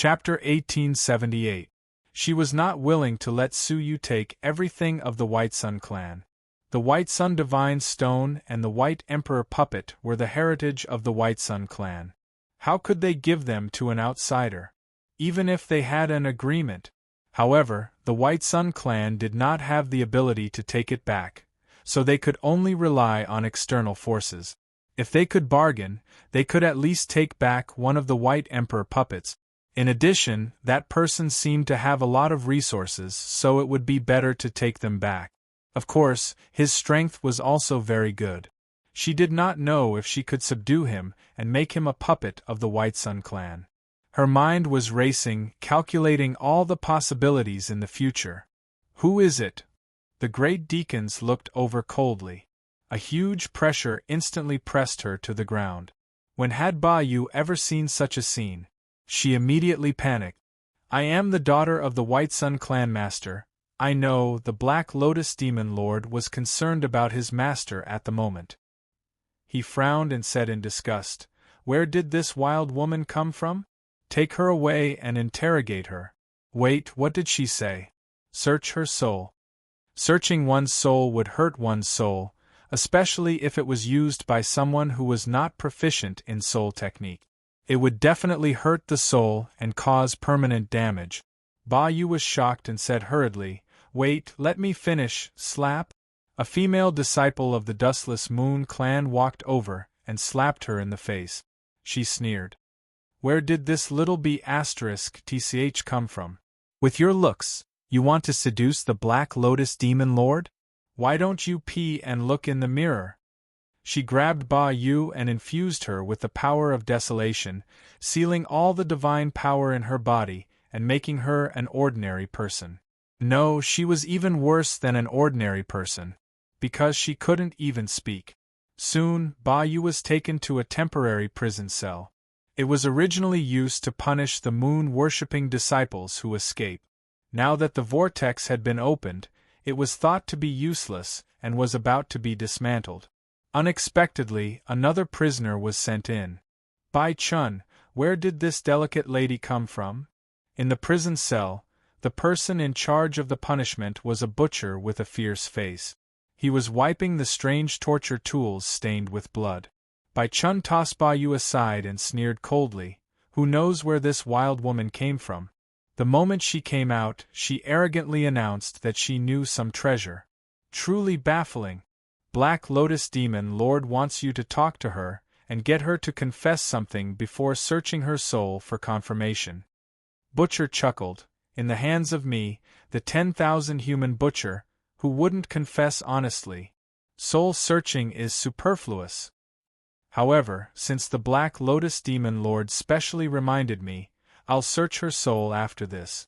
Chapter 1878. She was not willing to let Suyu take everything of the White Sun clan. The White Sun Divine Stone and the White Emperor Puppet were the heritage of the White Sun clan. How could they give them to an outsider? Even if they had an agreement. However, the White Sun clan did not have the ability to take it back, so they could only rely on external forces. If they could bargain, they could at least take back one of the White Emperor puppets. In addition, that person seemed to have a lot of resources, so it would be better to take them back. Of course, his strength was also very good. She did not know if she could subdue him and make him a puppet of the White Sun clan. Her mind was racing, calculating all the possibilities in the future. Who is it? The great deacons looked over coldly. A huge pressure instantly pressed her to the ground. When had Ba Yu ever seen such a scene? She immediately panicked. I am the daughter of the White Sun clan master. I know. The Black Lotus Demon Lord was concerned about his master at the moment. He frowned and said in disgust, Where did this wild woman come from? Take her away and interrogate her. Wait, what did she say? Search her soul. Searching one's soul would hurt one's soul, especially if it was used by someone who was not proficient in soul technique. It would definitely hurt the soul and cause permanent damage. Ba Yu was shocked and said hurriedly, Wait, let me finish, slap. A female disciple of the Dustless Moon clan walked over and slapped her in the face. She sneered. Where did this little B***tch come from? With your looks, you want to seduce the Black Lotus Demon Lord? Why don't you pee and look in the mirror? She grabbed Ba Yu and infused her with the power of desolation, sealing all the divine power in her body and making her an ordinary person. No, she was even worse than an ordinary person, because she couldn't even speak. Soon, Ba Yu was taken to a temporary prison cell. It was originally used to punish the moon-worshipping disciples who escape. Now that the vortex had been opened, it was thought to be useless and was about to be dismantled. Unexpectedly, another prisoner was sent in. Bai Chun, where did this delicate lady come from? In the prison cell, the person in charge of the punishment was a butcher with a fierce face. He was wiping the strange torture tools stained with blood. Bai Chun tossed Ba Yu aside and sneered coldly, Who knows where this wild woman came from? The moment she came out, she arrogantly announced that she knew some treasure. Truly baffling. Black Lotus Demon Lord wants you to talk to her and get her to confess something before searching her soul for confirmation. Butcher chuckled, In the hands of me, the 10,000 human butcher, who wouldn't confess honestly. Soul searching is superfluous. However, since the Black Lotus Demon Lord specially reminded me, I'll search her soul after this.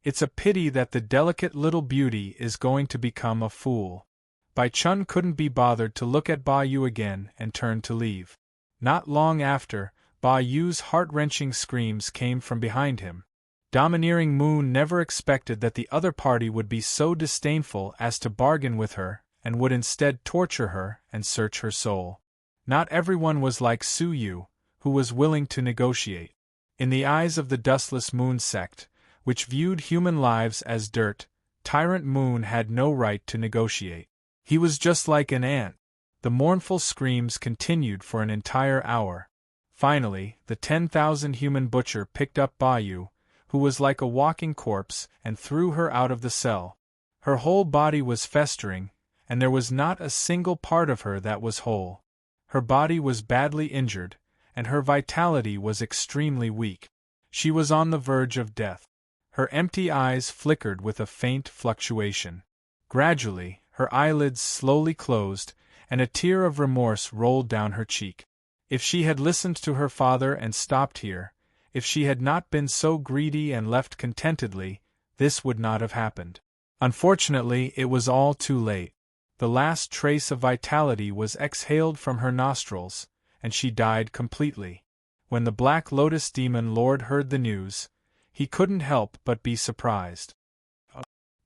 It's a pity that the delicate little beauty is going to become a fool. Bai Chun couldn't be bothered to look at Ba Yu again and turned to leave. Not long after, Ba Yu's heart-wrenching screams came from behind him. Domineering Moon never expected that the other party would be so disdainful as to bargain with her, and would instead torture her and search her soul. Not everyone was like Suyu, who was willing to negotiate. In the eyes of the Dustless Moon sect, which viewed human lives as dirt, Tyrant Moon had no right to negotiate. He was just like an ant. The mournful screams continued for an entire hour. Finally, the 10,000 human butcher picked up Ba Yu, who was like a walking corpse, and threw her out of the cell. Her whole body was festering, and there was not a single part of her that was whole. Her body was badly injured, and her vitality was extremely weak. She was on the verge of death. Her empty eyes flickered with a faint fluctuation. Gradually, her eyelids slowly closed, and a tear of remorse rolled down her cheek. If she had listened to her father and stopped here, if she had not been so greedy and left contentedly, this would not have happened. Unfortunately, it was all too late. The last trace of vitality was exhaled from her nostrils, and she died completely. When the Black Lotus Demon Lord heard the news, he couldn't help but be surprised.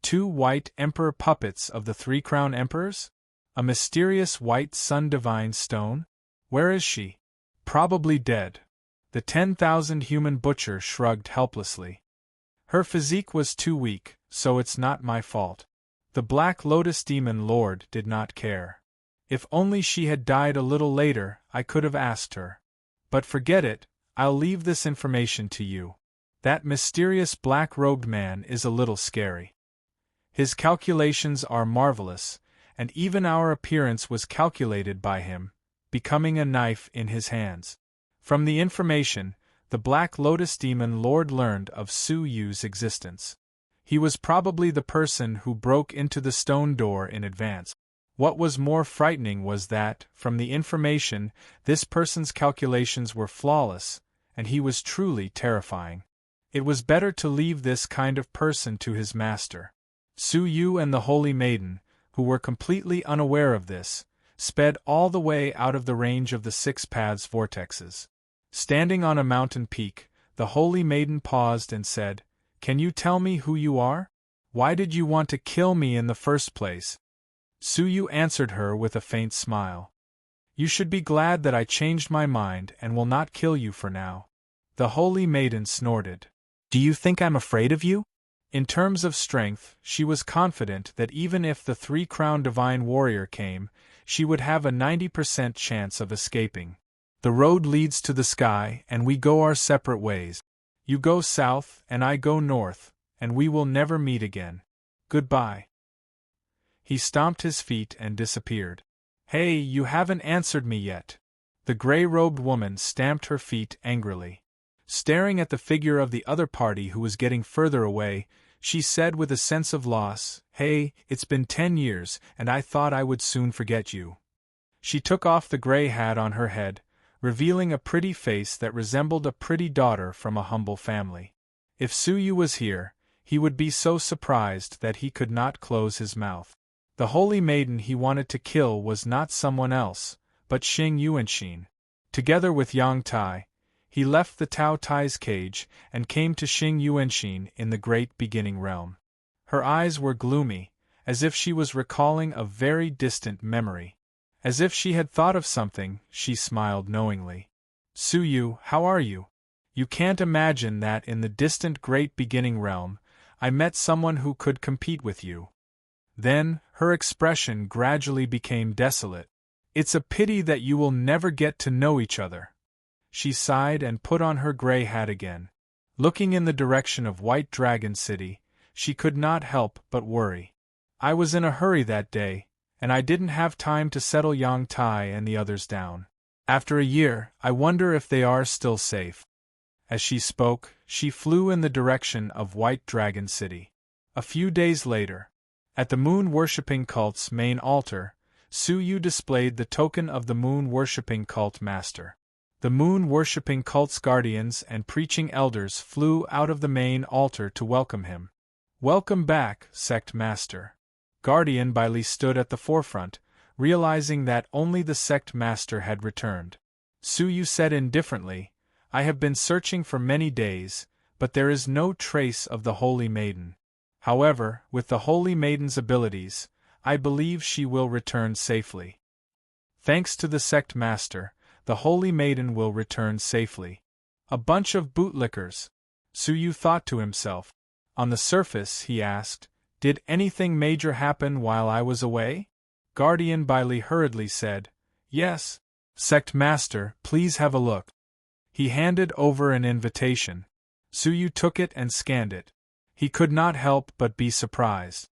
2 white emperor puppets of the 3 crown emperors? A mysterious white sun divine stone? Where is she? Probably dead. The 10,000 human butcher shrugged helplessly. Her physique was too weak, so it's not my fault. The Black Lotus Demon Lord did not care. If only she had died a little later, I could have asked her. But forget it, I'll leave this information to you. That mysterious black-robed man is a little scary. His calculations are marvelous, and even our appearance was calculated by him, becoming a knife in his hands. From the information, the Black Lotus Demon Lord learned of Su Yu's existence. He was probably the person who broke into the stone door in advance. What was more frightening was that, from the information, this person's calculations were flawless, and he was truly terrifying. It was better to leave this kind of person to his master. Su Yu and the Holy Maiden, who were completely unaware of this, sped all the way out of the range of the Six Paths vortexes. Standing on a mountain peak, the Holy Maiden paused and said, "Can you tell me who you are? Why did you want to kill me in the first place?" Su Yu answered her with a faint smile. "You should be glad that I changed my mind and will not kill you for now." The Holy Maiden snorted. "Do you think I'm afraid of you?" In terms of strength, she was confident that even if the three-crowned divine warrior came, she would have a 90% chance of escaping. "The road leads to the sky, and we go our separate ways. You go south, and I go north, and we will never meet again. Goodbye." He stomped his feet and disappeared. "Hey, you haven't answered me yet." The gray-robed woman stamped her feet angrily. Staring at the figure of the other party who was getting further away, she said with a sense of loss, "Hey, it's been 10 years, and I thought I would soon forget you." She took off the gray hat on her head, revealing a pretty face that resembled a pretty daughter from a humble family. If Su Yu was here, he would be so surprised that he could not close his mouth. The Holy Maiden he wanted to kill was not someone else, but Xing Yuanxin. Together with Yang Tai, he left the Tao Tai's cage and came to Xing Yuanxin in the Great Beginning Realm. Her eyes were gloomy, as if she was recalling a very distant memory. As if she had thought of something, she smiled knowingly. "Su Yu, how are you? You can't imagine that in the distant Great Beginning Realm, I met someone who could compete with you." Then, her expression gradually became desolate. "It's a pity that you will never get to know each other." She sighed and put on her gray hat again. Looking in the direction of White Dragon City, she could not help but worry. "I was in a hurry that day, and I didn't have time to settle Yang Tai and the others down. After a year, I wonder if they are still safe." As she spoke, she flew in the direction of White Dragon City. A few days later, at the moon-worshipping cult's main altar, Su Yu displayed the token of the moon-worshipping cult master. The moon-worshipping cult's guardians and preaching elders flew out of the main altar to welcome him. "Welcome back, sect master." Guardian Bailey stood at the forefront, realizing that only the sect master had returned. Su Yu said indifferently, "I have been searching for many days, but there is no trace of the Holy Maiden. However, with the Holy Maiden's abilities, I believe she will return safely." Thanks to the sect master, the Holy Maiden will return safely. A bunch of bootlickers, Su Yu thought to himself. On the surface, he asked, "Did anything major happen while I was away?" Guardian Bailey hurriedly said, "Yes. Sect Master, please have a look." He handed over an invitation. Su Yu took it and scanned it. He could not help but be surprised.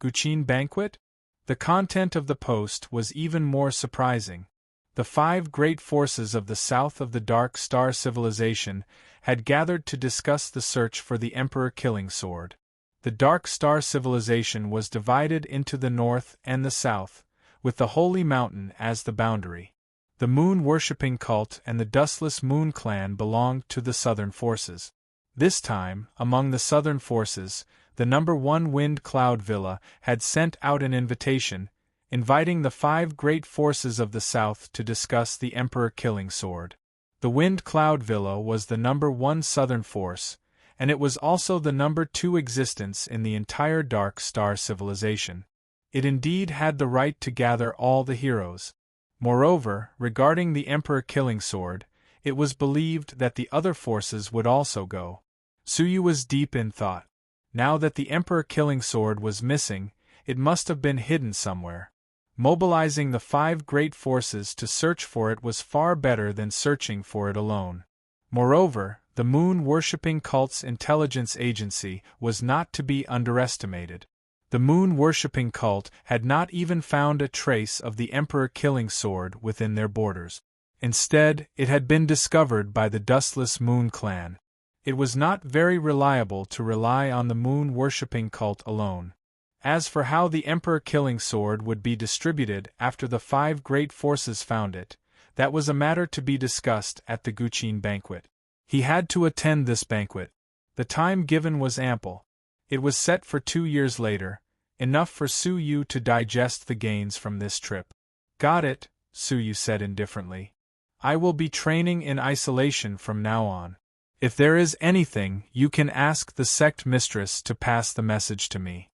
Guqin Banquet? The content of the post was even more surprising. The 5 great forces of the south of the Dark Star Civilization had gathered to discuss the search for the Emperor Killing Sword. The Dark Star Civilization was divided into the north and the south, with the Holy Mountain as the boundary. The moon-worshipping cult and the Dustless Moon clan belonged to the southern forces. This time, among the southern forces, the number 1 Wind Cloud Villa had sent out an invitation, inviting the 5 great forces of the south to discuss the Emperor Killing Sword. The Wind Cloud Villa was the number 1 southern force, and it was also the number 2 existence in the entire Dark Star Civilization. It indeed had the right to gather all the heroes. Moreover, regarding the Emperor Killing Sword, It was believed that the other forces would also go. Suyu was deep in thought. Now that the emperor-killing sword was missing, it must have been hidden somewhere. Mobilizing the 5 great forces to search for it was far better than searching for it alone. Moreover, the moon-worshipping cult's intelligence agency was not to be underestimated. The moon-worshipping cult had not even found a trace of the emperor-killing sword within their borders. Instead, it had been discovered by the Dustless Moon clan. It was not very reliable to rely on the moon-worshipping cult alone. As for how the emperor-killing sword would be distributed after the 5 great forces found it, that was a matter to be discussed at the Guqin banquet. He had to attend this banquet. The time given was ample. It was set for 2 years later, enough for Suyu to digest the gains from this trip. Got it, Suyu said indifferently. I will be training in isolation from now on. If there is anything, you can ask the sect mistress to pass the message to me.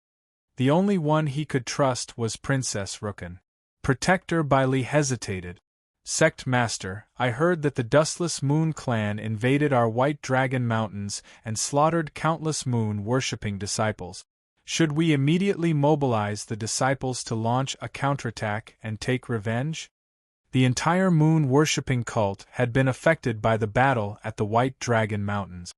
The only one he could trust was Princess Rukun. Protector Bailey hesitated. Sect Master, I heard that the Dustless Moon clan invaded our White Dragon Mountains and slaughtered countless moon-worshipping disciples. Should we immediately mobilize the disciples to launch a counterattack and take revenge? The entire moon-worshipping cult had been affected by the battle at the White Dragon Mountains.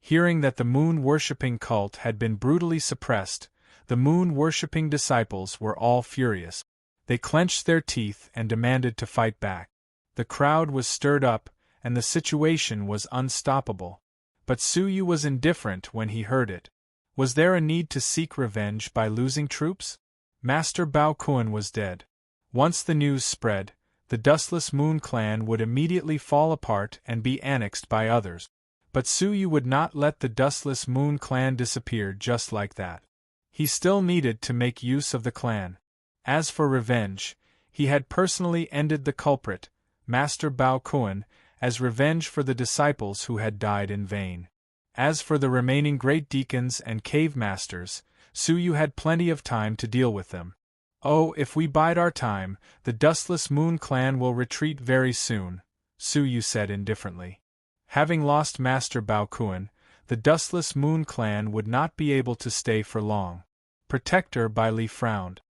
Hearing that the moon-worshipping cult had been brutally suppressed, the moon-worshipping disciples were all furious. They clenched their teeth and demanded to fight back. The crowd was stirred up, and the situation was unstoppable. But Suyu was indifferent when he heard it. Was there a need to seek revenge by losing troops? Master Bao Kun was dead. Once the news spread, the Dustless Moon clan would immediately fall apart and be annexed by others. But Suyu would not let the Dustless Moon clan disappear just like that. He still needed to make use of the clan. As for revenge, he had personally ended the culprit, Master Bao Kun, as revenge for the disciples who had died in vain. As for the remaining great deacons and cave masters, Suyu had plenty of time to deal with them. Oh, if we bide our time, the Dustless Moon clan will retreat very soon, Suyu said indifferently. Having lost Master Bao Kun, the Dustless Moon clan would not be able to stay for long. Protector Bailey frowned.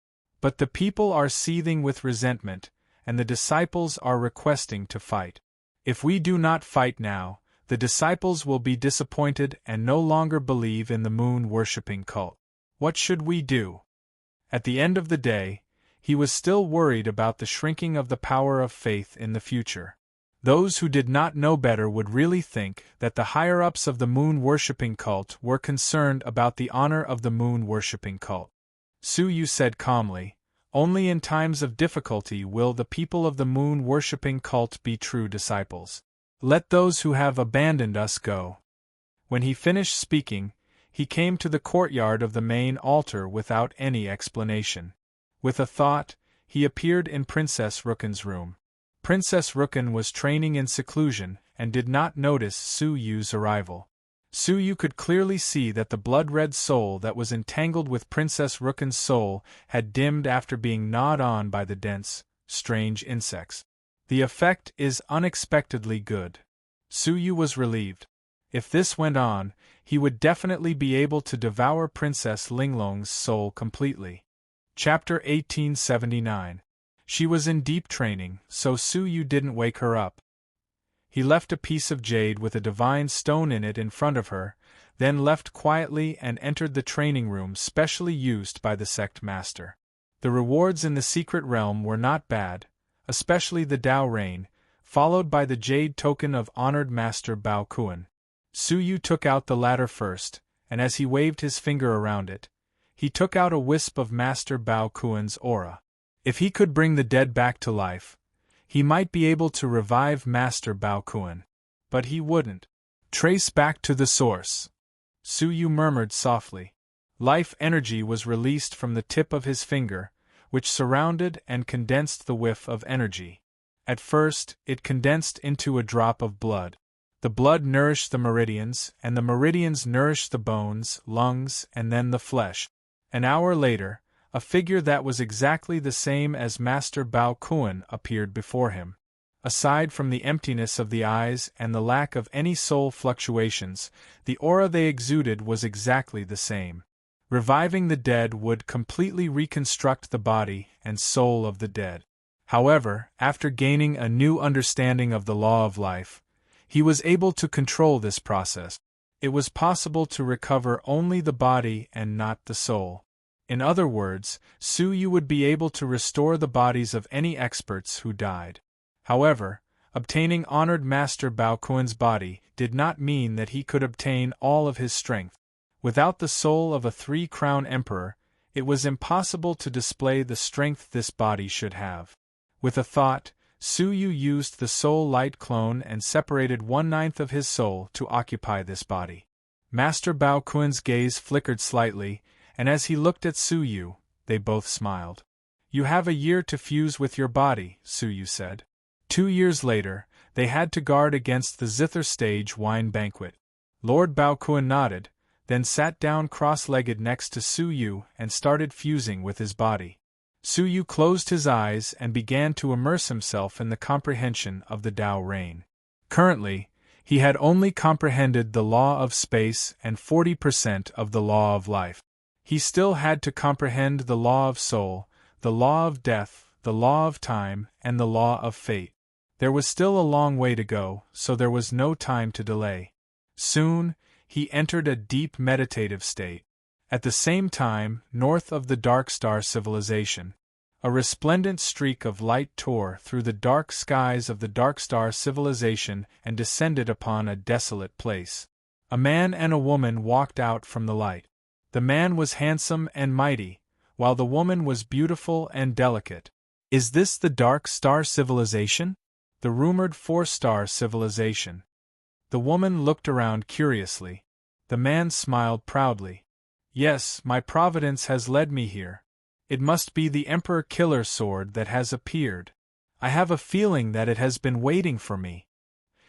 But the people are seething with resentment, and the disciples are requesting to fight. If we do not fight now, the disciples will be disappointed and no longer believe in the moon-worshipping cult. What should we do? At the end of the day, he was still worried about the shrinking of the power of faith in the future. Those who did not know better would really think that the higher-ups of the moon-worshipping cult were concerned about the honor of the moon-worshipping cult. Suyu said calmly, only in times of difficulty will the people of the moon-worshipping cult be true disciples. Let those who have abandoned us go. When he finished speaking, he came to the courtyard of the main altar without any explanation. With a thought, he appeared in Princess Rukun's room. Princess Rukun was training in seclusion and did not notice Suyu's arrival. Suyu could clearly see that the blood-red soul that was entangled with Princess Rukun's soul had dimmed after being gnawed on by the dense, strange insects. The effect is unexpectedly good. Suyu was relieved. If this went on, he would definitely be able to devour Princess Linglong's soul completely. Chapter 1879. She was in deep training, so Suyu didn't wake her up. He left a piece of jade with a divine stone in it in front of her, then left quietly and entered the training room specially used by the sect master. The rewards in the secret realm were not bad, especially the Dao Rain, followed by the jade token of honored Master Bao Kun. Suyu took out the latter first, and as he waved his finger around it, he took out a wisp of Master Bao Kun's aura. If he could bring the dead back to life, he might be able to revive Master Bao Kun. But he wouldn't. Trace back to the source. Suyu murmured softly. Life energy was released from the tip of his finger, which surrounded and condensed the whiff of energy. At first, it condensed into a drop of blood. The blood nourished the meridians, and the meridians nourished the bones, lungs, and then the flesh. An hour later, a figure that was exactly the same as Master Bao Kun appeared before him. Aside from the emptiness of the eyes and the lack of any soul fluctuations, the aura they exuded was exactly the same. Reviving the dead would completely reconstruct the body and soul of the dead. However, after gaining a new understanding of the law of life, he was able to control this process. It was possible to recover only the body and not the soul. In other words, Su Yu would be able to restore the bodies of any experts who died. However, obtaining honored Master Bao Kuan's body did not mean that he could obtain all of his strength. Without the soul of a three-crown emperor, it was impossible to display the strength this body should have. With a thought, Su Yu used the soul light clone and separated 1/9 of his soul to occupy this body. Master Bao Kuan's gaze flickered slightly, and as he looked at Su Yu, they both smiled. "You have a year to fuse with your body," Su Yu said. 2 years later, they had to guard against the Zither stage wine banquet. Lord Bao Kuan nodded, then sat down cross-legged next to Su Yu and started fusing with his body. Su Yu closed his eyes and began to immerse himself in the comprehension of the Tao Reign. Currently, he had only comprehended the law of space and 40% of the law of life. He still had to comprehend the law of soul, the law of death, the law of time, and the law of fate. There was still a long way to go, so there was no time to delay. Soon, he entered a deep meditative state. At the same time, north of the Dark Star civilization, a resplendent streak of light tore through the dark skies of the Dark Star civilization and descended upon a desolate place. A man and a woman walked out from the light. The man was handsome and mighty, while the woman was beautiful and delicate. "Is this the Dark Star civilization?" The rumored 4-star civilization. The woman looked around curiously. The man smiled proudly. "Yes, my providence has led me here. It must be the Emperor Killer Sword that has appeared. I have a feeling that it has been waiting for me."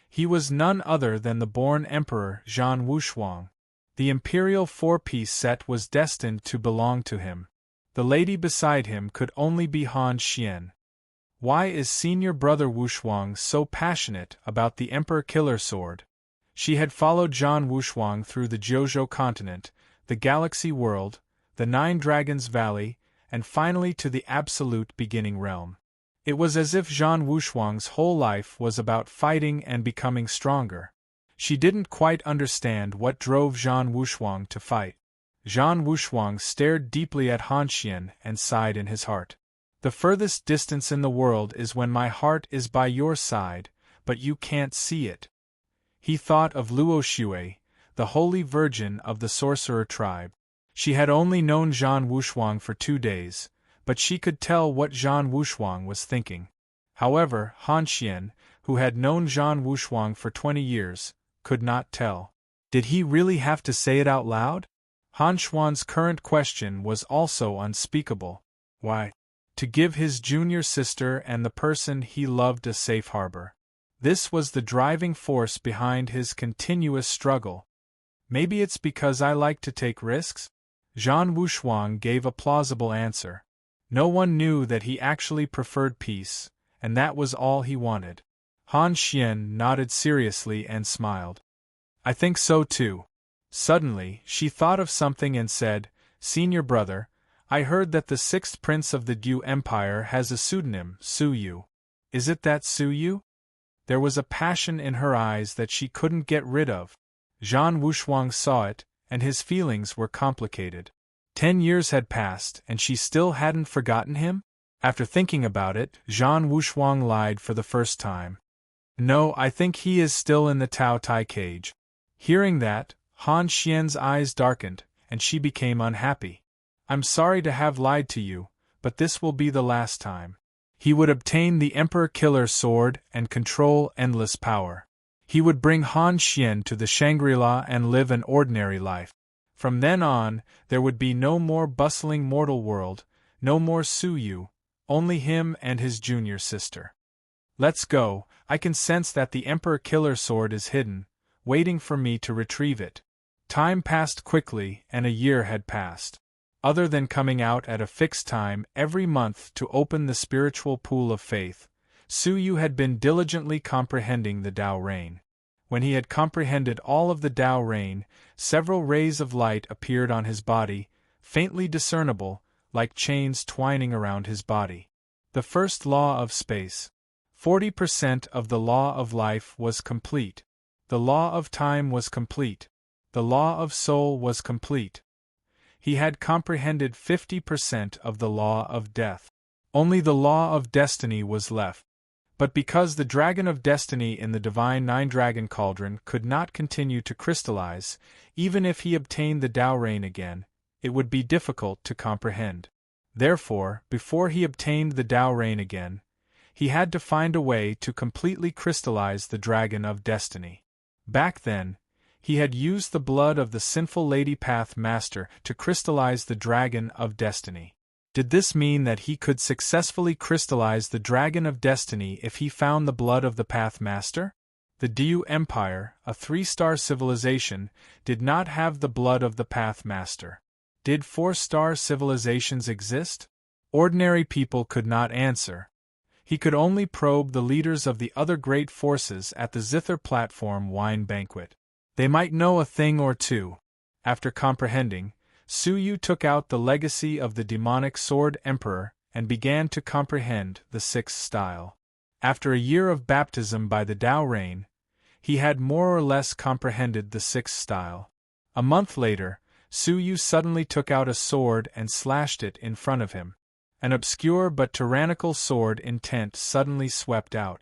He was none other than the born Emperor Zhan Wushuang. The imperial 4-piece set was destined to belong to him. The lady beside him could only be Han Xian. Why is senior brother Wushuang so passionate about the Emperor Killer Sword? She had followed Zhan Wushuang through the Jiuzhou continent, the Galaxy World, the 9 Dragons Valley, and finally to the Absolute Beginning Realm. It was as if Zhan Wushuang's whole life was about fighting and becoming stronger. She didn't quite understand what drove Zhan Wushuang to fight. Zhan Wushuang stared deeply at Han Xian and sighed in his heart. "The furthest distance in the world is when my heart is by your side, but you can't see it." He thought of Luo Xue, the holy virgin of the sorcerer tribe. She had only known Zhan Wushuang for 2 days, but she could tell what Zhan Wushuang was thinking. However, Han Xian, who had known Zhan Wushuang for 20 years, could not tell. Did he really have to say it out loud? Han Xuan's current question was also unspeakable. Why? To give his junior sister and the person he loved a safe harbor. This was the driving force behind his continuous struggle. "Maybe it's because I like to take risks?" Zhan Wushuang gave a plausible answer. No one knew that he actually preferred peace, and that was all he wanted. Han Xian nodded seriously and smiled. "I think so too." Suddenly, she thought of something and said, "Senior brother, I heard that the 6th prince of the Du Empire has a pseudonym, Su Yu. Is it that Su Yu?" There was a passion in her eyes that she couldn't get rid of. Zhan Wushuang saw it, and his feelings were complicated. 10 years had passed, and she still hadn't forgotten him? After thinking about it, Zhan Wushuang lied for the first time. "No, I think he is still in the Tao Tai cage." Hearing that, Han Xian's eyes darkened, and she became unhappy. "I'm sorry to have lied to you, but this will be the last time." He would obtain the Emperor Killer Sword and control endless power. He would bring Han Xian to the Shangri-La and live an ordinary life. From then on, there would be no more bustling mortal world, no more Su Yu, only him and his junior sister. "Let's go, I can sense that the Emperor Killer Sword is hidden, waiting for me to retrieve it." Time passed quickly, and a year had passed. Other than coming out at a fixed time every month to open the spiritual pool of faith, Su Yu had been diligently comprehending the Tao Rain. When he had comprehended all of the Tao Rain, several rays of light appeared on his body, faintly discernible, like chains twining around his body. The first law of space. 40% of the law of life was complete. The law of time was complete. The law of soul was complete. He had comprehended 50% of the law of death. Only the law of destiny was left. But because the dragon of destiny in the divine nine-dragon cauldron could not continue to crystallize, even if he obtained the Tao Rain again, it would be difficult to comprehend. Therefore, before he obtained the Tao Rain again, he had to find a way to completely crystallize the dragon of destiny. Back then, he had used the blood of the sinful Lady Path Master to crystallize the dragon of destiny. Did this mean that he could successfully crystallize the dragon of destiny if he found the blood of the Path Master? The Diu Empire, a 3-star civilization, did not have the blood of the Path Master. Did 4-star civilizations exist? Ordinary people could not answer. He could only probe the leaders of the other great forces at the Zither Platform wine banquet. They might know a thing or two. After comprehending, Su Yu took out the legacy of the demonic sword emperor and began to comprehend the 6th style. After a year of baptism by the Tao Rain, he had more or less comprehended the 6th style. A month later, Su Yu suddenly took out a sword and slashed it in front of him. An obscure but tyrannical sword intent suddenly swept out.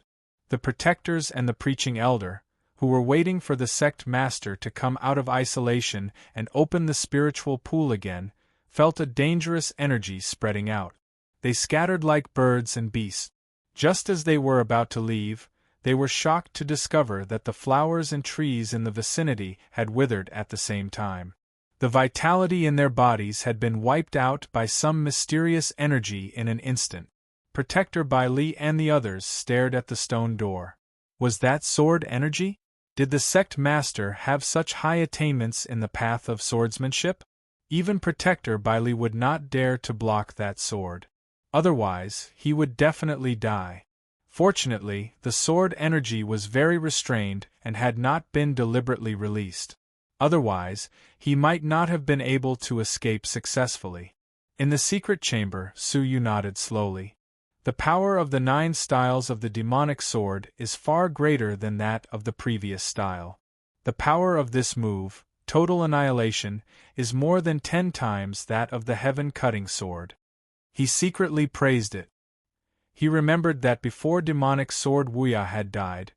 The protectors and the preaching elder, who were waiting for the sect master to come out of isolation and open the spiritual pool again, felt a dangerous energy spreading out. They scattered like birds and beasts. Just as they were about to leave, they were shocked to discover that the flowers and trees in the vicinity had withered at the same time. The vitality in their bodies had been wiped out by some mysterious energy in an instant. Protector Bai Li and the others stared at the stone door. Was that sword energy? Did the sect master have such high attainments in the path of swordsmanship? Even Protector Bai Li would not dare to block that sword. Otherwise, he would definitely die. Fortunately, the sword energy was very restrained and had not been deliberately released. Otherwise, he might not have been able to escape successfully. In the secret chamber, Su Yu nodded slowly. The power of the 9 styles of the demonic sword is far greater than that of the previous style. The power of this move, total annihilation, is more than 10 times that of the heaven-cutting sword. He secretly praised it. He remembered that before demonic sword Wuya had died,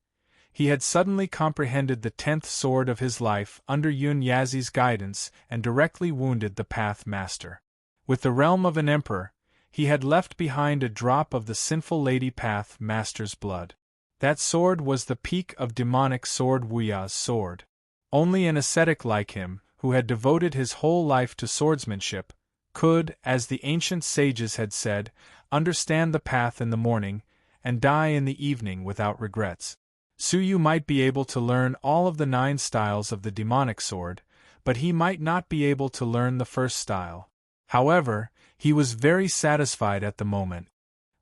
he had suddenly comprehended the 10th sword of his life under Yun Yazi's guidance and directly wounded the Path Master. With the realm of an emperor, he had left behind a drop of the sinful Lady Path Master's blood. That sword was the peak of demonic sword Wuya's sword. Only an ascetic like him, who had devoted his whole life to swordsmanship, could, as the ancient sages had said, understand the path in the morning, and die in the evening without regrets. Su Yu might be able to learn all of the 9 styles of the demonic sword, but he might not be able to learn the first style. However, he was very satisfied at the moment.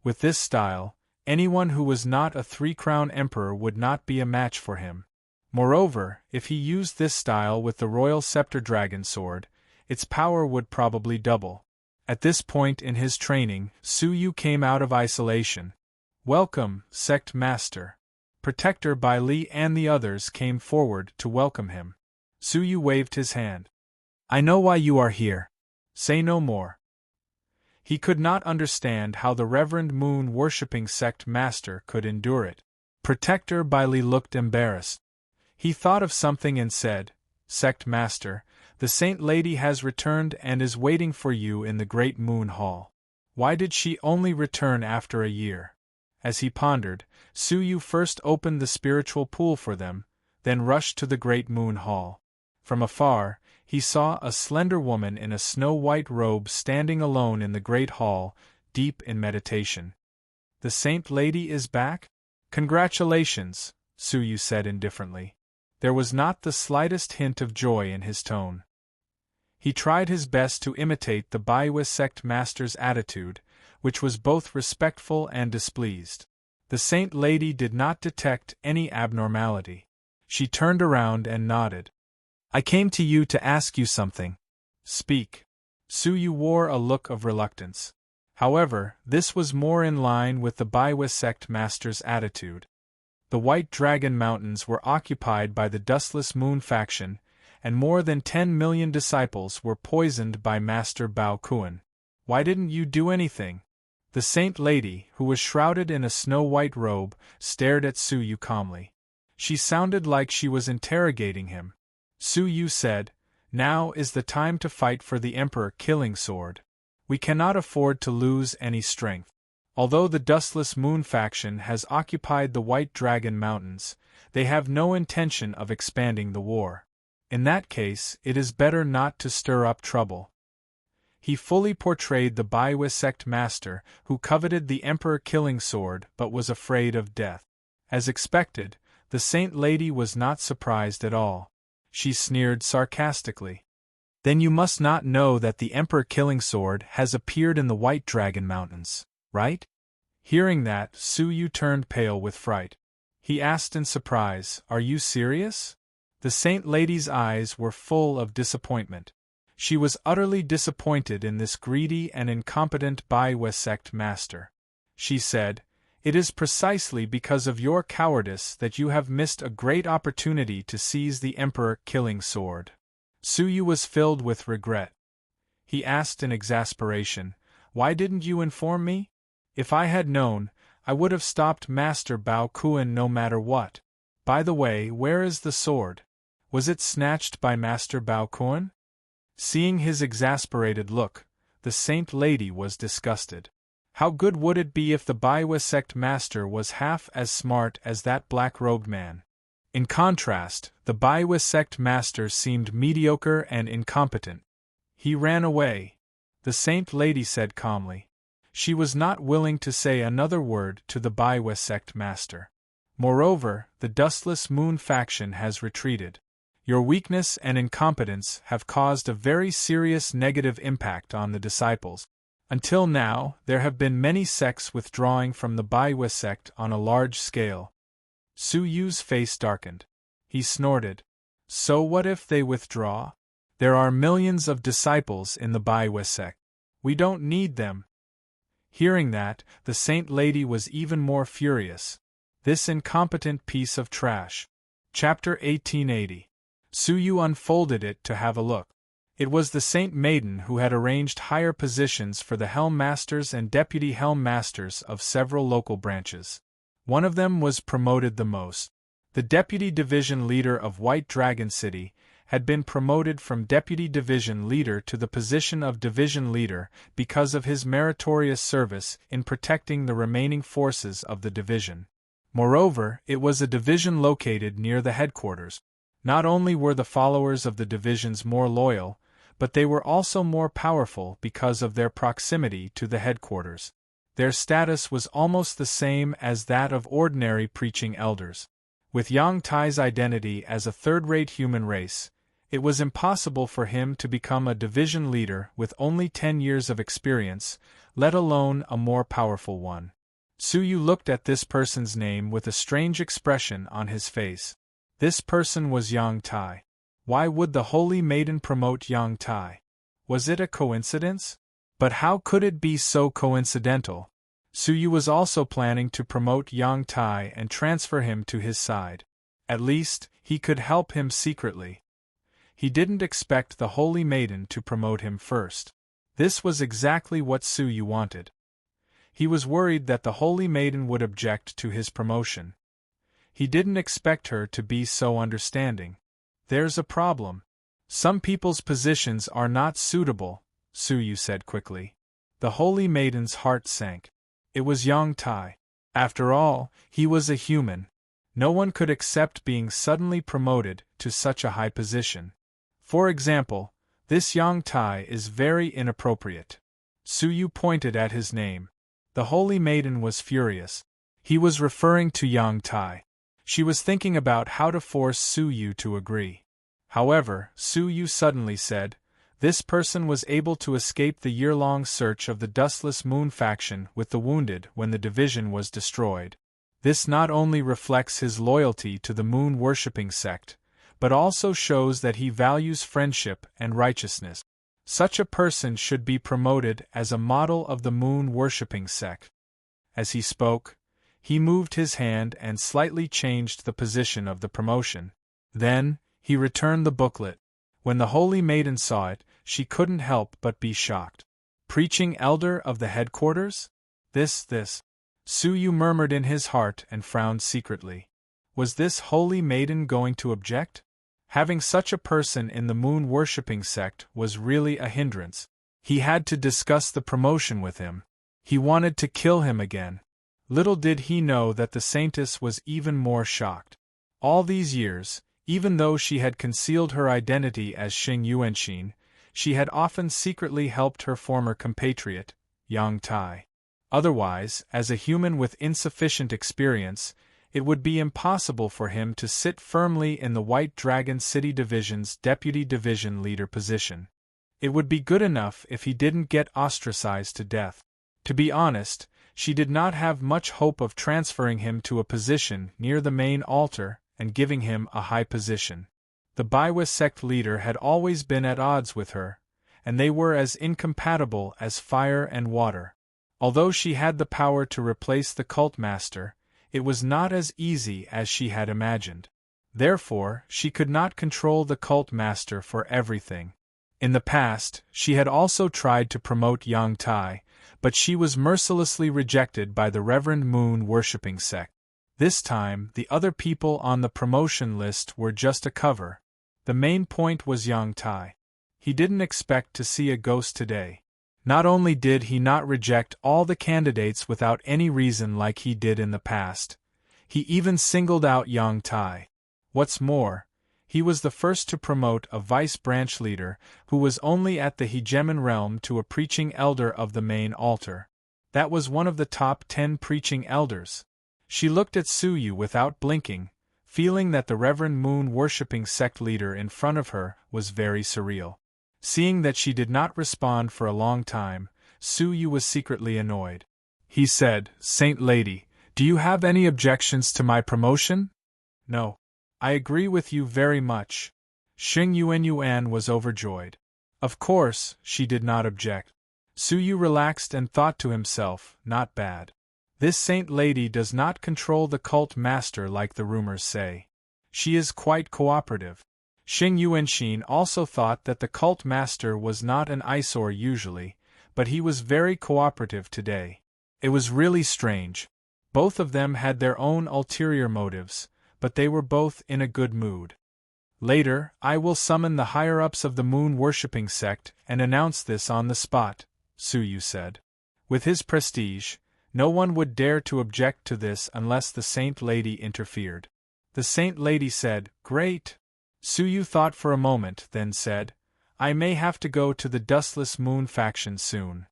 With this style, anyone who was not a 3-crown emperor would not be a match for him. Moreover, if he used this style with the Royal Scepter Dragon Sword, its power would probably double. At this point in his training, Su Yu came out of isolation. "Welcome, Sect Master." Protector Bai Li and the others came forward to welcome him. Su Yu waved his hand. "I know why you are here. Say no more." He could not understand how the Reverend Moon-worshipping sect master could endure it. Protector Bai Li looked embarrassed. He thought of something and said, "Sect master, the Saint Lady has returned and is waiting for you in the Great Moon Hall." Why did she only return after a year? As he pondered, Su Yu first opened the spiritual pool for them, then rushed to the Great Moon Hall. From afar, he saw a slender woman in a snow-white robe standing alone in the great hall, deep in meditation. "The Saint Lady is back? Congratulations," Su Yu said indifferently. There was not the slightest hint of joy in his tone. He tried his best to imitate the Baiwa sect master's attitude, which was both respectful and displeased. The Saint Lady did not detect any abnormality. She turned around and nodded. I came to you to ask you something. Speak. Suyu wore a look of reluctance. However, this was more in line with the Baiwa sect master's attitude. The White Dragon Mountains were occupied by the Dustless Moon faction, and more than 10 million disciples were poisoned by Master Bao Kuan. Why didn't you do anything? The Saint Lady, who was shrouded in a snow-white robe, stared at Suyu calmly. She sounded like she was interrogating him. Suyu said, Now is the time to fight for the Emperor Killing Sword. We cannot afford to lose any strength. Although the Dustless Moon faction has occupied the White Dragon Mountains, they have no intention of expanding the war. In that case, it is better not to stir up trouble. He fully portrayed the Baiwa sect master who coveted the Emperor Killing Sword but was afraid of death. As expected, the Saint Lady was not surprised at all. She sneered sarcastically. Then you must not know that the Emperor Killing Sword has appeared in the White Dragon Mountains, right? Hearing that, Suyu turned pale with fright. He asked in surprise, Are you serious? The Saint Lady's eyes were full of disappointment. She was utterly disappointed in this greedy and incompetent Baiwa sect master. She said, It is precisely because of your cowardice that you have missed a great opportunity to seize the Emperor Killing Sword. Suyu was filled with regret. He asked in exasperation, Why didn't you inform me? If I had known, I would have stopped Master Bao Kuan no matter what. By the way, where is the sword? Was it snatched by Master Bao Kuan? Seeing his exasperated look, the Saint Lady was disgusted. How good would it be if the Baiwa sect master was half as smart as that black-robed man? In contrast, the Baiwa sect master seemed mediocre and incompetent. He ran away, the Saint Lady said calmly. She was not willing to say another word to the Baiwa sect master. Moreover, the Dustless Moon faction has retreated. Your weakness and incompetence have caused a very serious negative impact on the disciples. Until now, there have been many sects withdrawing from the Baiwa sect on a large scale. Suyu's face darkened. He snorted. So what if they withdraw? There are millions of disciples in the Baiwa sect. We don't need them. Hearing that, the Saint Lady was even more furious. This incompetent piece of trash. Chapter 1880. Suyu unfolded it to have a look. It was the Saint Maiden who had arranged higher positions for the Helm Masters and Deputy Helm Masters of several local branches. One of them was promoted the most. The Deputy Division Leader of White Dragon City had been promoted from Deputy Division Leader to the position of Division Leader because of his meritorious service in protecting the remaining forces of the division. Moreover, it was a division located near the headquarters. Not only were the followers of the divisions more loyal, but they were also more powerful because of their proximity to the headquarters. Their status was almost the same as that of ordinary preaching elders. With Yang Tai's identity as a third-rate human race, it was impossible for him to become a division leader with only 10 years of experience, let alone a more powerful one. Suyu looked at this person's name with a strange expression on his face. This person was Yang Tai. Why would the Holy Maiden promote Yang Tai? Was it a coincidence? But how could it be so coincidental? Suyu was also planning to promote Yang Tai and transfer him to his side. At least, he could help him secretly. He didn't expect the Holy Maiden to promote him first. This was exactly what Suyu wanted. He was worried that the Holy Maiden would object to his promotion. He didn't expect her to be so understanding. There's a problem. Some people's positions are not suitable, Suyu said quickly. The Holy Maiden's heart sank. It was Yang Tai. After all, he was a human. No one could accept being suddenly promoted to such a high position. For example, this Yang Tai is very inappropriate. Suyu pointed at his name. The Holy Maiden was furious. He was referring to Yang Tai. She was thinking about how to force Suyu to agree. However, Suyu suddenly said, This person was able to escape the year-long search of the Dustless Moon faction with the wounded when the division was destroyed. This not only reflects his loyalty to the moon-worshipping sect, but also shows that he values friendship and righteousness. Such a person should be promoted as a model of the moon-worshipping sect. As he spoke, he moved his hand and slightly changed the position of the promotion. Then, he returned the booklet. When the holy maiden saw it, she couldn't help but be shocked. Preaching elder of the headquarters? This. Suyu murmured in his heart and frowned secretly. Was this holy maiden going to object? Having such a person in the moon-worshipping sect was really a hindrance. He had to discuss the promotion with him. He wanted to kill him again. Little did he know that the saintess was even more shocked. All these years, even though she had concealed her identity as Xing Yuanxin, she had often secretly helped her former compatriot, Yang Tai. Otherwise, as a human with insufficient experience, it would be impossible for him to sit firmly in the White Dragon City Division's Deputy Division Leader position. It would be good enough if he didn't get ostracized to death. To be honest, she did not have much hope of transferring him to a position near the main altar and giving him a high position. The Baiwa sect leader had always been at odds with her, and they were as incompatible as fire and water. Although she had the power to replace the cult master, it was not as easy as she had imagined. Therefore, she could not control the cult master for everything. In the past, she had also tried to promote Yang Tai, but she was mercilessly rejected by the Reverend Moon-worshipping sect. This time, the other people on the promotion list were just a cover. The main point was Yang Tai. He didn't expect to see a ghost today. Not only did he not reject all the candidates without any reason like he did in the past, he even singled out Yang Tai. What's more, he was the first to promote a vice branch leader who was only at the hegemon realm to a preaching elder of the main altar. That was one of the top 10 preaching elders. She looked at Suyu without blinking, feeling that the Reverend Moon-worshipping sect leader in front of her was very surreal. Seeing that she did not respond for a long time, Suyu was secretly annoyed. He said, "Saint Lady, do you have any objections to my promotion?" "No. I agree with you very much." Xing Yuan was overjoyed. Of course, she did not object. Suyu relaxed and thought to himself, not bad. This saint lady does not control the cult master like the rumors say. She is quite cooperative. Xing Yuanxin also thought that the cult master was not an eyesore usually, but he was very cooperative today. It was really strange. Both of them had their own ulterior motives, but they were both in a good mood. Later, I will summon the higher-ups of the moon-worshipping sect and announce this on the spot, Suyu said. With his prestige, no one would dare to object to this unless the saint lady interfered. The saint lady said, "Great." Suyu thought for a moment, then said, "I may have to go to the Dustless Moon faction soon."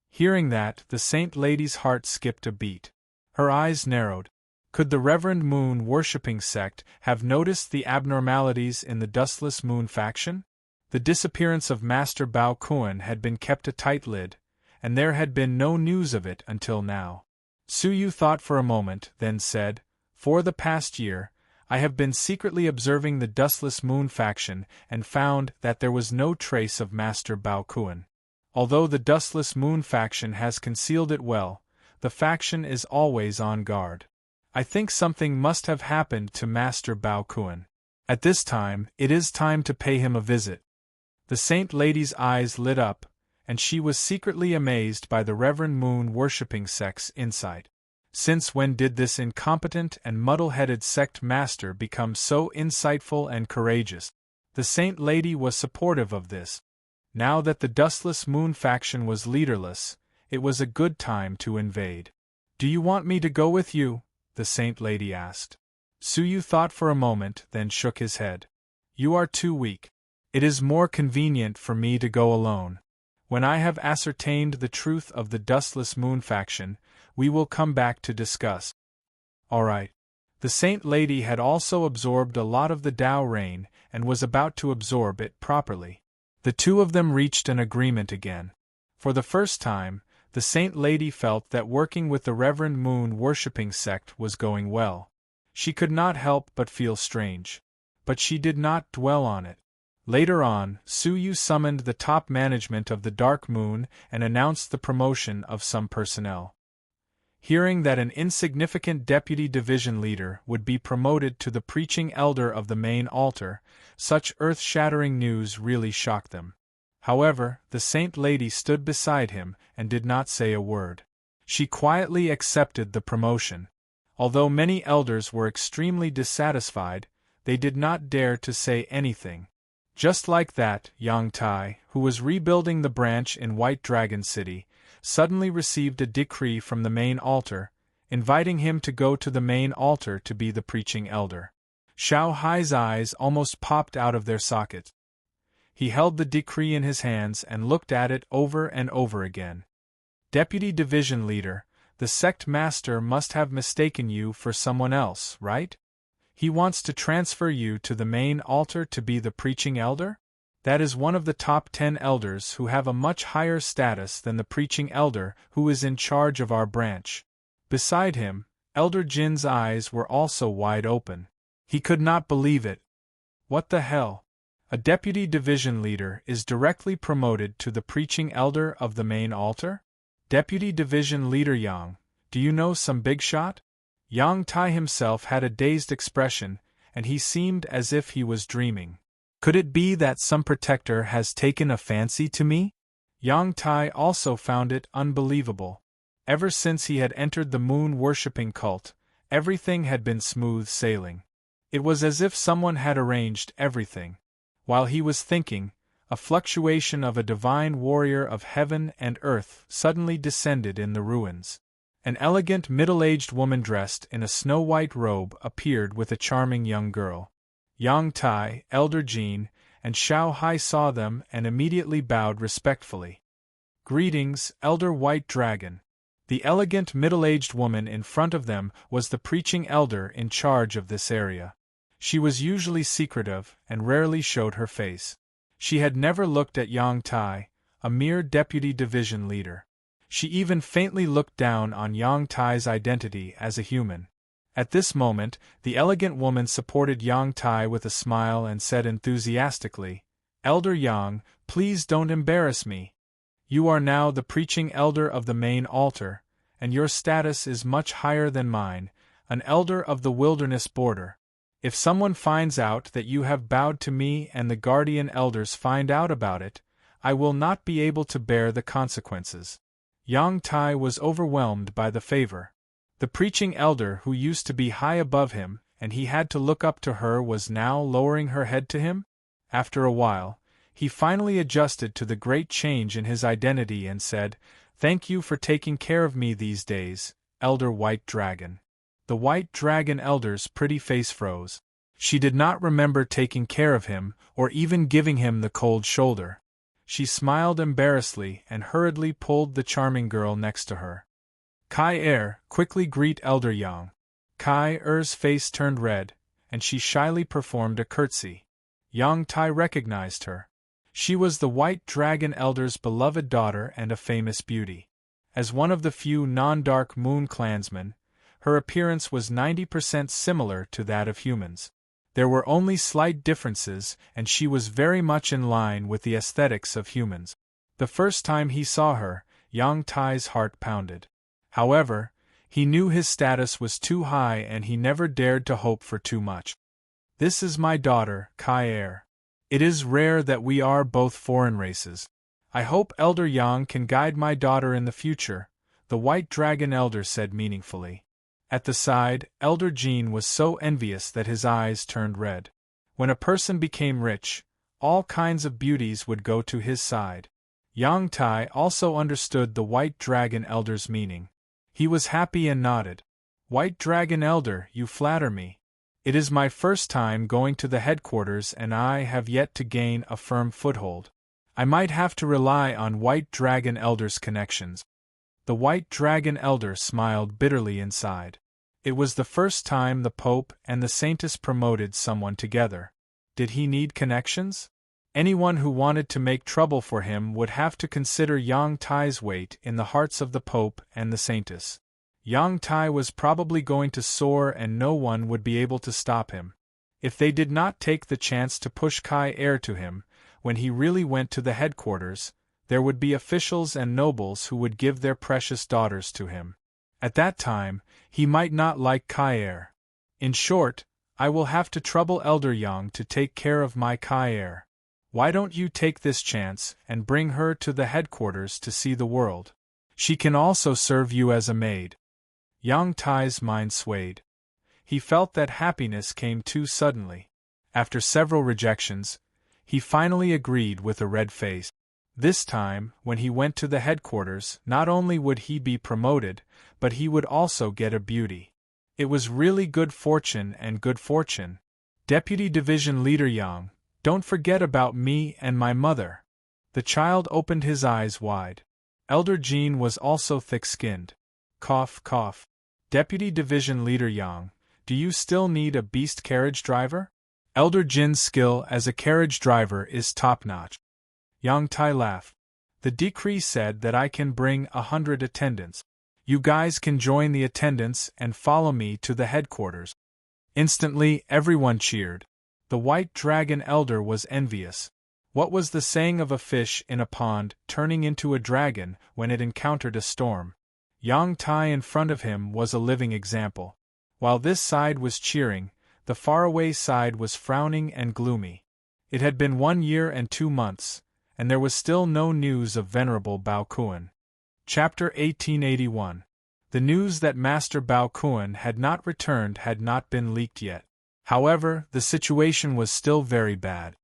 Hearing that, the saint lady's heart skipped a beat. Her eyes narrowed. Could the Reverend Moon-worshipping sect have noticed the abnormalities in the Dustless Moon faction? The disappearance of Master Bao Kuan had been kept a tight lid, and there had been no news of it until now. Suyu thought for a moment, then said, "For the past year, I have been secretly observing the Dustless Moon faction and found that there was no trace of Master Bao Kuan. Although the Dustless Moon faction has concealed it well, the faction is always on guard. I think something must have happened to Master Bao Kuan. At this time, it is time to pay him a visit." The saint lady's eyes lit up, and she was secretly amazed by the Reverend Moon-worshipping sect's insight. Since when did this incompetent and muddle-headed sect master become so insightful and courageous? The saint lady was supportive of this. Now that the Dustless Moon faction was leaderless, it was a good time to invade. "Do you want me to go with you?" the saint lady asked. Suyu thought for a moment, then shook his head. "You are too weak. It is more convenient for me to go alone. When I have ascertained the truth of the Dustless Moon faction, we will come back to discuss." "All right." The saint lady had also absorbed a lot of the Tao rain and was about to absorb it properly. The two of them reached an agreement again. For the first time, the The Saint Lady felt that working with the Reverend Moon-worshipping sect was going well. She could not help but feel strange. But she did not dwell on it. Later on, Su Yu summoned the top management of the Dark Moon and announced the promotion of some personnel. Hearing that an insignificant deputy division leader would be promoted to the preaching elder of the main altar, such earth-shattering news really shocked them. However, the Saint Lady stood beside him and did not say a word. She quietly accepted the promotion. Although many elders were extremely dissatisfied, they did not dare to say anything. Just like that, Yang Tai, who was rebuilding the branch in White Dragon City, suddenly received a decree from the main altar, inviting him to go to the main altar to be the preaching elder. Xiao Hai's eyes almost popped out of their sockets. He held the decree in his hands and looked at it over and over again. Deputy Division Leader, the sect master must have mistaken you for someone else, right? He wants to transfer you to the main altar to be the preaching elder? That is one of the top 10 elders who have a much higher status than the preaching elder who is in charge of our branch. Beside him, Elder Jin's eyes were also wide open. He could not believe it. What the hell? A deputy division leader is directly promoted to the preaching elder of the main altar? Deputy Division Leader Yang, do you know some big shot? Yang Tai himself had a dazed expression, and he seemed as if he was dreaming. Could it be that some protector has taken a fancy to me? Yang Tai also found it unbelievable. Ever since he had entered the moon-worshipping cult, everything had been smooth sailing. It was as if someone had arranged everything. While he was thinking, a fluctuation of a divine warrior of heaven and earth suddenly descended in the ruins. An elegant middle-aged woman dressed in a snow-white robe appeared with a charming young girl. Yang Tai, Elder Jin, and Xiao Hai saw them and immediately bowed respectfully. Greetings, Elder White Dragon. The elegant middle-aged woman in front of them was the preaching elder in charge of this area. She was usually secretive and rarely showed her face. She had never looked at Yang Tai, a mere deputy division leader. She even faintly looked down on Yang Tai's identity as a human. At this moment, the elegant woman supported Yang Tai with a smile and said enthusiastically, "Elder Yang, please don't embarrass me. You are now the preaching elder of the main altar, and your status is much higher than mine, an elder of the wilderness border. If someone finds out that you have bowed to me and the guardian elders find out about it, I will not be able to bear the consequences." Yang Tai was overwhelmed by the favor. The preaching elder who used to be high above him and he had to look up to her was now lowering her head to him? After a while, he finally adjusted to the great change in his identity and said, "Thank you for taking care of me these days, Elder White Dragon." The White Dragon elder's pretty face froze. She did not remember taking care of him or even giving him the cold shoulder. She smiled embarrassedly and hurriedly pulled the charming girl next to her. "Kai quickly greet Elder Yang." Kai face turned red, and she shyly performed a curtsy. Yang Tai recognized her. She was the White Dragon elder's beloved daughter and a famous beauty. As one of the few non-Dark Moon clansmen, her appearance was 90% similar to that of humans. There were only slight differences, and she was very much in line with the aesthetics of humans. The first time he saw her, Yang Tai's heart pounded. However, he knew his status was too high and he never dared to hope for too much. "This is my daughter, Kai. It is rare that we are both foreign races. I hope Elder Yang can guide my daughter in the future," the White Dragon elder said meaningfully. At the side, Elder Jin was so envious that his eyes turned red. When a person became rich, all kinds of beauties would go to his side. Yang Tai also understood the White Dragon elder's meaning. He was happy and nodded. "White Dragon elder, you flatter me. It is my first time going to the headquarters and I have yet to gain a firm foothold. I might have to rely on White Dragon elder's connections." The White Dragon elder smiled bitterly inside. It was the first time the Pope and the Saintess promoted someone together. Did he need connections? Anyone who wanted to make trouble for him would have to consider Yang Tai's weight in the hearts of the Pope and the Saintess. Yang Tai was probably going to soar and no one would be able to stop him. If they did not take the chance to push Kai heir to him, when he really went to the headquarters, there would be officials and nobles who would give their precious daughters to him. At that time, he might not like Kai heir. In short, I will have to trouble Elder Yang to take care of my Kai heir. Why don't you take this chance and bring her to the headquarters to see the world? She can also serve you as a maid. Yang Tai's mind swayed. He felt that happiness came too suddenly. After several rejections, he finally agreed with a red face. This time, when he went to the headquarters, not only would he be promoted, but he would also get a beauty. It was really good fortune and good fortune. Deputy Division Leader Yang, don't forget about me and my mother. The child opened his eyes wide. Elder Jean was also thick-skinned. Cough, cough. Deputy Division Leader Yang, do you still need a beast carriage driver? Elder Jin's skill as a carriage driver is top-notch. Yang Tai laughed. The decree said that I can bring 100 attendants. You guys can join the attendants and follow me to the headquarters. Instantly, everyone cheered. The White Dragon Elder was envious. What was the saying of a fish in a pond turning into a dragon when it encountered a storm? Yang Tai in front of him was a living example. While this side was cheering, the faraway side was frowning and gloomy. It had been 1 year and 2 months, and there was still no news of Venerable Bao Kuan. Chapter 1881. The news that Master Bao Kuan had not returned had not been leaked yet. However, the situation was still very bad.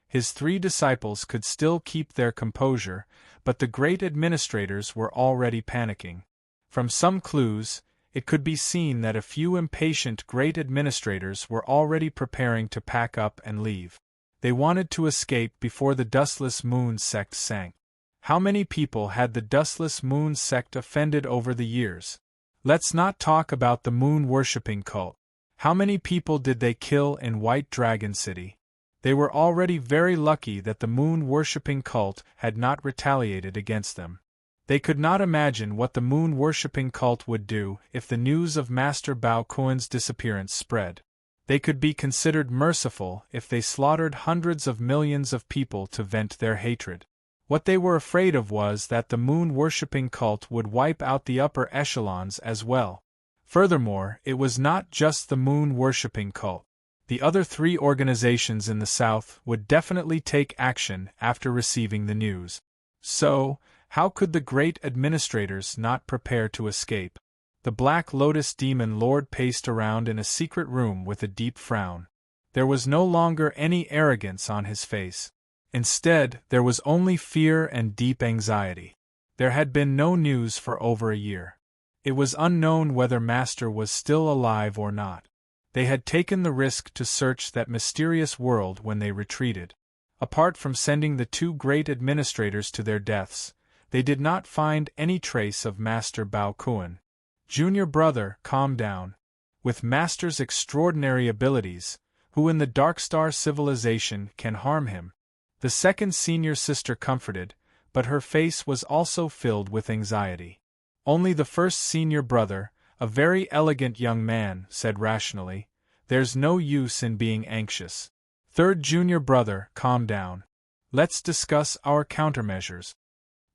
His 3 disciples could still keep their composure, but the great administrators were already panicking. From some clues, it could be seen that a few impatient great administrators were already preparing to pack up and leave. They wanted to escape before the Dustless Moon sect sank. How many people had the Dustless Moon sect offended over the years? Let's not talk about the moon-worshipping cult. How many people did they kill in White Dragon City? They were already very lucky that the moon-worshipping cult had not retaliated against them. They could not imagine what the moon-worshipping cult would do if the news of Master Bao Kuan's disappearance spread. They could be considered merciful if they slaughtered hundreds of millions of people to vent their hatred. What they were afraid of was that the moon-worshipping cult would wipe out the upper echelons as well. Furthermore, it was not just the moon-worshipping cult. The other 3 organizations in the south would definitely take action after receiving the news. So, how could the great administrators not prepare to escape? The Black Lotus Demon Lord paced around in a secret room with a deep frown. There was no longer any arrogance on his face. Instead, there was only fear and deep anxiety. There had been no news for over a year. It was unknown whether Master was still alive or not. They had taken the risk to search that mysterious world when they retreated. Apart from sending the 2 great administrators to their deaths, they did not find any trace of Master Bao Kuan. Junior brother, calm down. With Master's extraordinary abilities, who in the Darkstar civilization can harm him? The second senior sister comforted, but her face was also filled with anxiety. Only the first senior brother, a very elegant young man, said rationally, "There's no use in being anxious." Third junior brother, calm down. Let's discuss our countermeasures.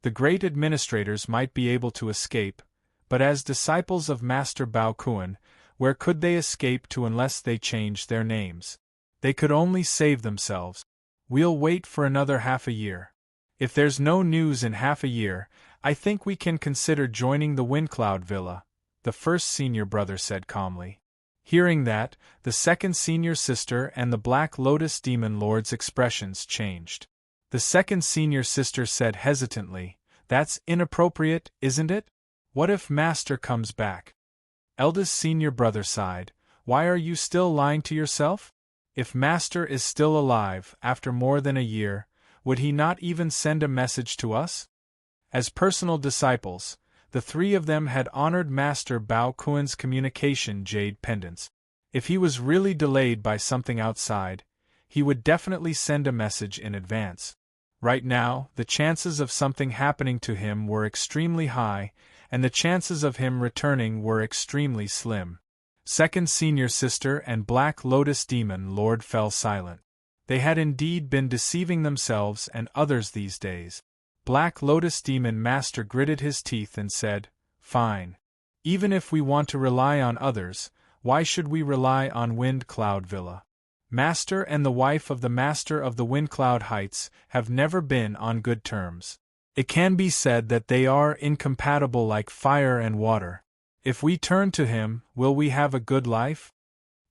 The great administrators might be able to escape, but as disciples of Master Bao Kuan, where could they escape to unless they changed their names? They could only save themselves. We'll wait for another half a year. If there's no news in half a year, I think we can consider joining the Windcloud Villa, the first senior brother said calmly. Hearing that, the second senior sister and the Black Lotus Demon Lord's expressions changed. The second senior sister said hesitantly, "That's inappropriate, isn't it? What if Master comes back?" Eldest senior brother sighed, "Why are you still lying to yourself? If Master is still alive after more than a year, would he not even send a message to us?" As personal disciples, the 3 of them had honored Master Bao Kuan's communication jade pendants. If he was really delayed by something outside, he would definitely send a message in advance. Right now, the chances of something happening to him were extremely high, and the chances of him returning were extremely slim. Second Senior Sister and Black Lotus Demon Lord fell silent. They had indeed been deceiving themselves and others these days. Black Lotus Demon Master gritted his teeth and said, "Fine. Even if we want to rely on others, why should we rely on Wind Cloud Villa? Master and the wife of the Master of the Wind Cloud Heights have never been on good terms. It can be said that they are incompatible like fire and water. If we turn to him, will we have a good life?"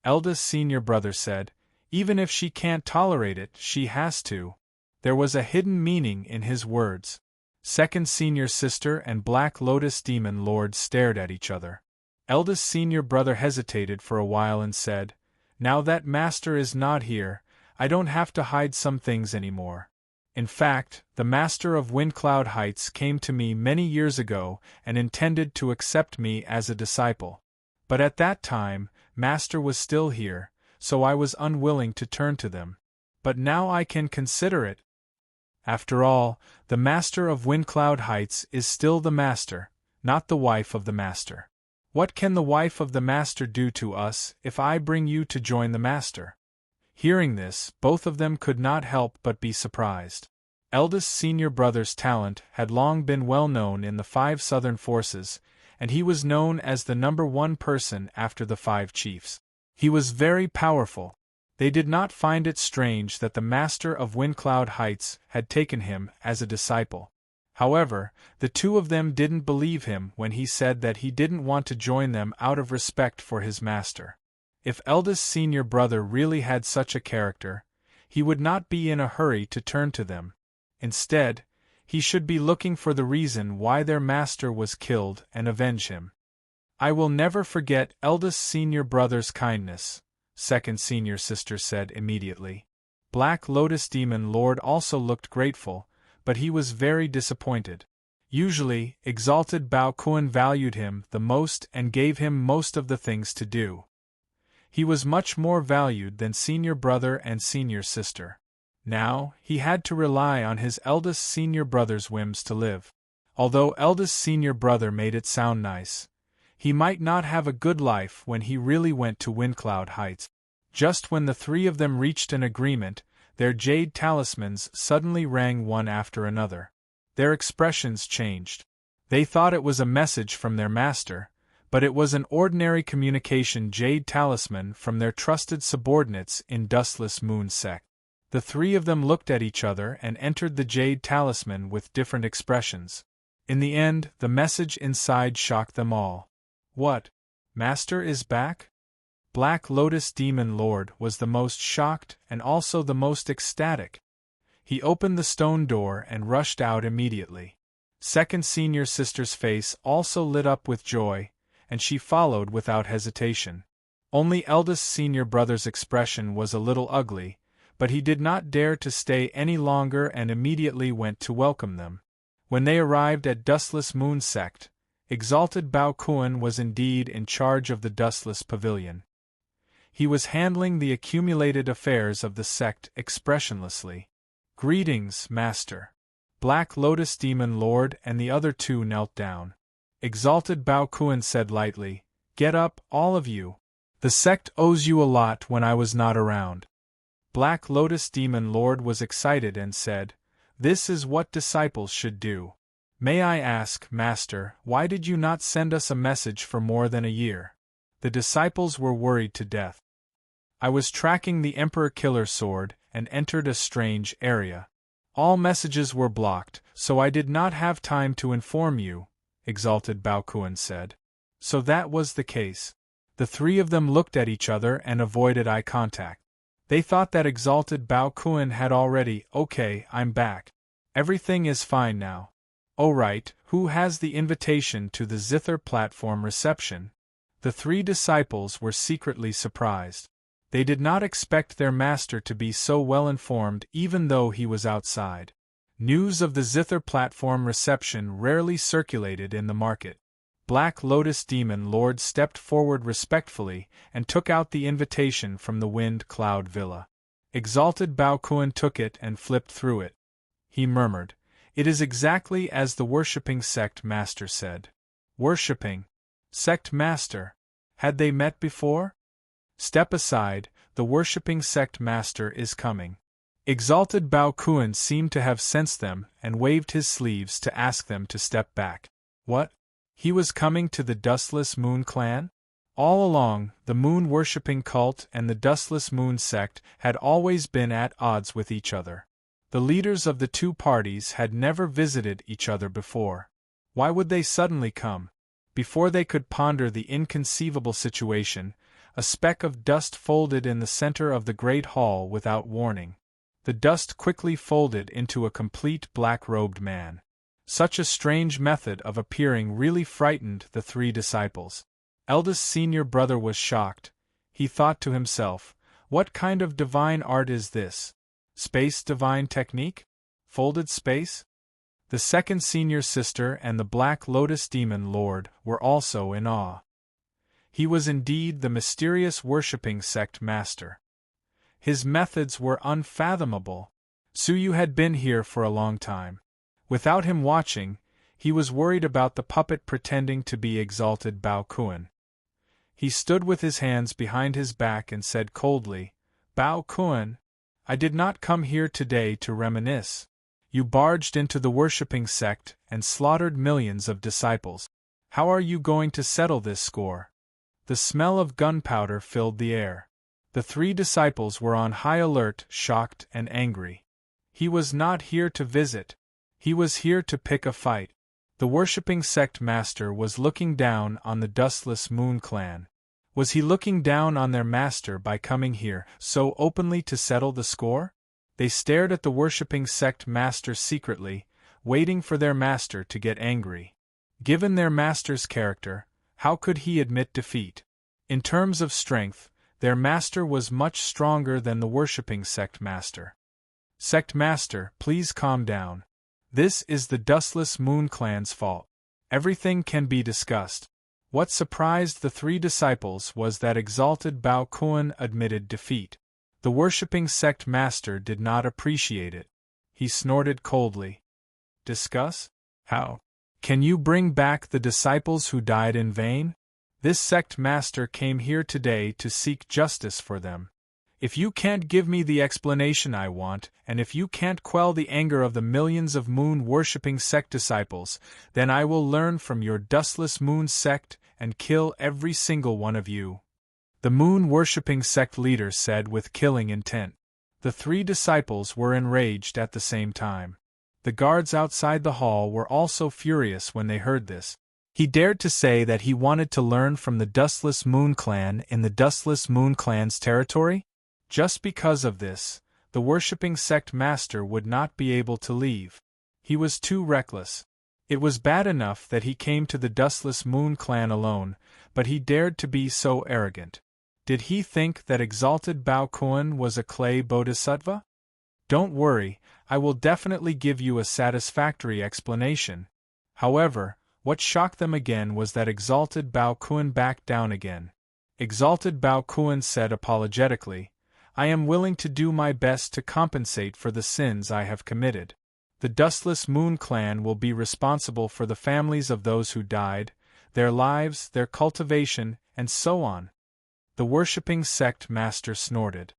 Eldest Senior Brother said, "Even if she can't tolerate it, she has to." There was a hidden meaning in his words. Second Senior Sister and Black Lotus Demon Lord stared at each other. Eldest Senior Brother hesitated for a while and said, "Now that Master is not here, I don't have to hide some things anymore. In fact, the Master of Windcloud Heights came to me many years ago and intended to accept me as a disciple. But at that time, Master was still here, so I was unwilling to turn to them. But now I can consider it. After all, the Master of Windcloud Heights is still the Master, not the wife of the Master. What can the wife of the Master do to us if I bring you to join the Master?" Hearing this, both of them could not help but be surprised. Eldest Senior Brother's talent had long been well known in the 5 southern forces, and he was known as the #1 person after the 5 chiefs. He was very powerful. They did not find it strange that the Master of Windcloud Heights had taken him as a disciple. However, the two of them didn't believe him when he said that he didn't want to join them out of respect for his master. If Eldest Senior Brother really had such a character, he would not be in a hurry to turn to them. Instead, he should be looking for the reason why their master was killed and avenge him. "I will never forget Eldest Senior Brother's kindness," Second Senior Sister said immediately. Black Lotus Demon Lord also looked grateful, but he was very disappointed. Usually, Exalted Bao Kun valued him the most and gave him most of the things to do. He was much more valued than Senior Brother and Senior Sister. Now, he had to rely on his Eldest Senior Brother's whims to live. Although Eldest Senior Brother made it sound nice, he might not have a good life when he really went to Windcloud Heights. Just when the 3 of them reached an agreement, their jade talismans suddenly rang one after another. Their expressions changed. They thought it was a message from their master, but it was an ordinary communication jade talisman from their trusted subordinates in Dustless Moon Sect. The 3 of them looked at each other and entered the jade talisman with different expressions. In the end, the message inside shocked them all. "What? Master is back?" Black Lotus Demon Lord was the most shocked and also the most ecstatic. He opened the stone door and rushed out immediately. Second Senior Sister's face also lit up with joy, and she followed without hesitation. Only Eldest Senior Brother's expression was a little ugly, but he did not dare to stay any longer and immediately went to welcome them. When they arrived at Dustless Moon Sect, Exalted Bao Kun was indeed in charge of the Dustless Pavilion. He was handling the accumulated affairs of the sect expressionlessly. "Greetings, Master." Black Lotus Demon Lord and the other 2 knelt down. Exalted Bao Kun said lightly, "Get up, all of you. The sect owes you a lot when I was not around." Black Lotus Demon Lord was excited and said, "This is what disciples should do. May I ask, Master, why did you not send us a message for more than a year?" The disciples were worried to death. "I was tracking the Emperor Killer Sword and entered a strange area. All messages were blocked, so I did not have time to inform you," Exalted Bao Kun said. So that was the case. The 3 of them looked at each other and avoided eye contact. They thought that Exalted Bao Kun had already, "Okay, I'm back. Everything is fine now. Oh right, who has the invitation to the Zither platform reception?" The 3 disciples were secretly surprised. They did not expect their master to be so well informed even though he was outside. News of the Zither platform reception rarely circulated in the market. Black Lotus Demon Lord stepped forward respectfully and took out the invitation from the Wind Cloud Villa. Exalted Baokuan took it and flipped through it. He murmured, "It is exactly as the worshipping sect master said." Worshipping sect master? Had they met before? Step aside, the worshipping sect master is coming. Exalted Baokuan seemed to have sensed them and waved his sleeves to ask them to step back. What? He was coming to the Dustless Moon clan? All along, the moon-worshipping cult and the Dustless Moon sect had always been at odds with each other. The leaders of the two parties had never visited each other before. Why would they suddenly come? Before they could ponder the inconceivable situation, a speck of dust folded in the center of the great hall without warning. The dust quickly folded into a complete black-robed man. Such a strange method of appearing really frightened the three disciples. Eldest senior brother was shocked. He thought to himself, what kind of divine art is this? Space divine technique? Folded space? The second senior sister and the Black Lotus Demon Lord were also in awe. He was indeed the mysterious worshipping sect master. His methods were unfathomable. Suyu had been here for a long time. Without him watching, he was worried about the puppet pretending to be Exalted Baokuan. He stood with his hands behind his back and said coldly, "Baokuan, I did not come here today to reminisce. You barged into the worshipping sect and slaughtered millions of disciples. How are you going to settle this score?" The smell of gunpowder filled the air. The three disciples were on high alert, shocked and angry. He was not here to visit. He was here to pick a fight. The worshipping sect master was looking down on the Dustless Moon clan. Was he looking down on their master by coming here so openly to settle the score? They stared at the worshipping sect master secretly, waiting for their master to get angry. Given their master's character, how could he admit defeat? In terms of strength, their master was much stronger than the worshipping sect master. "Sect master, please calm down. This is the Dustless Moon clan's fault. Everything can be discussed." What surprised the three disciples was that Exalted Baokuan admitted defeat. The worshipping sect master did not appreciate it. He snorted coldly. "Discuss? How? Can you bring back the disciples who died in vain? This sect master came here today to seek justice for them. If you can't give me the explanation I want, and if you can't quell the anger of the millions of moon-worshipping sect disciples, then I will learn from your Dustless Moon sect and kill every single one of you," the moon-worshipping sect leader said with killing intent. The three disciples were enraged at the same time. The guards outside the hall were also furious when they heard this. He dared to say that he wanted to learn from the Dustless Moon clan in the Dustless Moon clan's territory? Just because of this, the worshipping sect master would not be able to leave. He was too reckless. It was bad enough that he came to the Dustless Moon clan alone, but he dared to be so arrogant. Did he think that Exalted Baokuan was a clay bodhisattva? Don't worry, I will definitely give you a satisfactory explanation. However, what shocked them again was that Exalted Baokuan backed down again. Exalted Baokuan said apologetically, "I am willing to do my best to compensate for the sins I have committed. The Dustless Moon clan will be responsible for the families of those who died, their lives, their cultivation, and so on." The worshipping sect master snorted.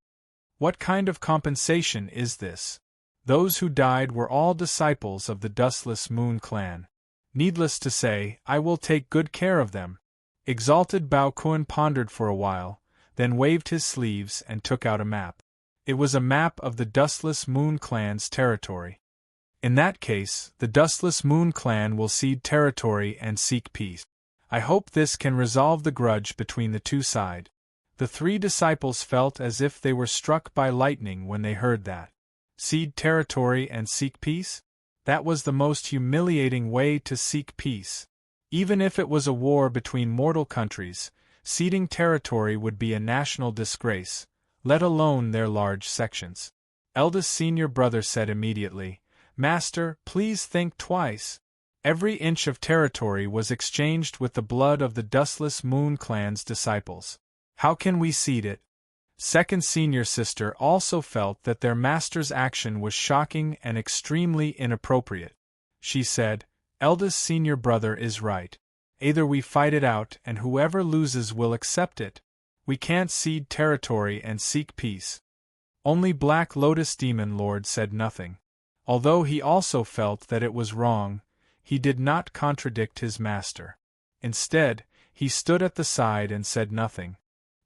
"What kind of compensation is this? Those who died were all disciples of the Dustless Moon clan. Needless to say, I will take good care of them." Exalted Baokuan pondered for a while, then waved his sleeves and took out a map. It was a map of the Dustless Moon clan's territory. "In that case, the Dustless Moon clan will cede territory and seek peace. I hope this can resolve the grudge between the two sides." The three disciples felt as if they were struck by lightning when they heard that. Cede territory and seek peace? That was the most humiliating way to seek peace. Even if it was a war between mortal countries, ceding territory would be a national disgrace, let alone their large sections. Eldest senior brother said immediately, "Master, please think twice. Every inch of territory was exchanged with the blood of the Dustless Moon clan's disciples. How can we cede it?" Second senior sister also felt that their master's action was shocking and extremely inappropriate. She said, "Eldest senior brother is right. Either we fight it out and whoever loses will accept it. We can't cede territory and seek peace." Only Black Lotus Demon Lord said nothing. Although he also felt that it was wrong, he did not contradict his master. Instead, he stood at the side and said nothing.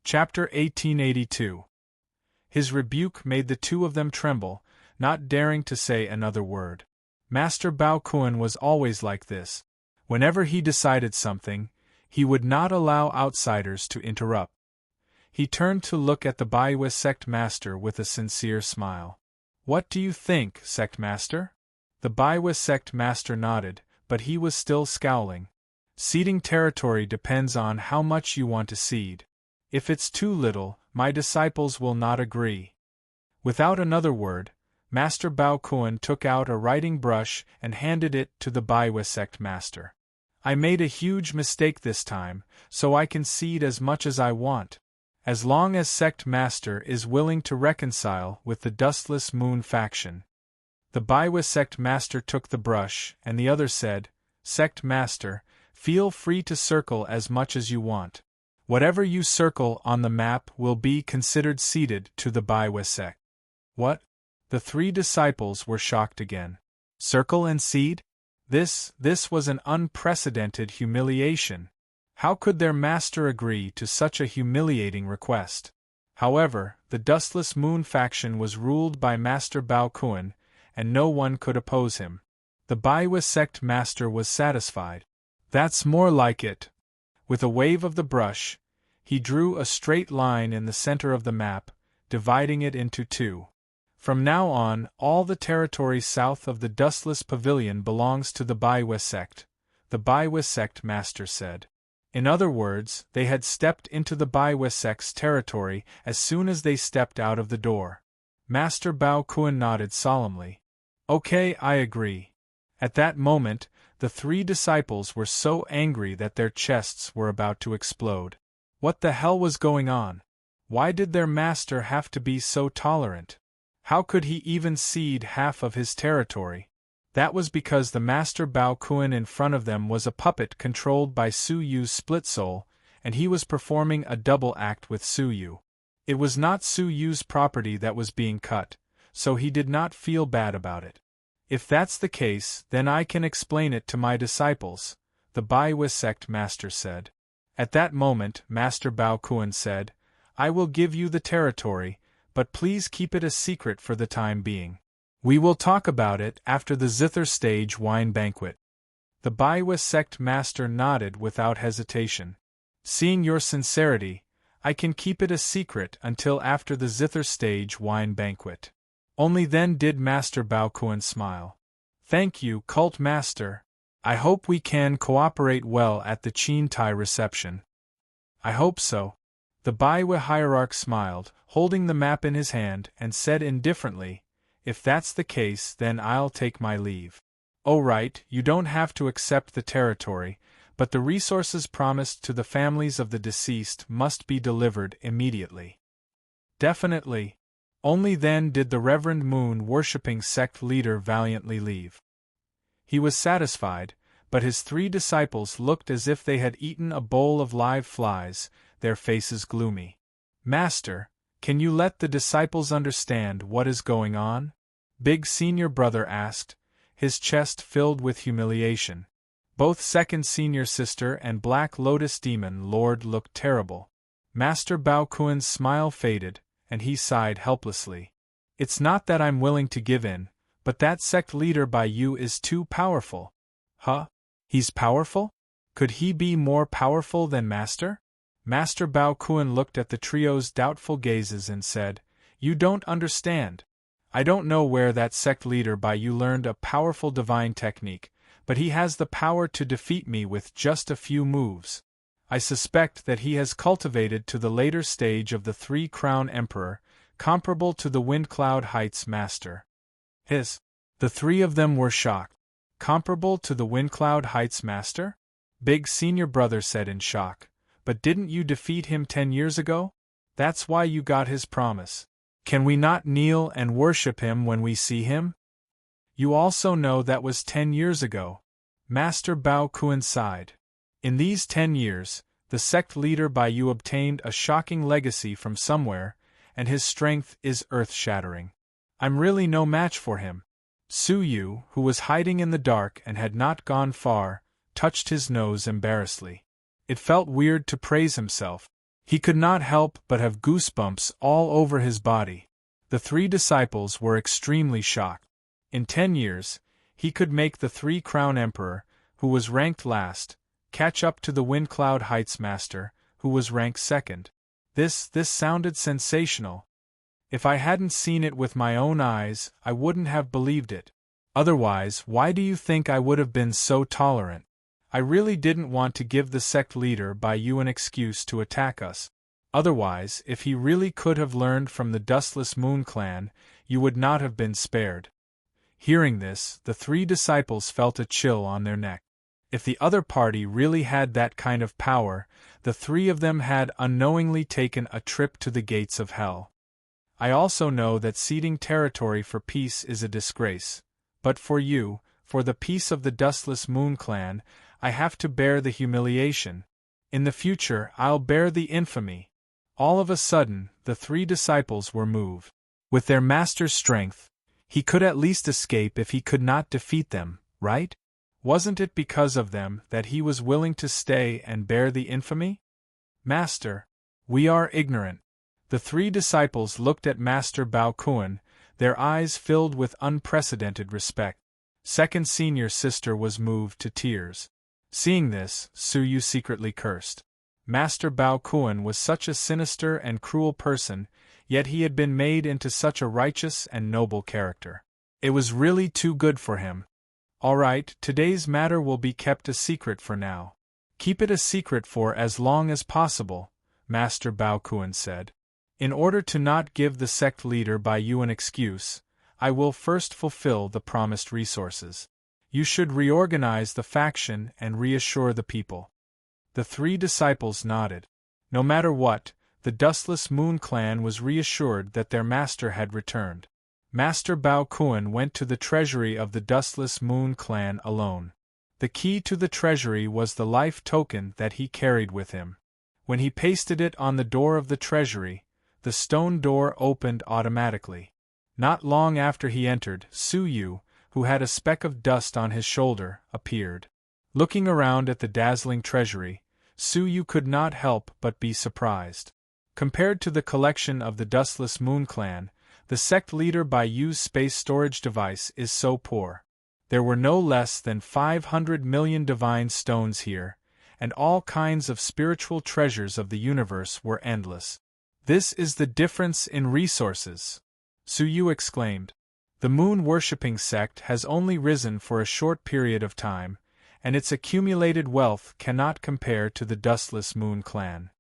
Chapter 1882. His rebuke made the two of them tremble, not daring to say another word. Master Bao Kun was always like this. Whenever he decided something, he would not allow outsiders to interrupt. He turned to look at the Baiwa sect master with a sincere smile. "What do you think, sect master?" The Baiwa sect master nodded, but he was still scowling. "Ceding territory depends on how much you want to cede. If it's too little, my disciples will not agree." Without another word, Master Bao Kun took out a writing brush and handed it to the Baiwa sect master. "I made a huge mistake this time, so I can cede as much as I want. As long as sect master is willing to reconcile with the Dustless Moon faction." The Baiwa sect master took the brush, and the other said, "Sect master, feel free to circle as much as you want. Whatever you circle on the map will be considered ceded to the Baiwa sect." "What?" The three disciples were shocked again. Circle and cede? This was an unprecedented humiliation. How could their master agree to such a humiliating request? However, the Dustless Moon faction was ruled by Master Bao Kun, and no one could oppose him. The Baiwa sect master was satisfied. "That's more like it." With a wave of the brush, he drew a straight line in the center of the map, dividing it into two. "From now on, all the territory south of the Dustless Pavilion belongs to the Baiwa sect," the Baiwa sect master said. In other words, they had stepped into the Baiwa sect's territory as soon as they stepped out of the door. Master Bao Kun nodded solemnly. "Okay, I agree." At that moment, the three disciples were so angry that their chests were about to explode. What the hell was going on? Why did their master have to be so tolerant? How could he even cede half of his territory? That was because the Master Bao Kun in front of them was a puppet controlled by Su Yu's split soul, and he was performing a double act with Su Yu. It was not Su Yu's property that was being cut, so he did not feel bad about it. "If that's the case, then I can explain it to my disciples," the Baiwa sect master said. At that moment, Master Bao Kun said, "I will give you the territory, but please keep it a secret for the time being. We will talk about it after the Zither stage wine banquet." The Baiwa sect master nodded without hesitation. "Seeing your sincerity, I can keep it a secret until after the Zither stage wine banquet." Only then did Master Bao Kun smile. "Thank you, Cult Master. I hope we can cooperate well at the Qin Tai reception." "I hope so." The Baiwa hierarch smiled, holding the map in his hand, and said indifferently, "If that's the case, then I'll take my leave." "Oh right, you don't have to accept the territory, but the resources promised to the families of the deceased must be delivered immediately." "Definitely." Only then did the Reverend Moon-worshipping sect leader valiantly leave. He was satisfied, but his three disciples looked as if they had eaten a bowl of live flies, their faces gloomy. "Master, can you let the disciples understand what is going on?" Big Senior Brother asked, his chest filled with humiliation. Both Second Senior Sister and Black Lotus Demon Lord looked terrible. Master Bao Kun's smile faded, and he sighed helplessly. "It's not that I'm willing to give in, but that sect leader by you is too powerful." "Huh? He's powerful? Could he be more powerful than Master?" Master Bao Kun looked at the trio's doubtful gazes and said, "You don't understand. I don't know where that sect leader by you learned a powerful divine technique, but he has the power to defeat me with just a few moves. I suspect that he has cultivated to the later stage of the Three-Crown Emperor, comparable to the Windcloud Heights Master." The three of them were shocked. "Comparable to the Windcloud Heights Master?" Big Senior Brother said in shock. "But didn't you defeat him 10 years ago?" That's why you got his promise. Can we not kneel and worship him when we see him? You also know that was 10 years ago. Master Bao Kuan sighed. In these 10 years, the sect leader by you obtained a shocking legacy from somewhere, and his strength is earth-shattering. I'm really no match for him. Su Yu, who was hiding in the dark and had not gone far, touched his nose embarrassedly. It felt weird to praise himself. He could not help but have goosebumps all over his body. The 3 disciples were extremely shocked. In 10 years, he could make the 3-crown emperor, who was ranked last, catch up to the Windcloud Heights master, who was ranked second. This sounded sensational. If I hadn't seen it with my own eyes, I wouldn't have believed it. Otherwise, why do you think I would have been so tolerant? I really didn't want to give the sect leader by you an excuse to attack us. Otherwise, if he really could have learned from the Dustless Moon clan, you would not have been spared. Hearing this, the 3 disciples felt a chill on their neck. If the other party really had that kind of power, the 3 of them had unknowingly taken a trip to the gates of hell. I also know that ceding territory for peace is a disgrace. But for you, for the peace of the Dustless Moon clan, I have to bear the humiliation. In the future, I'll bear the infamy. All of a sudden, the 3 disciples were moved. With their master's strength, he could at least escape if he could not defeat them, right? Wasn't it because of them that he was willing to stay and bear the infamy? Master, we are ignorant. The 3 disciples looked at Master Bao Kuan, their eyes filled with unprecedented respect. Second senior sister was moved to tears. Seeing this, Su Yu secretly cursed. Master Bao Kuan was such a sinister and cruel person, yet he had been made into such a righteous and noble character. It was really too good for him. All right, today's matter will be kept a secret for now. Keep it a secret for as long as possible, Master Bao Kuan said. In order to not give the sect leader by you an excuse, I will first fulfill the promised resources. You should reorganize the faction and reassure the people. The 3 disciples nodded. No matter what, the Dustless Moon clan was reassured that their master had returned. Master Bao Kuan went to the treasury of the Dustless Moon clan alone. The key to the treasury was the life token that he carried with him. When he pasted it on the door of the treasury, the stone door opened automatically. Not long after he entered, Su Yu, who had a speck of dust on his shoulder, appeared. Looking around at the dazzling treasury, Su Yu could not help but be surprised. Compared to the collection of the Dustless Moon clan, the sect leader by Yu's space storage device is so poor. There were no less than 500 million divine stones here, and all kinds of spiritual treasures of the universe were endless. This is the difference in resources, Su Yu exclaimed. The moon-worshipping sect has only risen for a short period of time, and its accumulated wealth cannot compare to the Dustless Moon clan.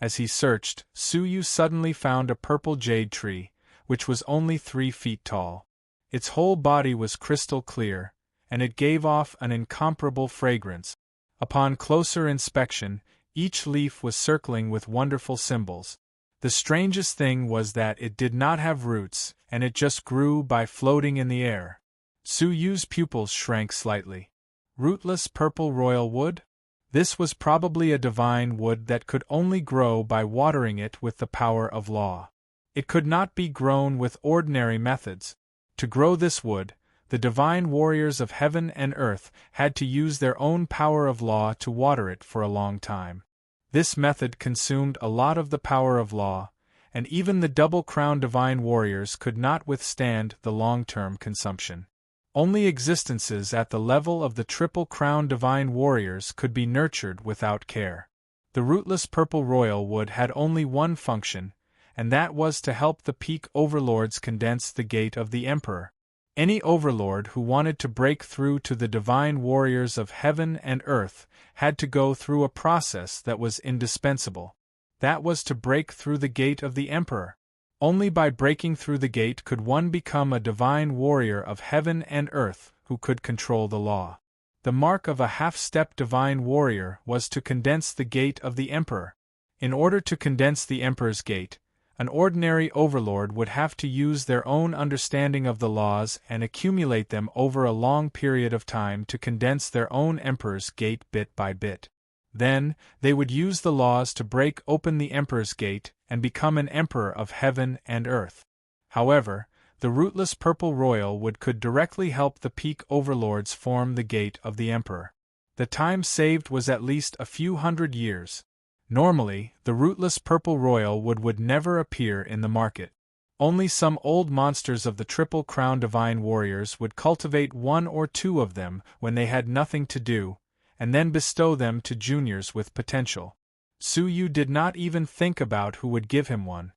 As he searched, Su Yu suddenly found a purple jade tree, which was only 3 feet tall. Its whole body was crystal clear, and it gave off an incomparable fragrance. Upon closer inspection, each leaf was circling with wonderful symbols. The strangest thing was that it did not have roots, and it just grew by floating in the air. Su Yu's pupils shrank slightly. Rootless purple royal wood? This was probably a divine wood that could only grow by watering it with the power of law. It could not be grown with ordinary methods. To grow this wood, the divine warriors of heaven and earth had to use their own power of law to water it for a long time. This method consumed a lot of the power of law, and even the double-crown divine warriors could not withstand the long-term consumption. Only existences at the level of the triple-crown divine warriors could be nurtured without care. The rootless purple royal wood had only one function, and that was to help the peak overlords condense the gate of the emperor. Any overlord who wanted to break through to the divine warriors of heaven and earth had to go through a process that was indispensable. That was to break through the gate of the emperor. Only by breaking through the gate could one become a divine warrior of heaven and earth who could control the law. The mark of a half-step divine warrior was to condense the gate of the emperor. In order to condense the emperor's gate, An ordinary overlord would have to use their own understanding of the laws and accumulate them over a long period of time to condense their own Emperor's Gate bit by bit. Then, they would use the laws to break open the Emperor's Gate and become an Emperor of heaven and earth. However, the rootless Purple Royal could directly help the peak overlords form the Gate of the Emperor. The time saved was at least a few hundred years. Normally, the rootless Purple Royal would never appear in the market. Only some old monsters of the Triple Crown Divine Warriors would cultivate one or two of them when they had nothing to do, and then bestow them to juniors with potential. Su Yu did not even think about who would give him one.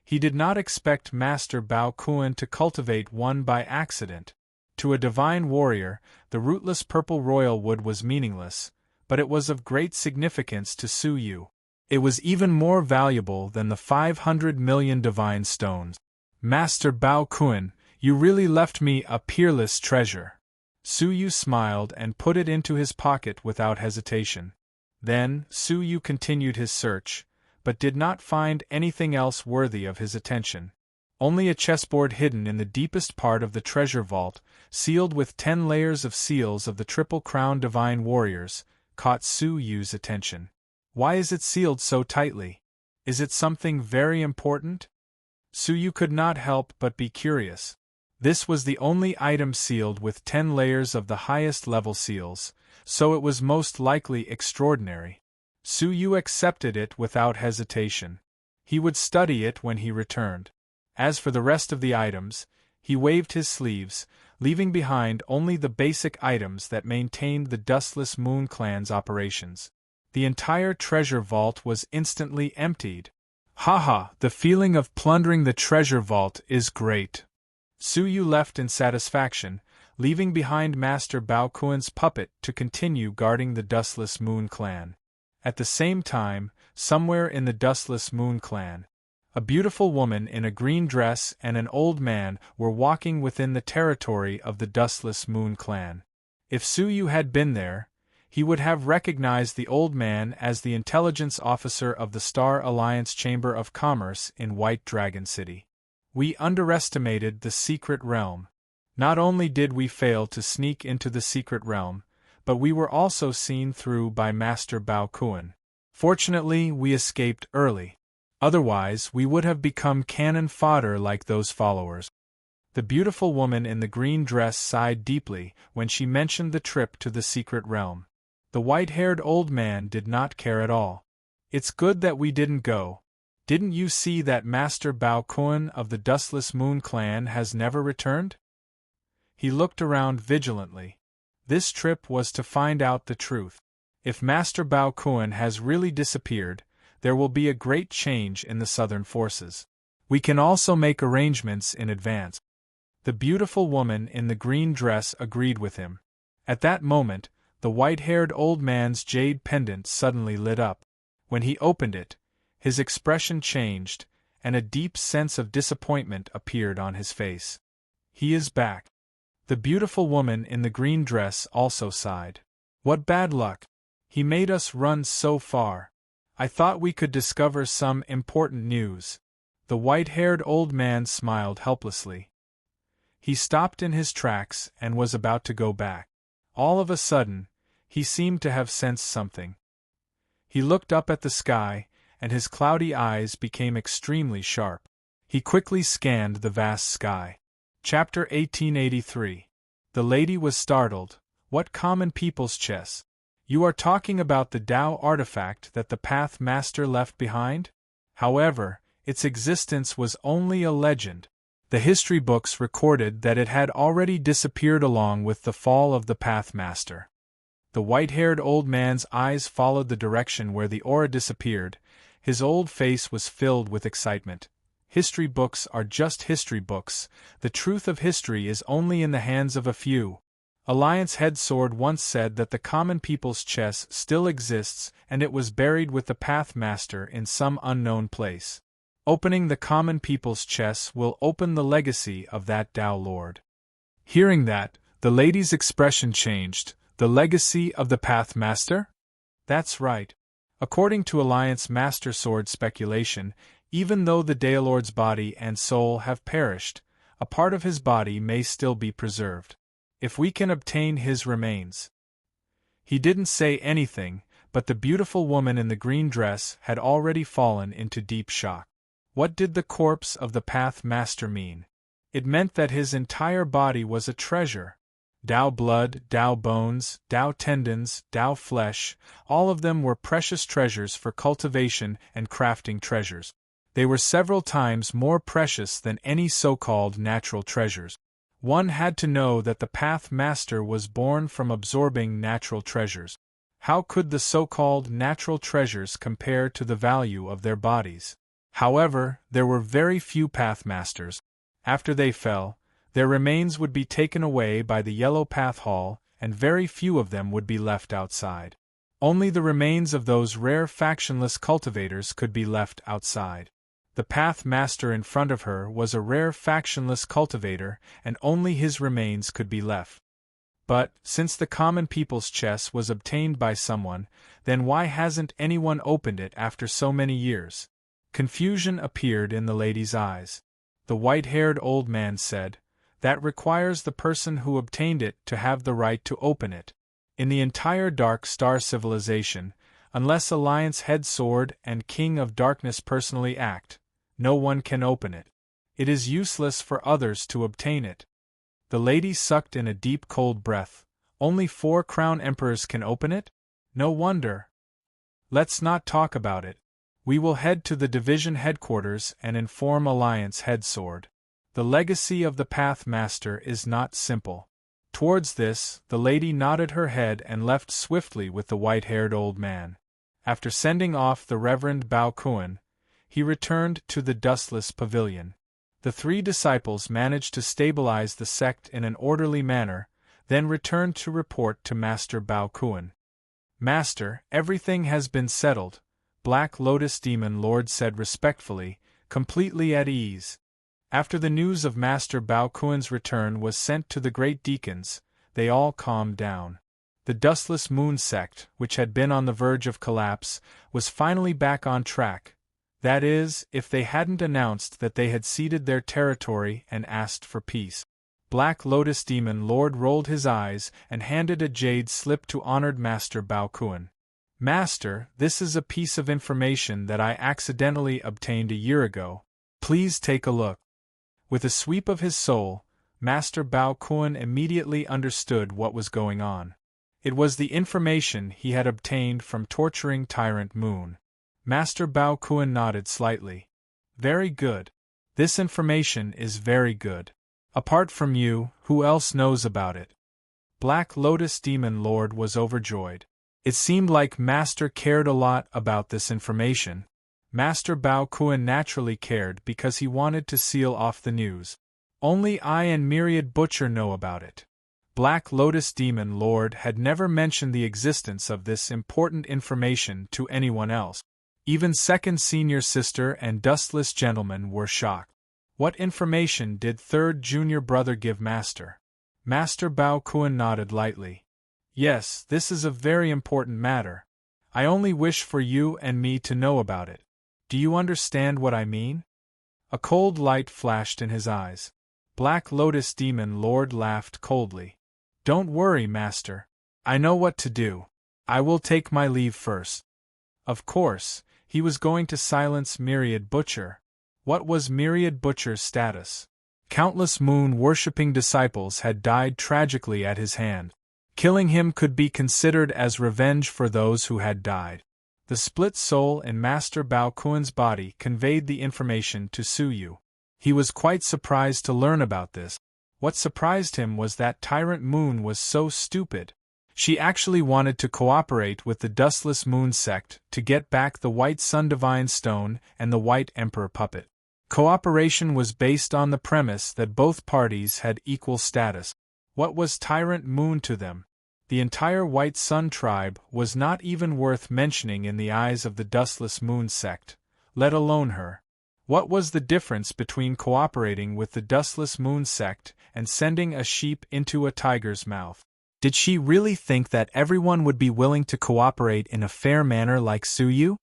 He did not expect Master Bao Kuan to cultivate one by accident. To a divine warrior, the rootless Purple Royal wood was meaningless, but it was of great significance to Su Yu. It was even more valuable than the 500 million divine stones. Master Bao Kuan, you really left me a peerless treasure. Su Yu smiled and put it into his pocket without hesitation. Then, Su Yu continued his search, but did not find anything else worthy of his attention. Only a chessboard hidden in the deepest part of the treasure vault, sealed with 10 layers of seals of the Triple Crown Divine Warriors, caught Su Yu's attention. Why is it sealed so tightly? Is it something very important? Su Yu could not help but be curious. This was the only item sealed with 10 layers of the highest level seals, so it was most likely extraordinary. Su Yu accepted it without hesitation. He would study it when he returned. As for the rest of the items, he waved his sleeves, leaving behind only the basic items that maintained the Dustless Moon Clan's operations. The entire treasure vault was instantly emptied. Haha, the feeling of plundering the treasure vault is great. Su Yu left in satisfaction, leaving behind Master Bao Kuan's puppet to continue guarding the Dustless Moon Clan. At the same time, somewhere in the Dustless Moon Clan, a beautiful woman in a green dress and an old man were walking within the territory of the Dustless Moon Clan. If Su Yu had been there, he would have recognized the old man as the intelligence officer of the Star Alliance Chamber of Commerce in White Dragon City. We underestimated the secret realm. Not only did we fail to sneak into the secret realm, but we were also seen through by Master Bao Kuan. Fortunately, we escaped early. Otherwise, we would have become cannon fodder like those followers. The beautiful woman in the green dress sighed deeply when she mentioned the trip to the secret realm. The white-haired old man did not care at all. It's good that we didn't go. Didn't you see that Master Bao Kuan of the Dustless Moon Clan has never returned? He looked around vigilantly. This trip was to find out the truth. If Master Bao Kuan has really disappeared, there will be a great change in the southern forces. We can also make arrangements in advance. The beautiful woman in the green dress agreed with him. At that moment, the white-haired old man's jade pendant suddenly lit up. When he opened it, his expression changed, and a deep sense of disappointment appeared on his face. He is back. The beautiful woman in the green dress also sighed. What bad luck! He made us run so far. I thought we could discover some important news. The white-haired old man smiled helplessly. He stopped in his tracks and was about to go back. All of a sudden, he seemed to have sensed something. He looked up at the sky, and his cloudy eyes became extremely sharp. He quickly scanned the vast sky. Chapter 1883. The lady was startled. What common people's chess? You are talking about the Tao artifact that the Path Master left behind? However, its existence was only a legend. The history books recorded that it had already disappeared along with the fall of the Path Master. The white-haired old man's eyes followed the direction where the aura disappeared. His old face was filled with excitement. History books are just history books. The truth of history is only in the hands of a few. Alliance Head Sword once said that the common people's chess still exists and it was buried with the Path Master in some unknown place. Opening the common people's chess will open the legacy of that Tao Lord. Hearing that, the lady's expression changed. The legacy of the Path Master? That's right. According to Alliance Master Sword speculation, Even though the Daelord's body and soul have perished, a part of his body may still be preserved. If we can obtain his remains. He didn't say anything, but the beautiful woman in the green dress had already fallen into deep shock. What did the corpse of the Path Master mean? It meant that his entire body was a treasure. Tao blood, Tao bones, Tao tendons, Tao flesh, all of them were precious treasures for cultivation and crafting treasures. They were several times more precious than any so-called natural treasures. One had to know that the Path Master was born from absorbing natural treasures. How could the so-called natural treasures compare to the value of their bodies? However, there were very few Path Masters. After they fell, their remains would be taken away by the Yellow Path Hall, and very few of them would be left outside. Only the remains of those rare factionless cultivators could be left outside. The Path Master in front of her was a rare factionless cultivator, and only his remains could be left. But, since the common people's chest was obtained by someone, then why hasn't anyone opened it after so many years? Confusion appeared in the lady's eyes. The white-haired old man said, "That requires the person who obtained it to have the right to open it. In the entire Dark Star civilization, unless Alliance Head Sword and King of Darkness personally act, no one can open it. It is useless for others to obtain it." The lady sucked in a deep cold breath. Only 4 Crown Emperors can open it? No wonder. Let's not talk about it. We will head to the division headquarters and inform Alliance Head Sword. The legacy of the Path Master is not simple. Towards this, the lady nodded her head and left swiftly with the white-haired old man. After sending off the Reverend Bao Kuan, he returned to the dustless pavilion. The 3 disciples managed to stabilize the sect in an orderly manner, then returned to report to Master Bao Kuan. "Master, everything has been settled," Black Lotus Demon Lord said respectfully, completely at ease. After the news of Master Bao Kuan's return was sent to the great deacons, they all calmed down. The Dustless Moon sect, which had been on the verge of collapse, was finally back on track. That is, if they hadn't announced that they had ceded their territory and asked for peace. Black Lotus Demon Lord rolled his eyes and handed a jade slip to honored Master Bao Kuan. "Master, this is a piece of information that I accidentally obtained a year ago. Please take a look." With a sweep of his soul, Master Bao Kuan immediately understood what was going on. It was the information he had obtained from torturing Tyrant Moon. Master Bao Kuan nodded slightly. "Very good. This information is very good. Apart from you, who else knows about it?" Black Lotus Demon Lord was overjoyed. It seemed like Master cared a lot about this information. Master Bao Kuan naturally cared because he wanted to seal off the news. "Only I and Myriad Butcher know about it." Black Lotus Demon Lord had never mentioned the existence of this important information to anyone else. Even Second Senior Sister and Dustless Gentleman were shocked. What information did Third Junior Brother give Master? Master Bao Kuan nodded lightly. "Yes, this is a very important matter. I only wish for you and me to know about it. Do you understand what I mean?" A cold light flashed in his eyes. Black Lotus Demon Lord laughed coldly. "Don't worry, Master. I know what to do. I will take my leave first." Of course, he was going to silence Myriad Butcher. What was Myriad Butcher's status? Countless moon-worshipping disciples had died tragically at his hand. Killing him could be considered as revenge for those who had died. The split soul in Master Bao Kuan's body conveyed the information to Suyu. He was quite surprised to learn about this. What surprised him was that Tyrant Moon was so stupid. She actually wanted to cooperate with the Dustless Moon sect to get back the White Sun Divine Stone and the White Emperor puppet. Cooperation was based on the premise that both parties had equal status. What was Tyrant Moon to them? The entire White Sun tribe was not even worth mentioning in the eyes of the Dustless Moon sect, let alone her. What was the difference between cooperating with the Dustless Moon sect and sending a sheep into a tiger's mouth? Did she really think that everyone would be willing to cooperate in a fair manner like Suyu?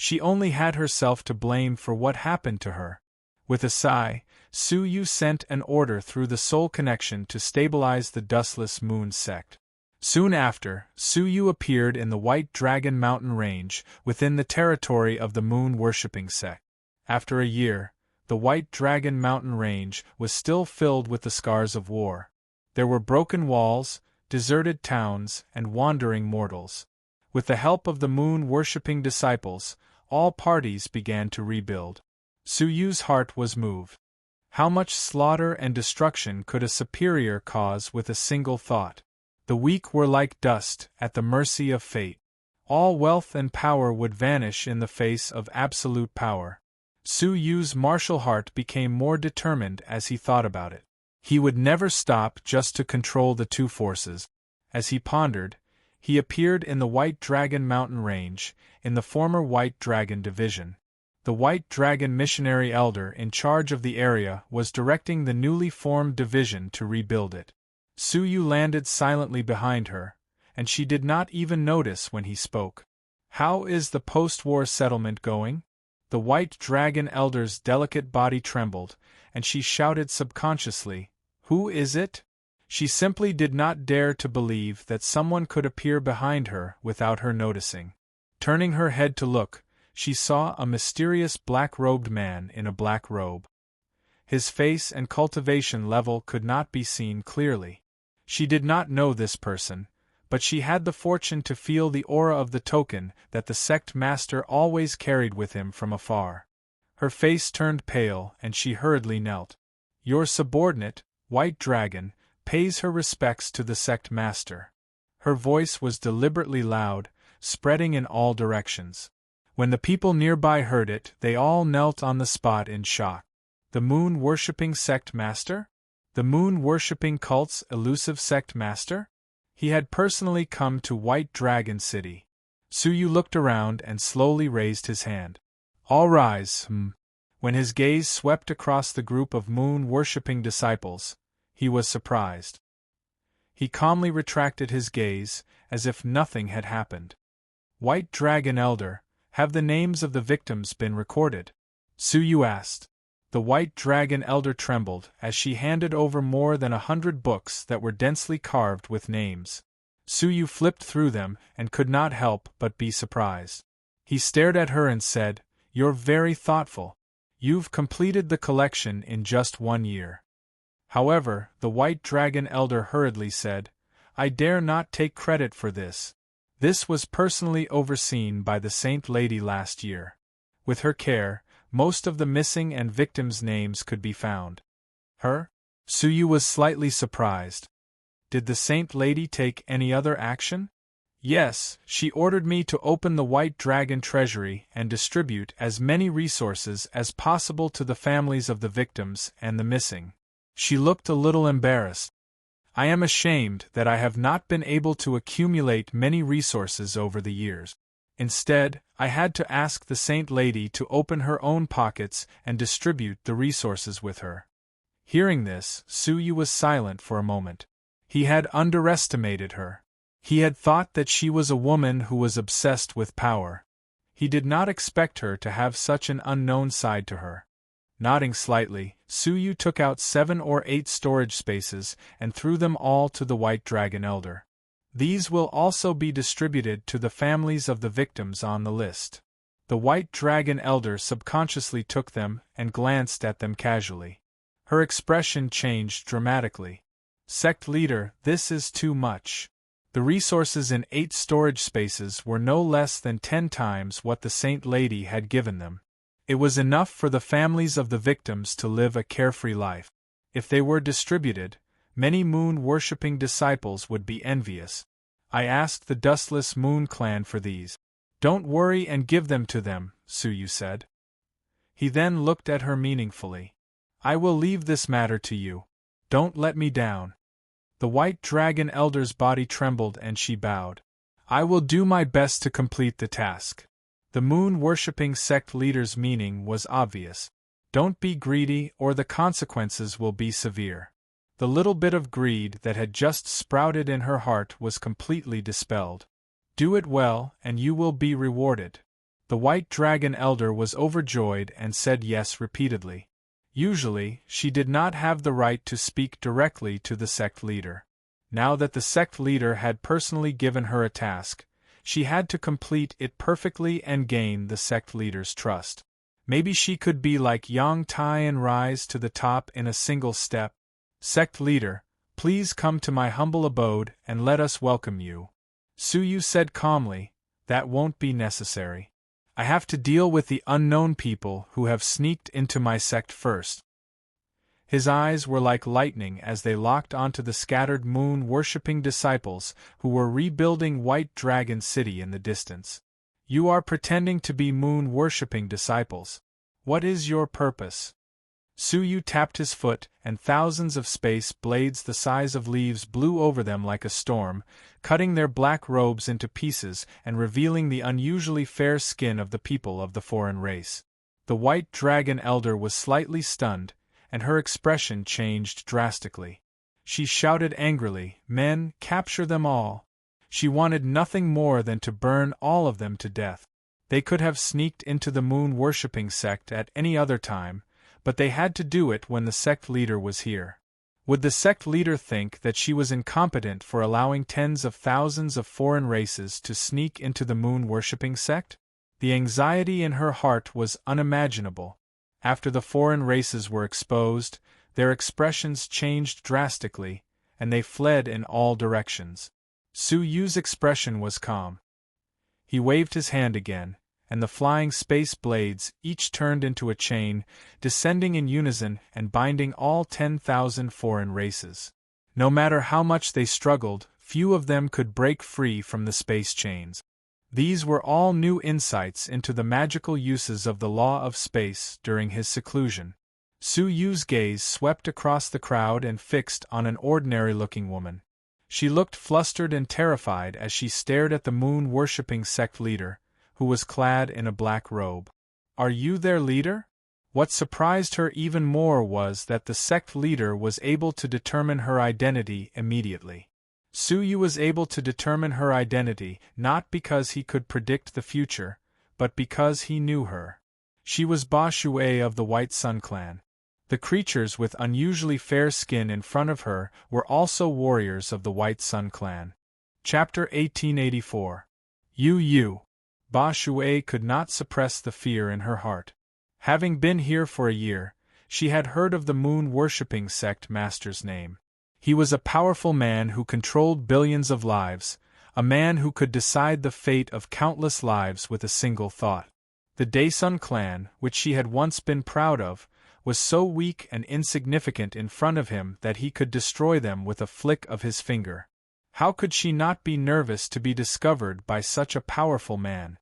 She only had herself to blame for what happened to her. With a sigh, Su Yu sent an order through the soul connection to stabilize the dustless moon sect. Soon after, Su Yu appeared in the White Dragon Mountain Range, within the territory of the moon-worshipping sect. After a year, the White Dragon Mountain Range was still filled with the scars of war. There were broken walls, deserted towns, and wandering mortals. With the help of the moon-worshipping disciples, all parties began to rebuild. Su Yu's heart was moved. How much slaughter and destruction could a superior cause with a single thought? The weak were like dust, at the mercy of fate. All wealth and power would vanish in the face of absolute power. Su Yu's martial heart became more determined as he thought about it. He would never stop just to control the two forces. As he pondered, he appeared in the White Dragon Mountain Range, in the former White Dragon Division. The White Dragon missionary elder in charge of the area was directing the newly formed division to rebuild it. Su Yu landed silently behind her, and she did not even notice when he spoke. "How is the post-war settlement going?" The White Dragon elder's delicate body trembled, and she shouted subconsciously, "Who is it?" She simply did not dare to believe that someone could appear behind her without her noticing. Turning her head to look, she saw a mysterious black-robed man in a black robe. His face and cultivation level could not be seen clearly. She did not know this person, but she had the fortune to feel the aura of the token that the sect master always carried with him from afar. Her face turned pale and she hurriedly knelt. "Your subordinate, White Dragon, pays her respects to the sect master." Her voice was deliberately loud, spreading in all directions. When the people nearby heard it, they all knelt on the spot in shock. The moon-worshipping sect master? The moon-worshipping cult's elusive sect master? He had personally come to White Dragon City. Su Yu looked around and slowly raised his hand. "All rise." When his gaze swept across the group of moon-worshipping disciples, he was surprised. He calmly retracted his gaze, as if nothing had happened. "White Dragon Elder, have the names of the victims been recorded?" Su Yu asked. The White Dragon Elder trembled as she handed over more than 100 books that were densely carved with names. Su Yu flipped through them and could not help but be surprised. He stared at her and said, "You're very thoughtful. You've completed the collection in just 1 year." However, the White Dragon Elder hurriedly said, "I dare not take credit for this. This was personally overseen by the Saint Lady last year. With her care, most of the missing and victims' names could be found." "Her?" Su Yu was slightly surprised. "Did the Saint Lady take any other action?" "Yes, she ordered me to open the White Dragon treasury and distribute as many resources as possible to the families of the victims and the missing." She looked a little embarrassed. "I am ashamed that I have not been able to accumulate many resources over the years. Instead, I had to ask the Saint Lady to open her own pockets and distribute the resources with her." Hearing this, Su Yu was silent for a moment. He had underestimated her. He had thought that she was a woman who was obsessed with power. He did not expect her to have such an unknown side to her. Nodding slightly, Su Yu took out 7 or 8 storage spaces and threw them all to the White Dragon Elder. "These will also be distributed to the families of the victims on the list." The White Dragon Elder subconsciously took them and glanced at them casually. Her expression changed dramatically. "Sect leader, this is too much." The resources in 8 storage spaces were no less than 10 times what the Saint Lady had given them. It was enough for the families of the victims to live a carefree life. If they were distributed, many moon-worshipping disciples would be envious. "I asked the Dustless Moon Clan for these. Don't worry and give them to them," Su Yu said. He then looked at her meaningfully. "I will leave this matter to you. Don't let me down." The White Dragon Elder's body trembled and she bowed. "I will do my best to complete the task." The moon-worshipping sect leader's meaning was obvious. Don't be greedy or the consequences will be severe. The little bit of greed that had just sprouted in her heart was completely dispelled. "Do it well and you will be rewarded." The White Dragon Elder was overjoyed and said yes repeatedly. Usually, she did not have the right to speak directly to the sect leader. Now that the sect leader had personally given her a task, she had to complete it perfectly and gain the sect leader's trust. Maybe she could be like Yang Tai and rise to the top in a single step. Sect leader, please come to my humble abode and let us welcome you. Suyu said calmly, that won't be necessary. I have to deal with the unknown people who have sneaked into my sect first. His eyes were like lightning as they locked onto the scattered moon-worshipping disciples who were rebuilding White Dragon City in the distance. You are pretending to be moon-worshipping disciples. What is your purpose? Suyu tapped his foot, and thousands of space blades the size of leaves blew over them like a storm, cutting their black robes into pieces and revealing the unusually fair skin of the people of the foreign race. The White Dragon Elder was slightly stunned, and her expression changed drastically. She shouted angrily, "Men, capture them all!" She wanted nothing more than to burn all of them to death. They could have sneaked into the moon-worshipping sect at any other time, but they had to do it when the sect leader was here. Would the sect leader think that she was incompetent for allowing tens of thousands of foreign races to sneak into the moon-worshipping sect? The anxiety in her heart was unimaginable. After the foreign races were exposed, their expressions changed drastically, and they fled in all directions. Suyu's expression was calm. He waved his hand again, and the flying space blades each turned into a chain, descending in unison and binding all 10,000 foreign races. No matter how much they struggled, few of them could break free from the space chains. These were all new insights into the magical uses of the law of space during his seclusion. Suyu's gaze swept across the crowd and fixed on an ordinary-looking woman. She looked flustered and terrified as she stared at the moon-worshipping sect leader, who was clad in a black robe. "Are you their leader?" What surprised her even more was that the sect leader was able to determine her identity immediately. Suyu was able to determine her identity not because he could predict the future, but because he knew her. She was Ba Shui of the White Sun clan. The creatures with unusually fair skin in front of her were also warriors of the White Sun clan. Chapter 1884. Yu. Ba Shui could not suppress the fear in her heart. Having been here for a year, she had heard of the moon-worshipping sect master's name. He was a powerful man who controlled billions of lives, a man who could decide the fate of countless lives with a single thought. The Daesun clan, which she had once been proud of, was so weak and insignificant in front of him that he could destroy them with a flick of his finger. How could she not be nervous to be discovered by such a powerful man?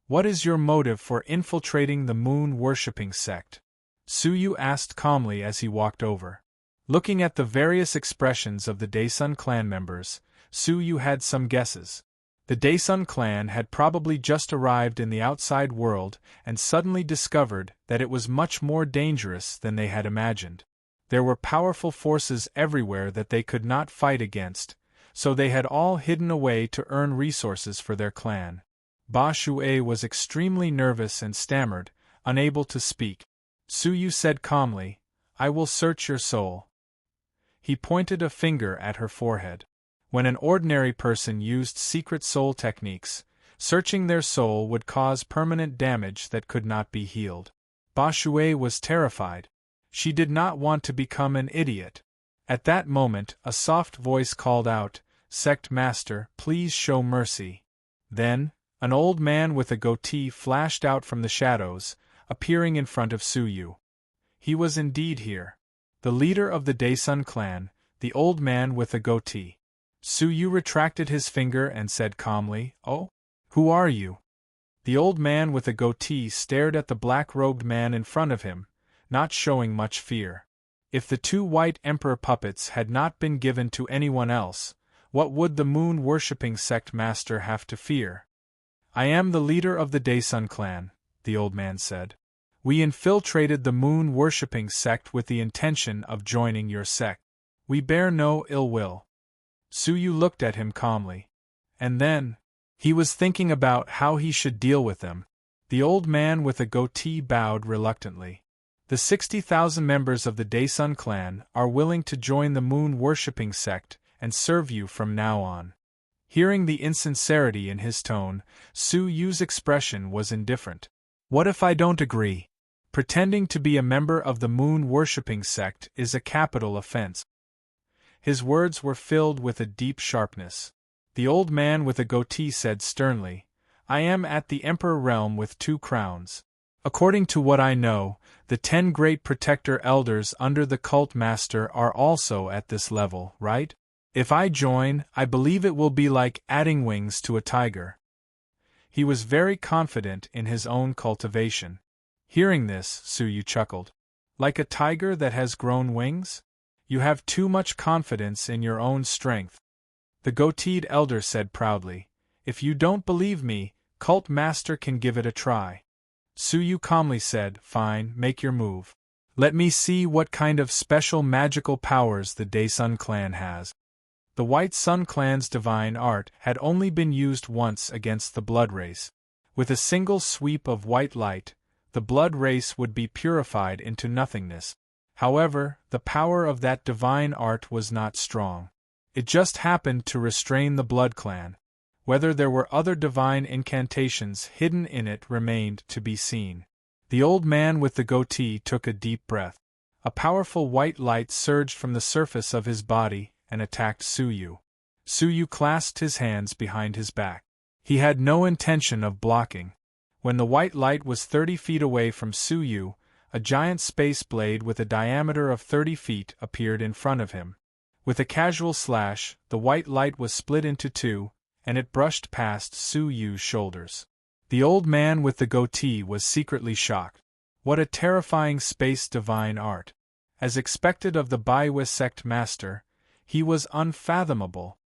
"What is your motive for infiltrating the moon-worshipping sect?" Suyu asked calmly as he walked over. Looking at the various expressions of the Daesun clan members, Suyu had some guesses. The Daesun clan had probably just arrived in the outside world and suddenly discovered that it was much more dangerous than they had imagined. There were powerful forces everywhere that they could not fight against, so they had all hidden away to earn resources for their clan. Ba Shui was extremely nervous and stammered, unable to speak. Suyu said calmly, "I will search your soul." He pointed a finger at her forehead. When an ordinary person used secret soul techniques, searching their soul would cause permanent damage that could not be healed. Ba Shui was terrified. She did not want to become an idiot. At that moment, a soft voice called out, "Sect Master, please show mercy." Then, an old man with a goatee flashed out from the shadows, appearing in front of Suyu. He was indeed here. The leader of the Daesun clan, the old man with a goatee. Suyu retracted his finger and said calmly, "Oh? Who are you?" The old man with a goatee stared at the black-robed man in front of him, not showing much fear. If the two white emperor puppets had not been given to anyone else, what would the moon-worshipping sect master have to fear? "I am the leader of the Daesun clan," the old man said. "We infiltrated the moon-worshipping sect with the intention of joining your sect. We bear no ill will." Suyu looked at him calmly. And then, he was thinking about how he should deal with them. The old man with a goatee bowed reluctantly. The 60,000 members of the Daesun clan are willing to join the moon-worshipping sect and serve you from now on. Hearing the insincerity in his tone, Su Yu's expression was indifferent. What if I don't agree? Pretending to be a member of the moon-worshipping sect is a capital offense. His words were filled with a deep sharpness. The old man with a goatee said sternly, I am at the Emperor realm with 2 crowns. According to what I know, the 10 great protector elders under the cult master are also at this level, right? If I join, I believe it will be like adding wings to a tiger. He was very confident in his own cultivation. Hearing this, Su Yu chuckled. Like a tiger that has grown wings? You have too much confidence in your own strength. The goateed elder said proudly, If you don't believe me, Cult Master can give it a try. Su Yu calmly said, Fine, make your move. Let me see what kind of special magical powers the Daesun clan has. The White Sun clan's divine art had only been used once against the blood race. With a single sweep of white light, the blood race would be purified into nothingness. However, the power of that divine art was not strong. It just happened to restrain the blood clan. Whether there were other divine incantations hidden in it remained to be seen. The old man with the goatee took a deep breath. A powerful white light surged from the surface of his body and attacked Su Yu. Su Yu clasped his hands behind his back. He had no intention of blocking. When the white light was 30 feet away from Su Yu, a giant space blade with a diameter of 30 feet appeared in front of him. With a casual slash, the white light was split into 2, and it brushed past Su Yu's shoulders. The old man with the goatee was secretly shocked. What a terrifying space divine art! As expected of the Baiwa sect master, he was unfathomable.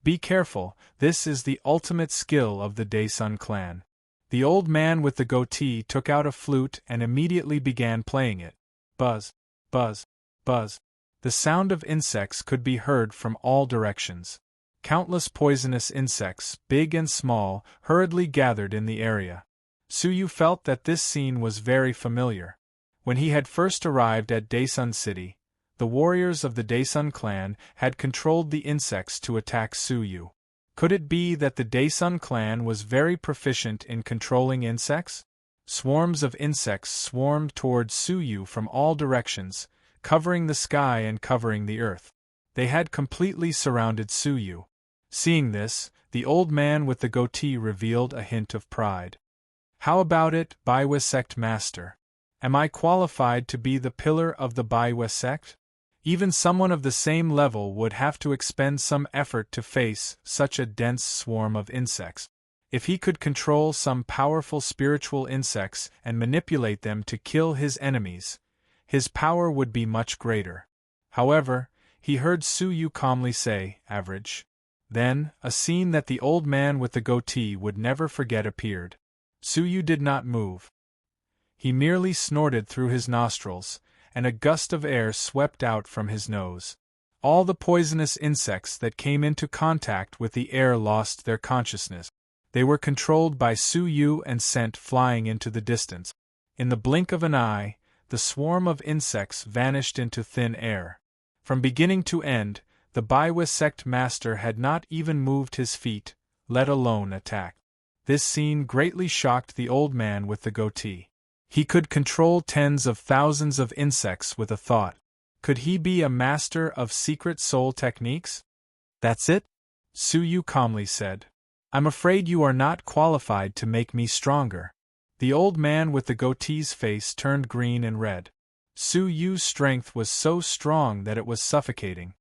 Be careful, this is the ultimate skill of the Daesun clan. The old man with the goatee took out a flute and immediately began playing it. Buzz, buzz, buzz. The sound of insects could be heard from all directions. Countless poisonous insects, big and small, hurriedly gathered in the area. Su Yu felt that this scene was very familiar. When he had first arrived at Daesun City, the warriors of the Daesun clan had controlled the insects to attack Su Yu. Could it be that the Daesun clan was very proficient in controlling insects? Swarms of insects swarmed towards Su Yu from all directions, covering the sky and covering the earth. They had completely surrounded Su Yu. Seeing this, the old man with the goatee revealed a hint of pride. How about it, Baiwa sect master? Am I qualified to be the pillar of the Baiwa sect? Even someone of the same level would have to expend some effort to face such a dense swarm of insects. If he could control some powerful spiritual insects and manipulate them to kill his enemies, his power would be much greater. However, he heard Su Yu calmly say, average. Then, a scene that the old man with the goatee would never forget appeared. Su Yu did not move. He merely snorted through his nostrils, and a gust of air swept out from his nose. All the poisonous insects that came into contact with the air lost their consciousness. They were controlled by Su Yu and sent flying into the distance. In the blink of an eye, the swarm of insects vanished into thin air. From beginning to end, the Baiwa sect master had not even moved his feet, let alone attack. This scene greatly shocked the old man with the goatee. He could control tens of thousands of insects with a thought. Could he be a master of secret soul techniques? That's it? Su Yu calmly said. I'm afraid you are not qualified to make me stronger. The old man with the goatee's face turned green and red. Su Yu's strength was so strong that it was suffocating.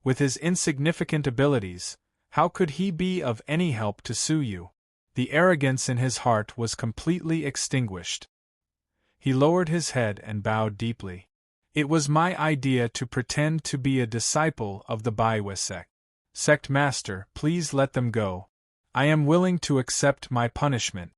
With his insignificant abilities, how could he be of any help to Su Yu? The arrogance in his heart was completely extinguished. He lowered his head and bowed deeply. It was my idea to pretend to be a disciple of the Baiwa sect. Sect master, please let them go. I am willing to accept my punishment.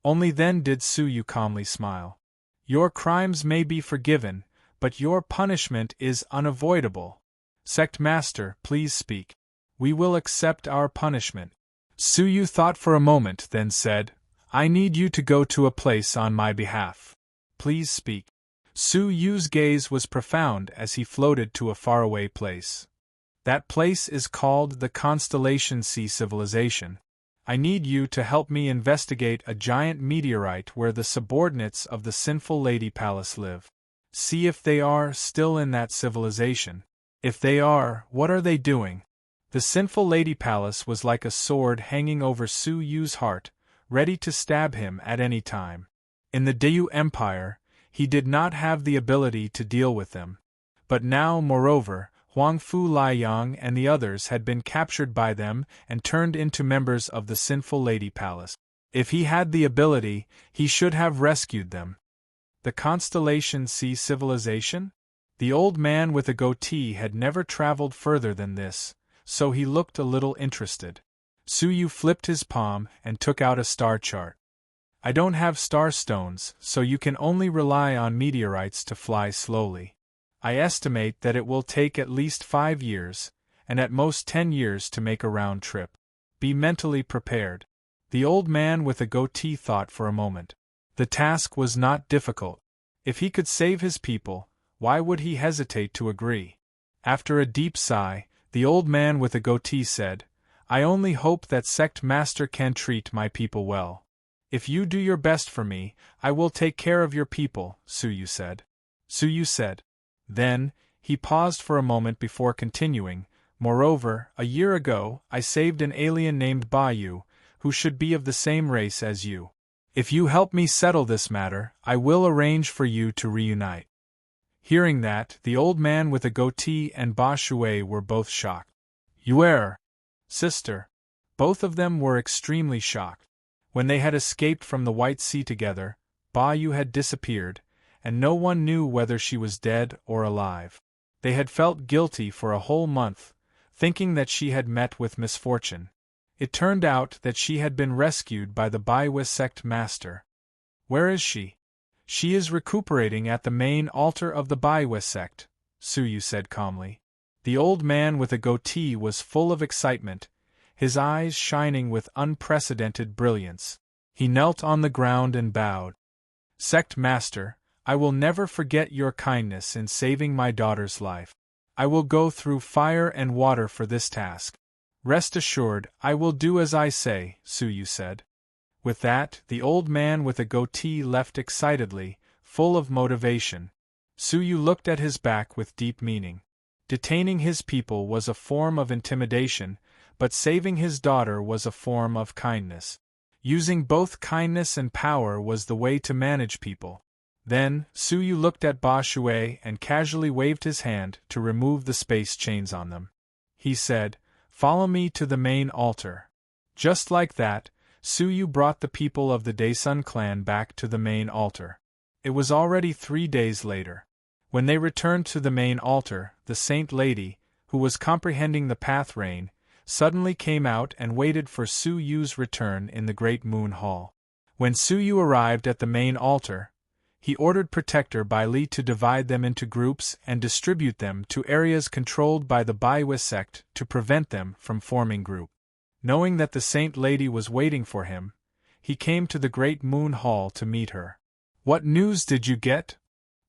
Only then did Su Yu calmly smile. Your crimes may be forgiven, but your punishment is unavoidable. Sect master, please speak. We will accept our punishment. Su Yu thought for a moment, then said, I need you to go to a place on my behalf. Please speak. Su Yu's gaze was profound as he floated to a faraway place. That place is called the Constellation Sea Civilization. I need you to help me investigate a giant meteorite where the subordinates of the Sinful Lady Palace live. See if they are still in that civilization. If they are, what are they doing? The Sinful Lady Palace was like a sword hanging over Su Yu's heart, ready to stab him at any time. In the Dayu Empire, he did not have the ability to deal with them. But now, moreover, Huang Fu Liang and the others had been captured by them and turned into members of the Sinful Lady Palace. If he had the ability, he should have rescued them. The Constellation Sea Civilization? The old man with a goatee had never traveled further than this, so he looked a little interested. Su Yu flipped his palm and took out a star chart. I don't have star stones, so you can only rely on meteorites to fly slowly. I estimate that it will take at least 5 years, and at most 10 years to make a round trip. Be mentally prepared. The old man with a goatee thought for a moment. The task was not difficult. If he could save his people, why would he hesitate to agree? After a deep sigh, the old man with a goatee said, I only hope that Sect Master can treat my people well. If you do your best for me, I will take care of your people, Su Yu said. Su Yu said. Then, he paused for a moment before continuing, moreover, a year ago, I saved an alien named Ba Yu, who should be of the same race as you. If you help me settle this matter, I will arrange for you to reunite. Hearing that, the old man with a goatee and Ba Shui were both shocked. You err, sister. Both of them were extremely shocked. When they had escaped from the White Sea together, Ba Yu had disappeared, and no one knew whether she was dead or alive. They had felt guilty for a whole month, thinking that she had met with misfortune. It turned out that she had been rescued by the Baiwa sect master. Where is she? She is recuperating at the main altar of the Baiwa sect, Su Yu said calmly. The old man with a goatee was full of excitement, his eyes shining with unprecedented brilliance. He knelt on the ground and bowed. Sect master, I will never forget your kindness in saving my daughter's life. I will go through fire and water for this task. Rest assured, I will do as I say, Su Yu said. With that, the old man with a goatee left excitedly, full of motivation. Su Yu looked at his back with deep meaning. Detaining his people was a form of intimidation, but saving his daughter was a form of kindness. Using both kindness and power was the way to manage people. Then, Su Yu looked at Ba Shui and casually waved his hand to remove the space chains on them. He said, Follow me to the main altar. Just like that, Su Yu brought the people of the Daesun clan back to the main altar. It was already 3 days later. When they returned to the main altar, the Saint Lady, who was comprehending the path rain, suddenly came out and waited for Su Yu's return in the Great Moon Hall. When Su Yu arrived at the main altar, he ordered Protector Bai Li to divide them into groups and distribute them to areas controlled by the Baiwa sect to prevent them from forming group. Knowing that the Saint Lady was waiting for him, he came to the Great Moon Hall to meet her. What news did you get?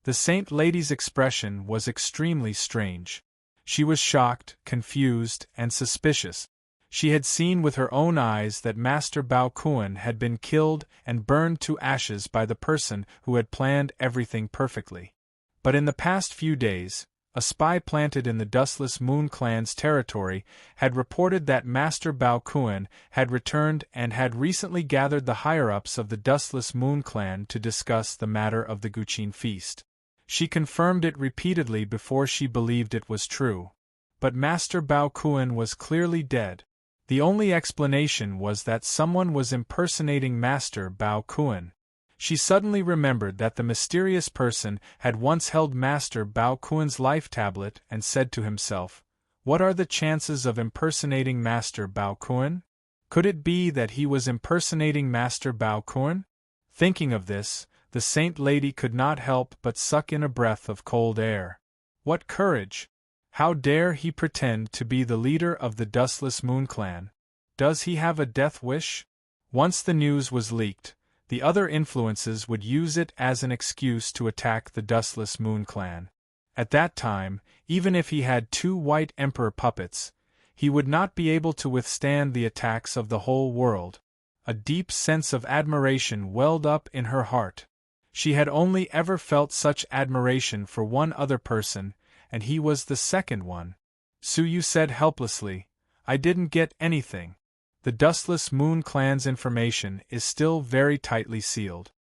The Saint Lady's expression was extremely strange. She was shocked, confused, and suspicious. She had seen with her own eyes that Master Bao Kuan had been killed and burned to ashes by the person who had planned everything perfectly. But in the past few days, a spy planted in the Dustless Moon Clan's territory had reported that Master Bao Kuan had returned and had recently gathered the higher-ups of the Dustless Moon Clan to discuss the matter of the Guqin feast. She confirmed it repeatedly before she believed it was true. But Master Bao Kuan was clearly dead. The only explanation was that someone was impersonating Master Bao Kuan. She suddenly remembered that the mysterious person had once held Master Bao Kuan's life tablet and said to himself, "What are the chances of impersonating Master Bao Kuan? Could it be that he was impersonating Master Bao Kuan?" Thinking of this, the Saint Lady could not help but suck in a breath of cold air. What courage! How dare he pretend to be the leader of the Dustless Moon Clan? Does he have a death wish? Once the news was leaked, the other influences would use it as an excuse to attack the Dustless Moon Clan. At that time, even if he had 2 white emperor puppets, he would not be able to withstand the attacks of the whole world. A deep sense of admiration welled up in her heart. She had only ever felt such admiration for one other person, and he was the second one. Suyu said helplessly, "I didn't get anything. The Dustless Moon Clan's information is still very tightly sealed."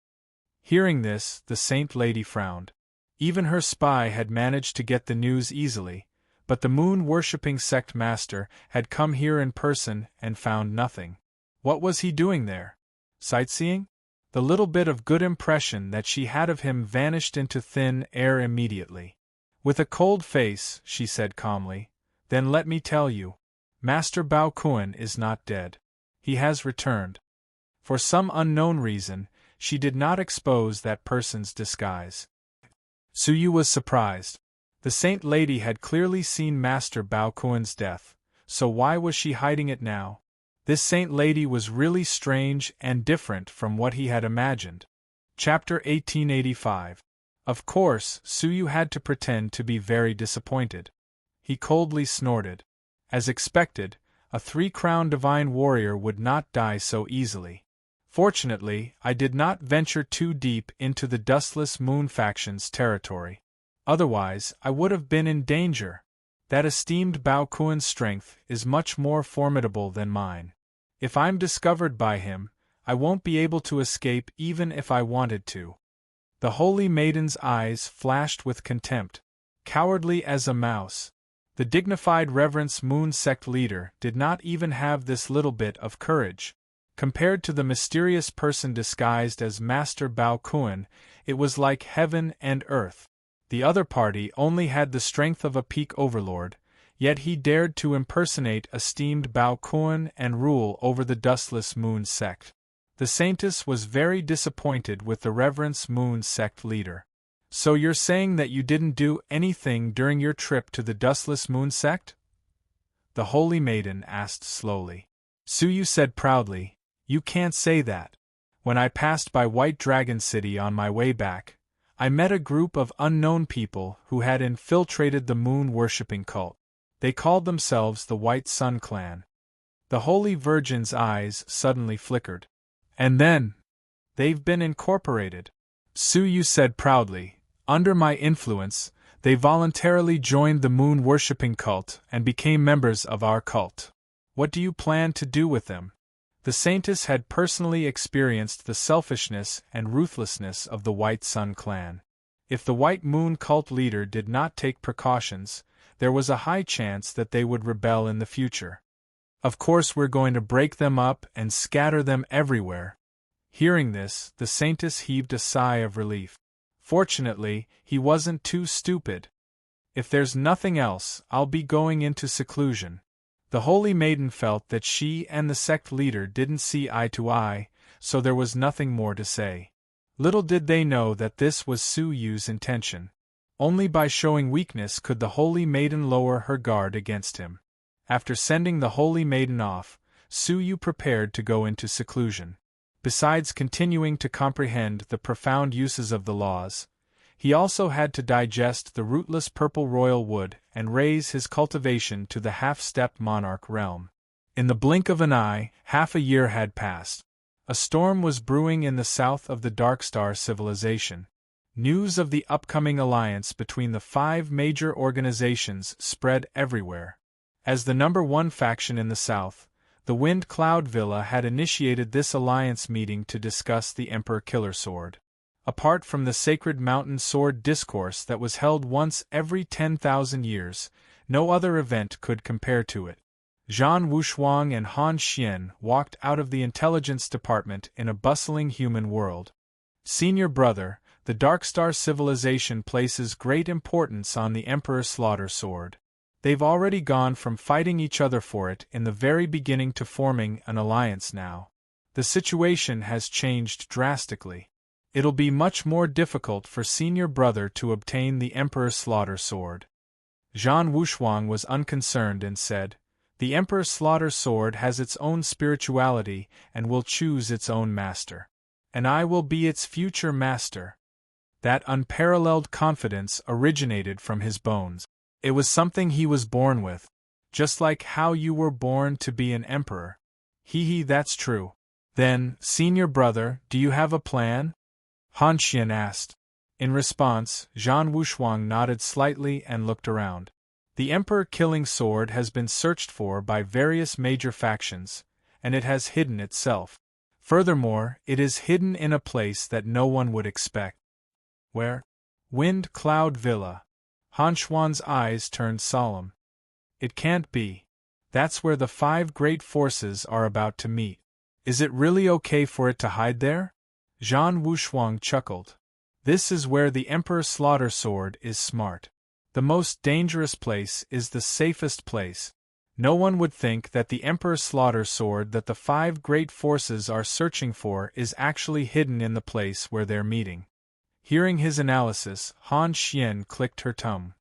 Hearing this, the Saint Lady frowned. Even her spy had managed to get the news easily, but the moon-worshipping sect master had come here in person and found nothing. What was he doing there? Sightseeing? The little bit of good impression that she had of him vanished into thin air immediately. With a cold face, she said calmly, "Then let me tell you. Master Bao Kuan is not dead. He has returned." For some unknown reason, she did not expose that person's disguise. Suyu was surprised. The Saint Lady had clearly seen Master Bao Kuan's death, so why was she hiding it now? This Saint Lady was really strange and different from what he had imagined. Chapter 1885. Of course, Suyu had to pretend to be very disappointed. He coldly snorted. As expected, a 3-crown divine warrior would not die so easily. Fortunately, I did not venture too deep into the Dustless Moon faction's territory. Otherwise, I would have been in danger. That esteemed Bao Kuan's strength is much more formidable than mine. If I'm discovered by him, I won't be able to escape even if I wanted to. The holy maiden's eyes flashed with contempt. Cowardly as a mouse. The dignified Reverence Moon sect leader did not even have this little bit of courage. Compared to the mysterious person disguised as Master Bao Kuan, it was like heaven and earth. The other party only had the strength of a peak overlord, yet he dared to impersonate esteemed Bao Kuan and rule over the Dustless Moon sect. The Saintess was very disappointed with the Reverence Moon sect leader. "So you're saying that you didn't do anything during your trip to the Dustless Moon sect?" the Holy Maiden asked slowly. Suyu said proudly, "You can't say that. When I passed by White Dragon City on my way back, I met a group of unknown people who had infiltrated the moon-worshipping cult. They called themselves the White Sun Clan." The Holy Virgin's eyes suddenly flickered. "And then? They've been incorporated," Suyu said proudly. "Under my influence, they voluntarily joined the moon-worshipping cult and became members of our cult. What do you plan to do with them?" The Saintess had personally experienced the selfishness and ruthlessness of the White Sun Clan. If the White Moon cult leader did not take precautions, there was a high chance that they would rebel in the future. "Of course we're going to break them up and scatter them everywhere." Hearing this, the Saintess heaved a sigh of relief. Fortunately, he wasn't too stupid. "If there's nothing else, I'll be going into seclusion." The Holy Maiden felt that she and the sect leader didn't see eye to eye, so there was nothing more to say. Little did they know that this was Suyu's intention. Only by showing weakness could the Holy Maiden lower her guard against him. After sending the Holy Maiden off, Suyu prepared to go into seclusion. Besides continuing to comprehend the profound uses of the laws, he also had to digest the rootless purple royal wood and raise his cultivation to the half-stepped monarch realm. In the blink of an eye, half a year had passed. A storm was brewing in the south of the Darkstar civilization. News of the upcoming alliance between the 5 major organizations spread everywhere. As the #1 faction in the south, the Wind Cloud Villa had initiated this alliance meeting to discuss the Emperor Killer Sword. Apart from the Sacred Mountain Sword discourse that was held once every 10,000 years, no other event could compare to it. Zhan Wushuang and Han Xian walked out of the intelligence department in a bustling human world. "Senior brother, the Darkstar civilization places great importance on the Emperor Slaughter Sword. They've already gone from fighting each other for it in the very beginning to forming an alliance now. The situation has changed drastically. It'll be much more difficult for senior brother to obtain the Emperor Slaughter Sword." Zhan Wushuang was unconcerned and said, The Emperor Slaughter Sword has its own spirituality and will choose its own master. And I will be its future master. That unparalleled confidence originated from his bones. It was something he was born with. Just like how you were born to be an emperor. Hee, that's true. Then, senior brother, do you have a plan? Han Xian asked. In response, Zhan Wushuang nodded slightly and looked around. The Emperor-killing sword has been searched for by various major factions, and it has hidden itself. Furthermore, it is hidden in a place that no one would expect. Where? Wind Cloud Villa. Han Xuan's eyes turned solemn. It can't be. That's where the 5 great forces are about to meet. Is it really okay for it to hide there? Zhan Wushuang chuckled. This is where the Emperor Slaughter Sword is smart. The most dangerous place is the safest place. No one would think that the Emperor Slaughter Sword that the 5 great forces are searching for is actually hidden in the place where they're meeting. Hearing his analysis, Han Xian clicked her tongue.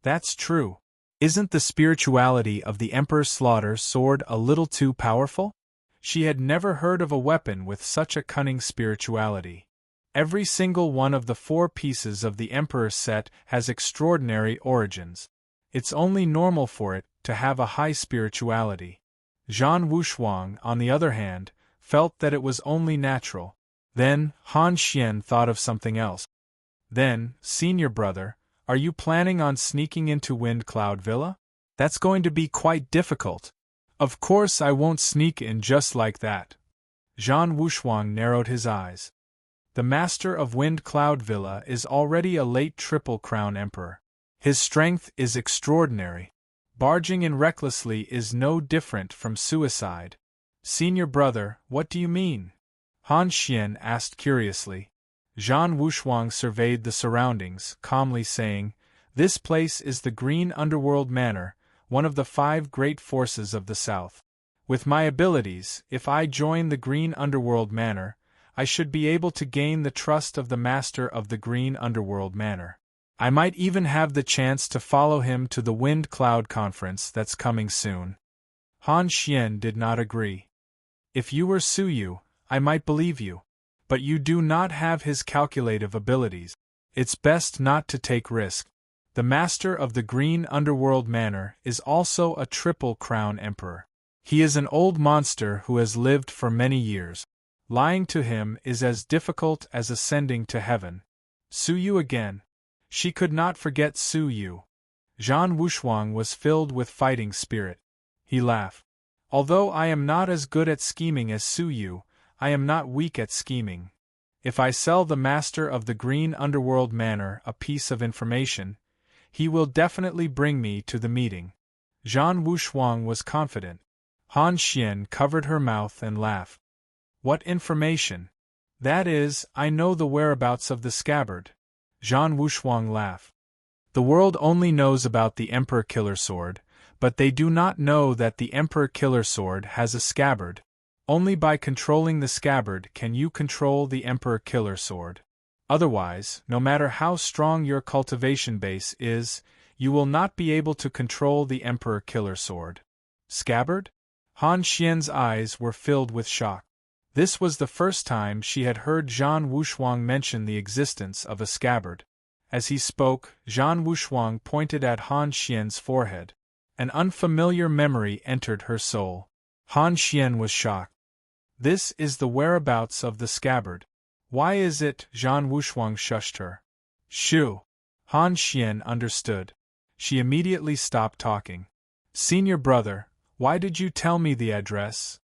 That's true. Isn't the spirituality of the Emperor Slaughter Sword a little too powerful? She had never heard of a weapon with such a cunning spirituality. Every single one of the 4 pieces of the Emperor's set has extraordinary origins. It's only normal for it to have a high spirituality. Zhan Wushuang, on the other hand, felt that it was only natural. Then, Han Xian thought of something else. Then, senior brother, are you planning on sneaking into Wind Cloud Villa? That's going to be quite difficult. Of course I won't sneak in just like that. Zhan Wushuang narrowed his eyes. The master of Wind Cloud Villa is already a late Triple Crown Emperor. His strength is extraordinary. Barging in recklessly is no different from suicide. Senior brother, what do you mean? Han Xian asked curiously. Zhan Wushuang surveyed the surroundings, calmly saying, This place is the Green Underworld Manor, one of the 5 great forces of the South. With my abilities, if I join the Green Underworld Manor, I should be able to gain the trust of the master of the Green Underworld Manor. I might even have the chance to follow him to the Wind Cloud Conference that's coming soon. Han Xian did not agree. If you were Su Yu, I might believe you. But you do not have his calculative abilities. It's best not to take risk. The master of the Green Underworld Manor is also a Triple Crown Emperor. He is an old monster who has lived for many years. Lying to him is as difficult as ascending to heaven. Su Yu again. She could not forget Su Yu. Zhan Wushuang was filled with fighting spirit. He laughed. Although I am not as good at scheming as Su Yu, I am not weak at scheming. If I sell the master of the Green Underworld Manor a piece of information, he will definitely bring me to the meeting. Zhan Wushuang was confident. Han Xian covered her mouth and laughed. What information? That is, I know the whereabouts of the scabbard. Zhan Wushuang laughed. The world only knows about the Emperor Killer Sword, but they do not know that the Emperor Killer Sword has a scabbard. Only by controlling the scabbard can you control the Emperor Killer Sword. Otherwise, no matter how strong your cultivation base is, you will not be able to control the Emperor Killer Sword. Scabbard? Han Xian's eyes were filled with shock. This was the first time she had heard Zhan Wushuang mention the existence of a scabbard. As he spoke, Zhan Wushuang pointed at Han Xian's forehead. An unfamiliar memory entered her soul. Han Xian was shocked. This is the whereabouts of the scabbard. Why is it? Zhan Wushuang shushed her. Shoo! Han Xian understood. She immediately stopped talking. Senior brother, why did you tell me the address?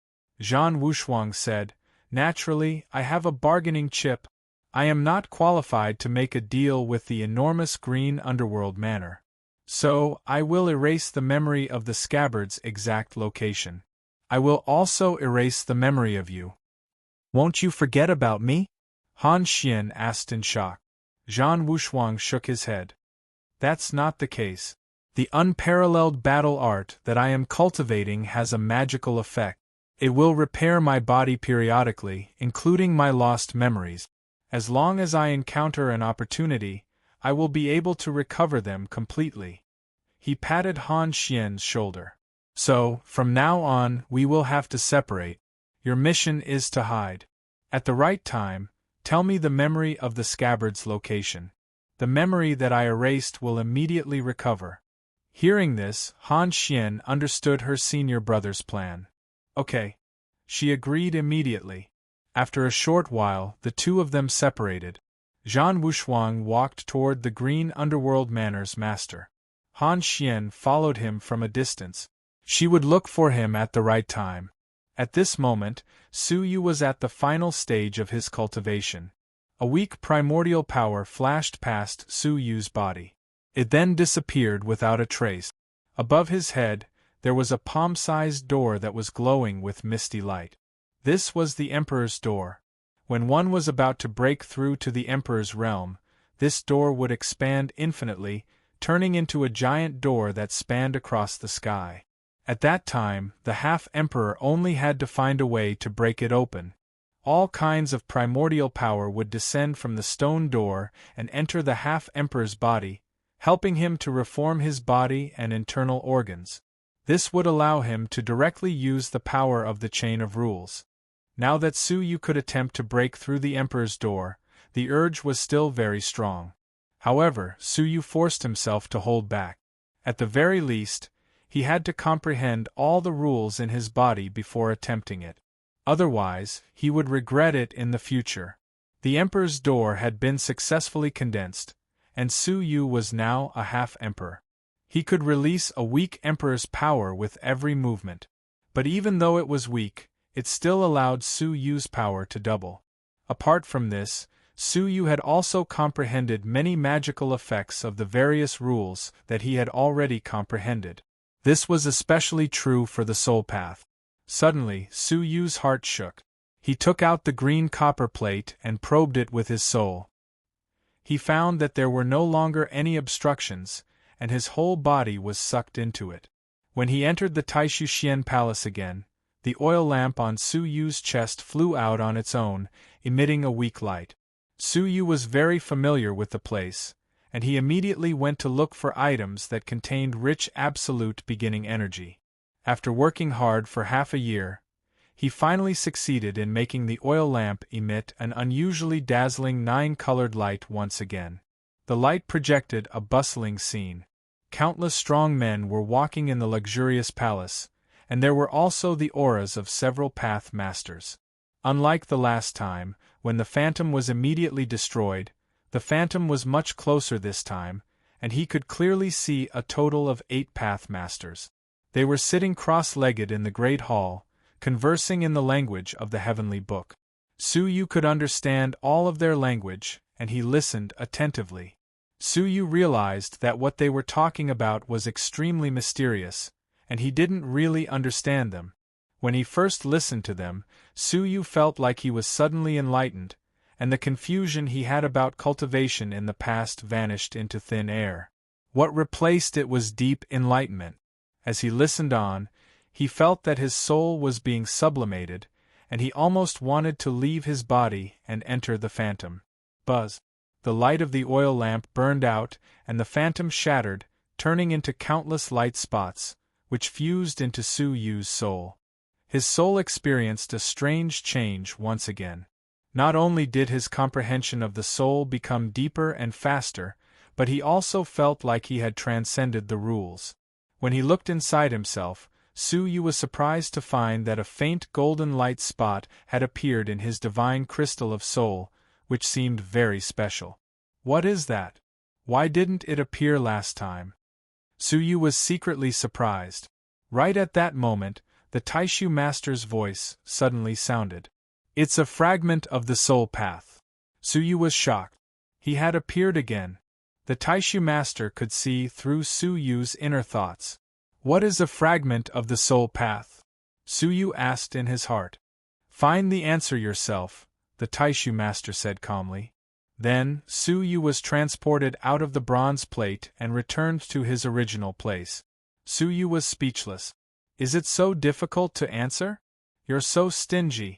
Zhan Wushuang said, Naturally, I have a bargaining chip. I am not qualified to make a deal with the enormous Green Underworld Manor. So, I will erase the memory of the scabbard's exact location. I will also erase the memory of you. Won't you forget about me? Han Xian asked in shock. Zhan Wushuang shook his head. That's not the case. The unparalleled battle art that I am cultivating has a magical effect. It will repair my body periodically, including my lost memories. As long as I encounter an opportunity, I will be able to recover them completely. He patted Han Xian's shoulder. So, from now on, we will have to separate. Your mission is to hide. At the right time, tell me the memory of the scabbard's location. The memory that I erased will immediately recover. Hearing this, Han Xian understood her senior brother's plan. Okay. She agreed immediately. After a short while, the two of them separated. Zhan Wushuang walked toward the green underworld manor's master. Han Xian followed him from a distance. She would look for him at the right time. At this moment, Su Yu was at the final stage of his cultivation. A weak primordial power flashed past Su Yu's body. It then disappeared without a trace. Above his head, there was a palm-sized door that was glowing with misty light. This was the Emperor's door. When one was about to break through to the Emperor's realm, this door would expand infinitely, turning into a giant door that spanned across the sky. At that time, the half-emperor only had to find a way to break it open. All kinds of primordial power would descend from the stone door and enter the half-emperor's body, helping him to reform his body and internal organs. This would allow him to directly use the power of the chain of rules. Now that Su Yu could attempt to break through the Emperor's door, the urge was still very strong. However, Su Yu forced himself to hold back. At the very least, he had to comprehend all the rules in his body before attempting it. Otherwise, he would regret it in the future. The Emperor's door had been successfully condensed, and Su Yu was now a half-emperor. He could release a weak Emperor's power with every movement. But even though it was weak, it still allowed Su Yu's power to double. Apart from this, Su Yu had also comprehended many magical effects of the various rules that he had already comprehended. This was especially true for the soul path. Suddenly, Su Yu's heart shook. He took out the green copper plate and probed it with his soul. He found that there were no longer any obstructions, and his whole body was sucked into it. When he entered the Taishu Xian Palace again, the oil lamp on Su Yu's chest flew out on its own, emitting a weak light. Su Yu was very familiar with the place, and he immediately went to look for items that contained rich absolute beginning energy. After working hard for half a year, he finally succeeded in making the oil lamp emit an unusually dazzling 9-colored light once again. The light projected a bustling scene. Countless strong men were walking in the luxurious palace, and there were also the auras of several path masters. Unlike the last time, when the phantom was immediately destroyed, the phantom was much closer this time, and he could clearly see a total of 8 path masters. They were sitting cross-legged in the great hall, conversing in the language of the heavenly book. Su Yu could understand all of their language, and he listened attentively. Su Yu realized that what they were talking about was extremely mysterious, and he didn't really understand them. When he first listened to them, Su Yu felt like he was suddenly enlightened, and the confusion he had about cultivation in the past vanished into thin air. What replaced it was deep enlightenment. As he listened on, he felt that his soul was being sublimated, and he almost wanted to leave his body and enter the phantom. Buzz! The light of the oil lamp burned out, and the phantom shattered, turning into countless light spots, which fused into Su Yu's soul. His soul experienced a strange change once again. Not only did his comprehension of the soul become deeper and faster, but he also felt like he had transcended the rules. When he looked inside himself, Su Yu was surprised to find that a faint golden light spot had appeared in his divine crystal of soul, which seemed very special. What is that? Why didn't it appear last time? Su Yu was secretly surprised. Right at that moment, the Taishu master's voice suddenly sounded. It's a fragment of the soul path. Su Yu was shocked. He had appeared again. The Taishu master could see through Su Yu's inner thoughts. What is a fragment of the soul path? Su Yu asked in his heart. Find the answer yourself, the Taishu master said calmly. Then, Su Yu was transported out of the bronze plate and returned to his original place. Su Yu was speechless. Is it so difficult to answer? You're so stingy.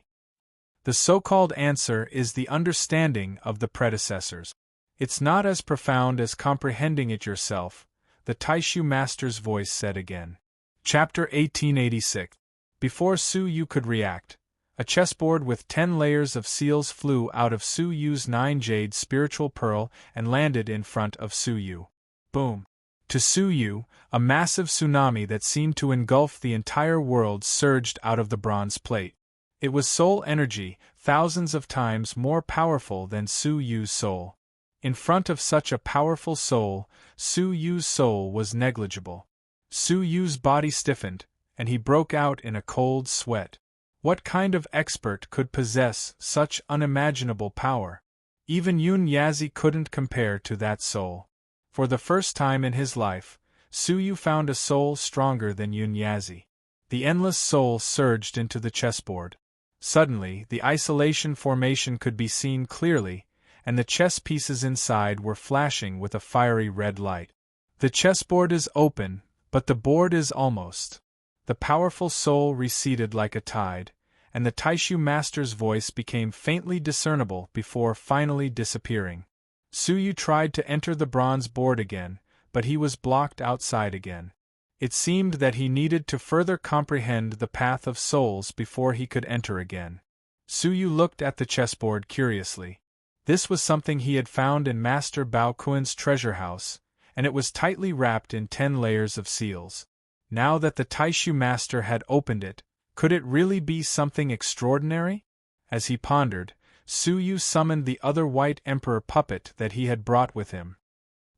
The so-called answer is the understanding of the predecessors. It's not as profound as comprehending it yourself, the Taishu master's voice said again. Chapter 1886. Before Su Yu could react, a chessboard with 10 layers of seals flew out of Su Yu's 9 jade spiritual pearl and landed in front of Su Yu. Boom! To Su Yu, a massive tsunami that seemed to engulf the entire world surged out of the bronze plate. It was soul energy, thousands of times more powerful than Su Yu's soul. In front of such a powerful soul, Su Yu's soul was negligible. Su Yu's body stiffened, and he broke out in a cold sweat. What kind of expert could possess such unimaginable power? Even Yun Yazi couldn't compare to that soul. For the first time in his life, Su Yu found a soul stronger than Yun Yazi. The endless soul surged into the chessboard. Suddenly, the isolation formation could be seen clearly, and the chess pieces inside were flashing with a fiery red light. The chessboard is open, but the board is almost. The powerful soul receded like a tide, and the Taishu master's voice became faintly discernible before finally disappearing. Su Yu tried to enter the bronze board again, but he was blocked outside again. It seemed that he needed to further comprehend the path of souls before he could enter again. Su Yu looked at the chessboard curiously. This was something he had found in Master Bao Kuan's treasure house, and it was tightly wrapped in 10 layers of seals. Now that the Taishu master had opened it, could it really be something extraordinary? As he pondered, Su Yu summoned the other white emperor puppet that he had brought with him.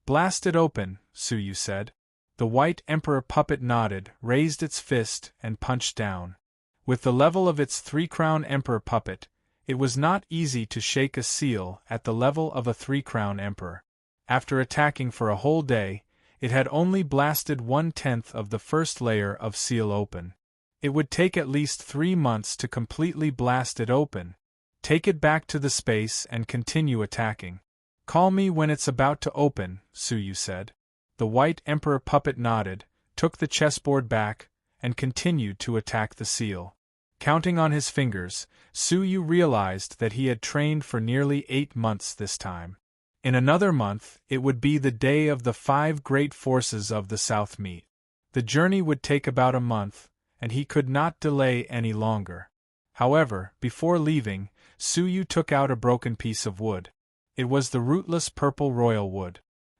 "Blast it open," Su Yu said. The white emperor puppet nodded, raised its fist, and punched down. With the level of its 3-crown emperor puppet, it was not easy to shake a seal at the level of a 3-crown emperor. After attacking for a whole day, it had only blasted 1/10 of the first layer of seal open. It would take at least 3 months to completely blast it open. Take it back to the space and continue attacking. "Call me when it's about to open," Su Yu said. The white emperor puppet nodded, took the chessboard back, and continued to attack the seal. Counting on his fingers, Su Yu realized that he had trained for nearly 8 months this time. In another month, it would be the day of the 5 great forces of the South meet. The journey would take about a month, and he could not delay any longer. However, before leaving, Su Yu took out a broken piece of wood. It was the rootless purple royal wood.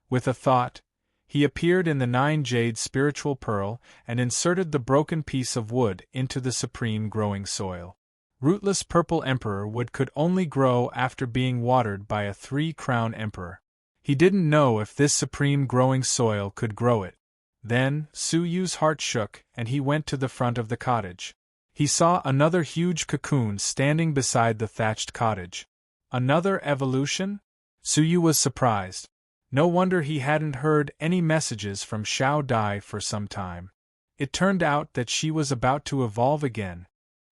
With a thought, he appeared in the 9 jade spiritual pearl and inserted the broken piece of wood into the supreme growing soil. Rootless purple emperor wood could only grow after being watered by a 3-crown emperor. He didn't know if this supreme growing soil could grow it. Then, Su Yu's heart shook and he went to the front of the cottage. He saw another huge cocoon standing beside the thatched cottage. Another evolution? Su Yu was surprised. No wonder he hadn't heard any messages from Xiao Dai for some time. It turned out that she was about to evolve again.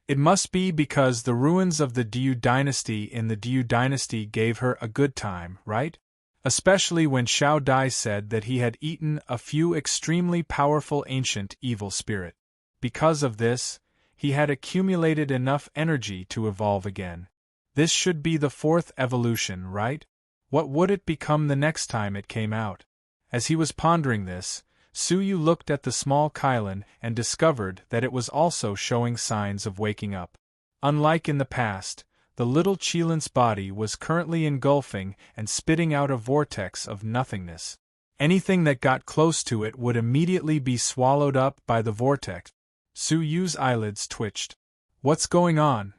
It must be because the ruins of the Diu dynasty in the Diu dynasty gave her a good time, right? Especially when Xiao Dai said that he had eaten a few extremely powerful ancient evil spirit. Because of this, he had accumulated enough energy to evolve again. This should be the 4th evolution, right? What would it become the next time it came out? As he was pondering this, Su Yu looked at the small Kylin and discovered that it was also showing signs of waking up. Unlike in the past, the little Qilin's body was currently engulfing and spitting out a vortex of nothingness. Anything that got close to it would immediately be swallowed up by the vortex. Su Yu's eyelids twitched. What's going on?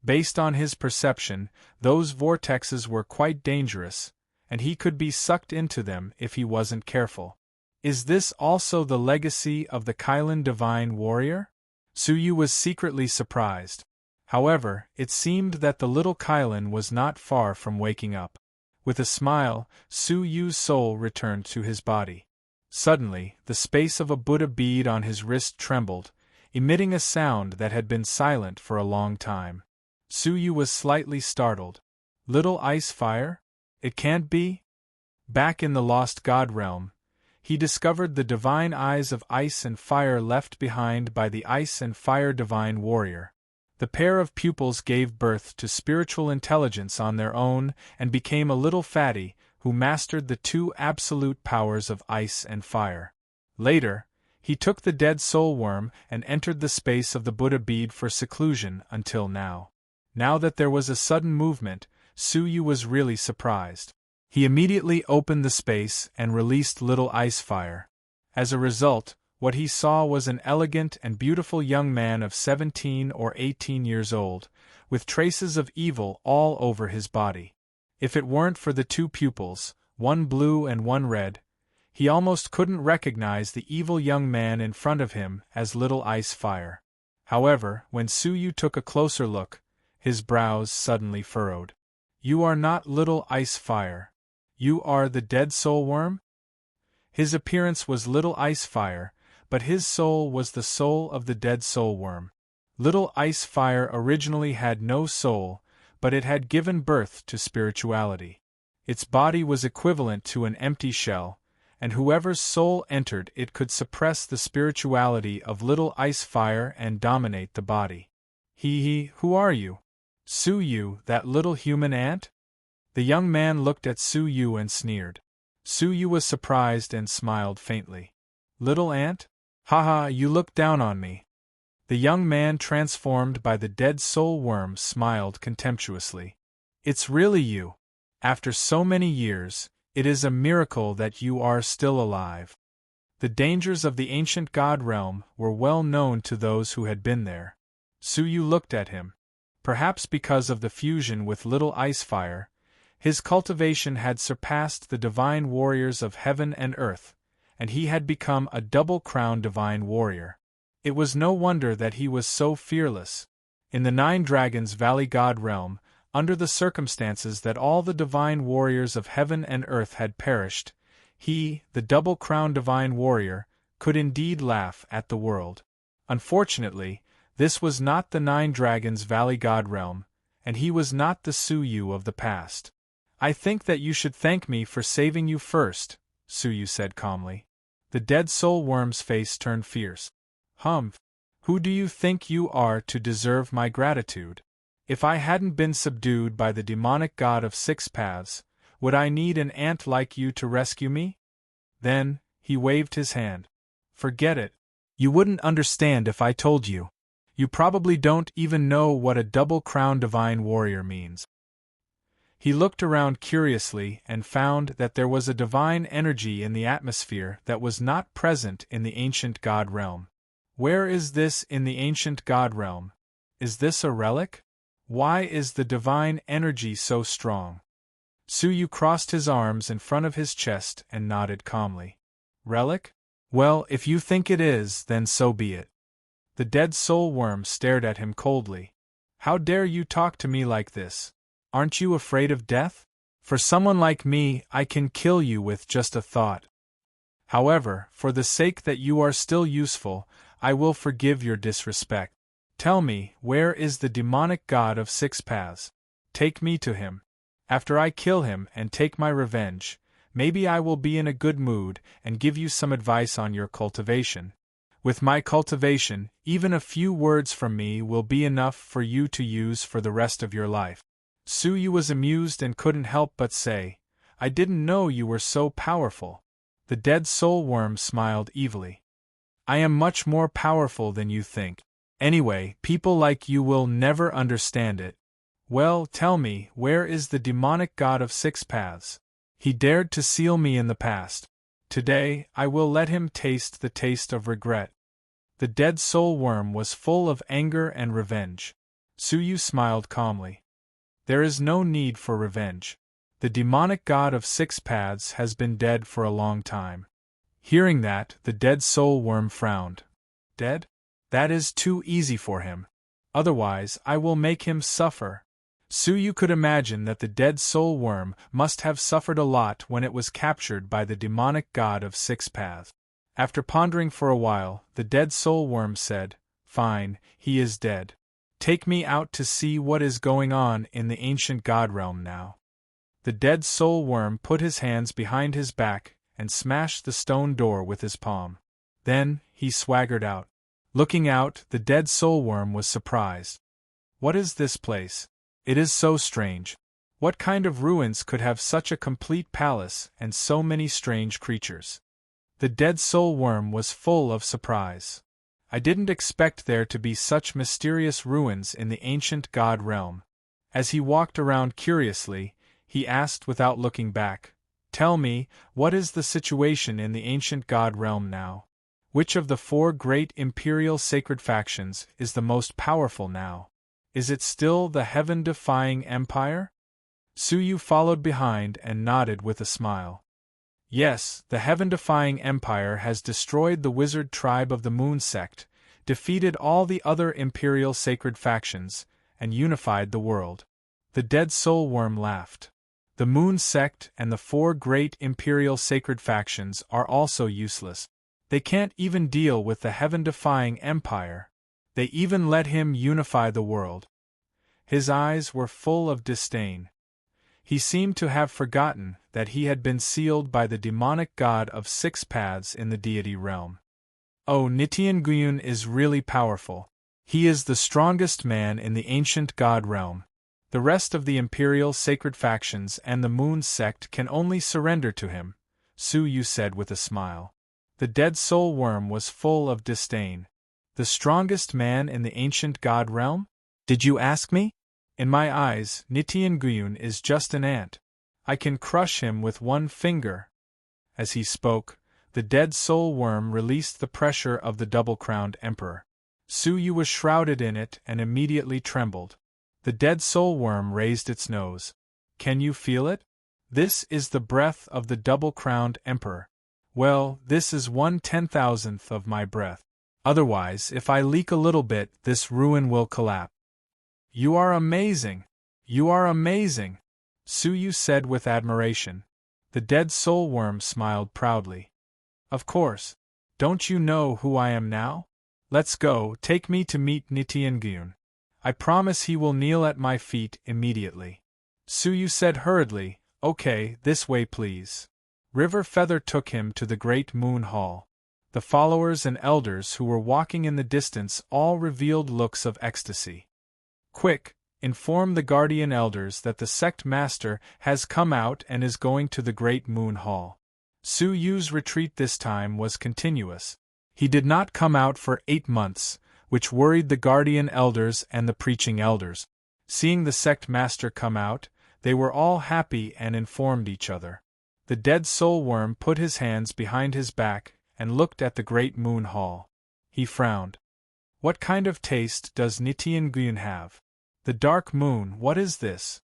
Based on his perception, those vortexes were quite dangerous, and he could be sucked into them if he wasn't careful. Is this also the legacy of the Kylin divine warrior? Su Yu was secretly surprised. However, it seemed that the little Kylin was not far from waking up. With a smile, Su Yu's soul returned to his body. Suddenly, the space of a Buddha bead on his wrist trembled, emitting a sound that had been silent for a long time. Su Yu was slightly startled. Little ice fire? It can't be? Back in the lost god realm, he discovered the divine eyes of ice and fire left behind by the ice and fire divine warrior. The pair of pupils gave birth to spiritual intelligence on their own and became a little fatty who mastered the 2 absolute powers of ice and fire. Later, He took the dead soul worm and entered the space of the Buddha bead for seclusion until now. Now that there was a sudden movement, Suyu was really surprised. He immediately opened the space and released little ice fire. As a result, what he saw was an elegant and beautiful young man of 17 or 18 years old, with traces of evil all over his body. If it weren't for the two pupils, one blue and one red, he almost couldn't recognize the evil young man in front of him as little ice fire. However, when Suyu took a closer look, his brows suddenly furrowed. "You are not little ice fire. You are the dead soul worm?" His appearance was little ice fire, but his soul was the soul of the dead soul worm. Little ice fire originally had no soul, but it had given birth to spirituality. Its body was equivalent to an empty shell, and whoever's soul entered it could suppress the spirituality of little ice fire and dominate the body. Who are you? Suyu, that little human ant? The young man looked at Suyu and sneered. Suyu was surprised and smiled faintly. Little ant? Haha, you look down on me. The young man transformed by the dead soul worm smiled contemptuously. It's really you. After so many years, it is a miracle that you are still alive. The dangers of the ancient god realm were well known to those who had been there. Suyu looked at him. Perhaps because of the fusion with little ice fire, his cultivation had surpassed the divine warriors of heaven and earth, and he had become a double-crowned divine warrior. It was no wonder that he was so fearless. In the Nine Dragons Valley God realm, under the circumstances that all the divine warriors of heaven and earth had perished, he, the double-crowned divine warrior, could indeed laugh at the world. Unfortunately, this was not the Nine Dragons Valley God realm, and he was not the Suyu of the past. I think that you should thank me for saving you first, Suyu said calmly. The dead soul worm's face turned fierce. Humph! Who do you think you are to deserve my gratitude? If I hadn't been subdued by the demonic god of six paths, would I need an ant like you to rescue me? Then, he waved his hand. Forget it. You wouldn't understand if I told you. You probably don't even know what a double-crowned divine warrior means. He looked around curiously and found that there was a divine energy in the atmosphere that was not present in the ancient god realm. Where is this in the ancient god realm? Is this a relic? Why is the divine energy so strong? Suyu crossed his arms in front of his chest and nodded calmly. Relic? Well, if you think it is, then so be it. The dead soul worm stared at him coldly. How dare you talk to me like this? Aren't you afraid of death? For someone like me, I can kill you with just a thought. However, for the sake that you are still useful, I will forgive your disrespect. Tell me, where is the demonic god of six paths? Take me to him. After I kill him and take my revenge, maybe I will be in a good mood and give you some advice on your cultivation. With my cultivation, even a few words from me will be enough for you to use for the rest of your life. Suyu was amused and couldn't help but say, I didn't know you were so powerful. The dead soul worm smiled evilly. I am much more powerful than you think. Anyway, people like you will never understand it. Well, tell me, where is the demonic god of six paths? He dared to seal me in the past. Today, I will let him taste the taste of regret. The dead soul worm was full of anger and revenge. Suyu smiled calmly. There is no need for revenge. The demonic god of six paths has been dead for a long time. Hearing that, the dead soul worm frowned. Dead? That is too easy for him. Otherwise, I will make him suffer. Suyu could imagine that the dead soul worm must have suffered a lot when it was captured by the demonic god of six paths. After pondering for a while, the dead soul worm said, Fine, he is dead. Take me out to see what is going on in the ancient god realm now. The dead soul worm put his hands behind his back and smashed the stone door with his palm. Then, he swaggered out. Looking out, the dead soul worm was surprised. What is this place? It is so strange. What kind of ruins could have such a complete palace and so many strange creatures? The dead soul worm was full of surprise. I didn't expect there to be such mysterious ruins in the ancient god realm. As he walked around curiously, he asked without looking back, "Tell me, what is the situation in the ancient god realm now? Which of the 4 great imperial sacred factions is the most powerful now? Is it still the heaven-defying empire?" Suyu followed behind and nodded with a smile. "Yes, the heaven-defying empire has destroyed the wizard tribe of the Moon Sect, defeated all the other imperial sacred factions, and unified the world." The dead soul worm laughed. "The Moon Sect and the 4 great imperial sacred factions are also useless. They can't even deal with the heaven-defying empire. They even let him unify the world." His eyes were full of disdain. He seemed to have forgotten that he had been sealed by the demonic god of 6 paths in the deity realm. "Oh, Nitian Gyun is really powerful. He is the strongest man in the ancient god realm. The rest of the imperial sacred factions and the Moon Sect can only surrender to him," Suyu said with a smile. The dead soul worm was full of disdain. "The strongest man in the ancient god realm? Did you ask me? In my eyes, Nitian Gyun is just an ant. I can crush him with one finger." As he spoke, the dead soul worm released the pressure of the double-crowned emperor. Suyu was shrouded in it and immediately trembled. The dead soul worm raised its nose. "Can you feel it? This is the breath of the double-crowned emperor. Well, this is 1/10,000th of my breath. Otherwise, if I leak a little bit, this ruin will collapse." "You are amazing! You are amazing!" Suyu said with admiration. The dead soul worm smiled proudly. "Of course. Don't you know who I am now? Let's go, take me to meet Nitian Gyun. I promise he will kneel at my feet immediately." Suyu said hurriedly, "Okay, this way please." River Feather took him to the great moon hall. The followers and elders who were walking in the distance all revealed looks of ecstasy. "Quick, inform the guardian elders that the sect master has come out and is going to the great moon hall." Suyu's retreat this time was continuous. He did not come out for 8 months, which worried the guardian elders and the preaching elders. Seeing the sect master come out, they were all happy and informed each other. The dead soul worm put his hands behind his back and looked at the great moon hall. He frowned. "What kind of taste does Nitian Gyun have? The dark moon, what is this?"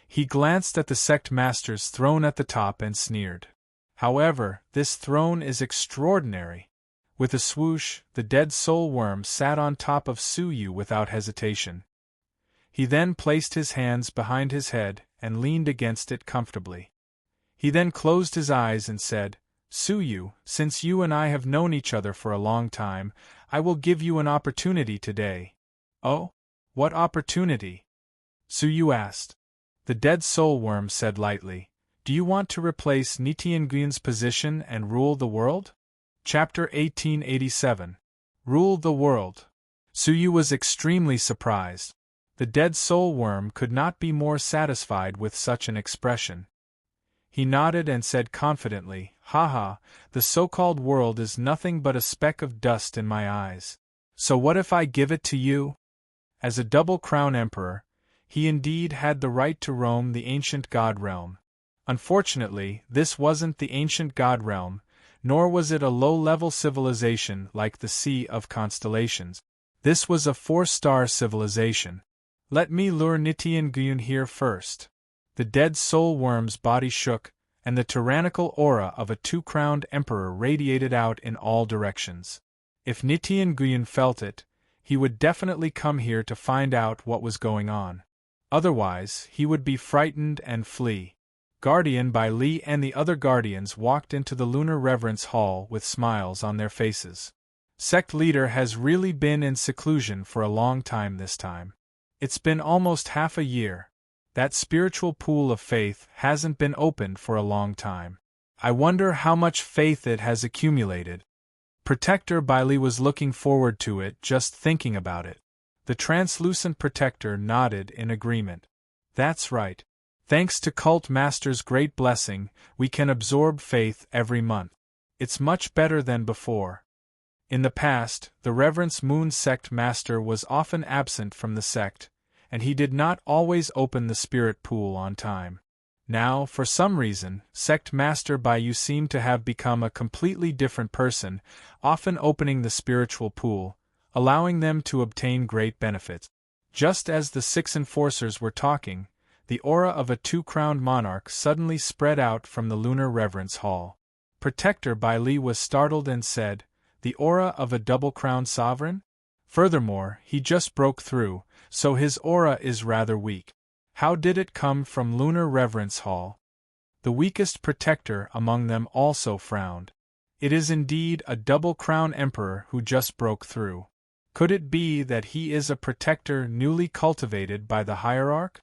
He glanced at the sect master's throne at the top and sneered. "However, this throne is extraordinary." With a swoosh, the dead soul worm sat on top of Suyu without hesitation. He then placed his hands behind his head and leaned against it comfortably. He then closed his eyes and said, "Suyu, since you and I have known each other for a long time, I will give you an opportunity today." "Oh? What opportunity?" Suyu asked. The dead soul worm said lightly, "Do you want to replace Nitian Gyun's position and rule the world?" Chapter 1887. Rule the World. Suyu was extremely surprised. The dead soul worm could not be more satisfied with such an expression. He nodded and said confidently, "Haha, the so-called world is nothing but a speck of dust in my eyes. So what if I give it to you?" As a double-crown emperor, he indeed had the right to roam the ancient god realm. Unfortunately, this wasn't the ancient god realm, nor was it a low-level civilization like the Sea of Constellations. This was a 4-star civilization. "Let me lure Nitian Gyun here first." The dead soul worm's body shook, and the tyrannical aura of a 2-crowned emperor radiated out in all directions. If Nitian Gyun felt it, he would definitely come here to find out what was going on. Otherwise, he would be frightened and flee. Guardian Bai Li and the other guardians walked into the Lunar Reverence Hall with smiles on their faces. Sect leader has really been in seclusion for a long time this time. It's been almost half a year. That spiritual pool of faith hasn't been opened for a long time. I wonder how much faith it has accumulated. Protector Bai Li was looking forward to it just thinking about it. The translucent protector nodded in agreement. That's right. Thanks to Cult Master's great blessing, we can absorb faith every month. It's much better than before. In the past, the Reverence Moon Sect Master was often absent from the sect, and he did not always open the spirit pool on time. Now, for some reason, Sect Master Baiyu seemed to have become a completely different person, often opening the spiritual pool, allowing them to obtain great benefits. Just as the 6 enforcers were talking, the aura of a two-crowned monarch suddenly spread out from the lunar reverence hall. Protector Bai Li was startled and said, "The aura of a double-crowned sovereign? Furthermore, he just broke through, so his aura is rather weak. How did it come from lunar reverence hall?" The weakest protector among them also frowned. "It is indeed a double-crown emperor who just broke through. Could it be that he is a protector newly cultivated by the hierarch?"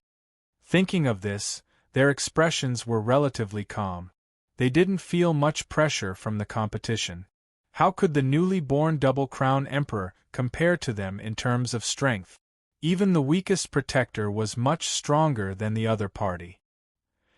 Thinking of this, their expressions were relatively calm. They didn't feel much pressure from the competition. How could the newly born double-crown emperor compare to them in terms of strength? Even the weakest protector was much stronger than the other party.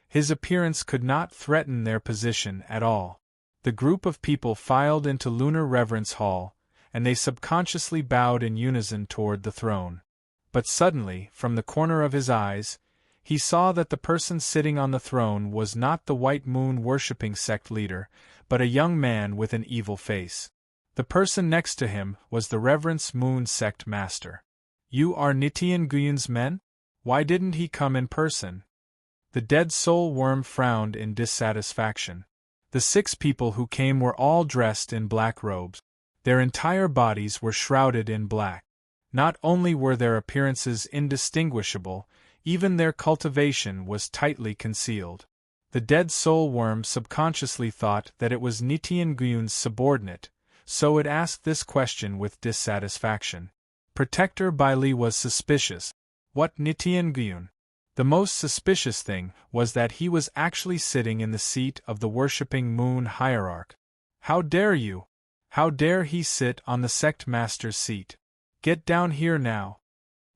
His appearance could not threaten their position at all. The group of people filed into Lunar Reverence Hall, and they subconsciously bowed in unison toward the throne. But suddenly, from the corner of his eyes, he saw that the person sitting on the throne was not the White Moon worshipping sect leader, but a young man with an evil face. The person next to him was the Reverence Moon sect master. "You are Nitian Guyun's men? Why didn't he come in person?" The dead soul worm frowned in dissatisfaction. The 6 people who came were all dressed in black robes. Their entire bodies were shrouded in black. Not only were their appearances indistinguishable, even their cultivation was tightly concealed. The dead soul worm subconsciously thought that it was Nitian Guyun's subordinate, so it asked this question with dissatisfaction. Protector Bai Li was suspicious. What Nitian Guyun? The most suspicious thing was that he was actually sitting in the seat of the worshipping moon hierarch. How dare you? How dare he sit on the sect master's seat? Get down here now!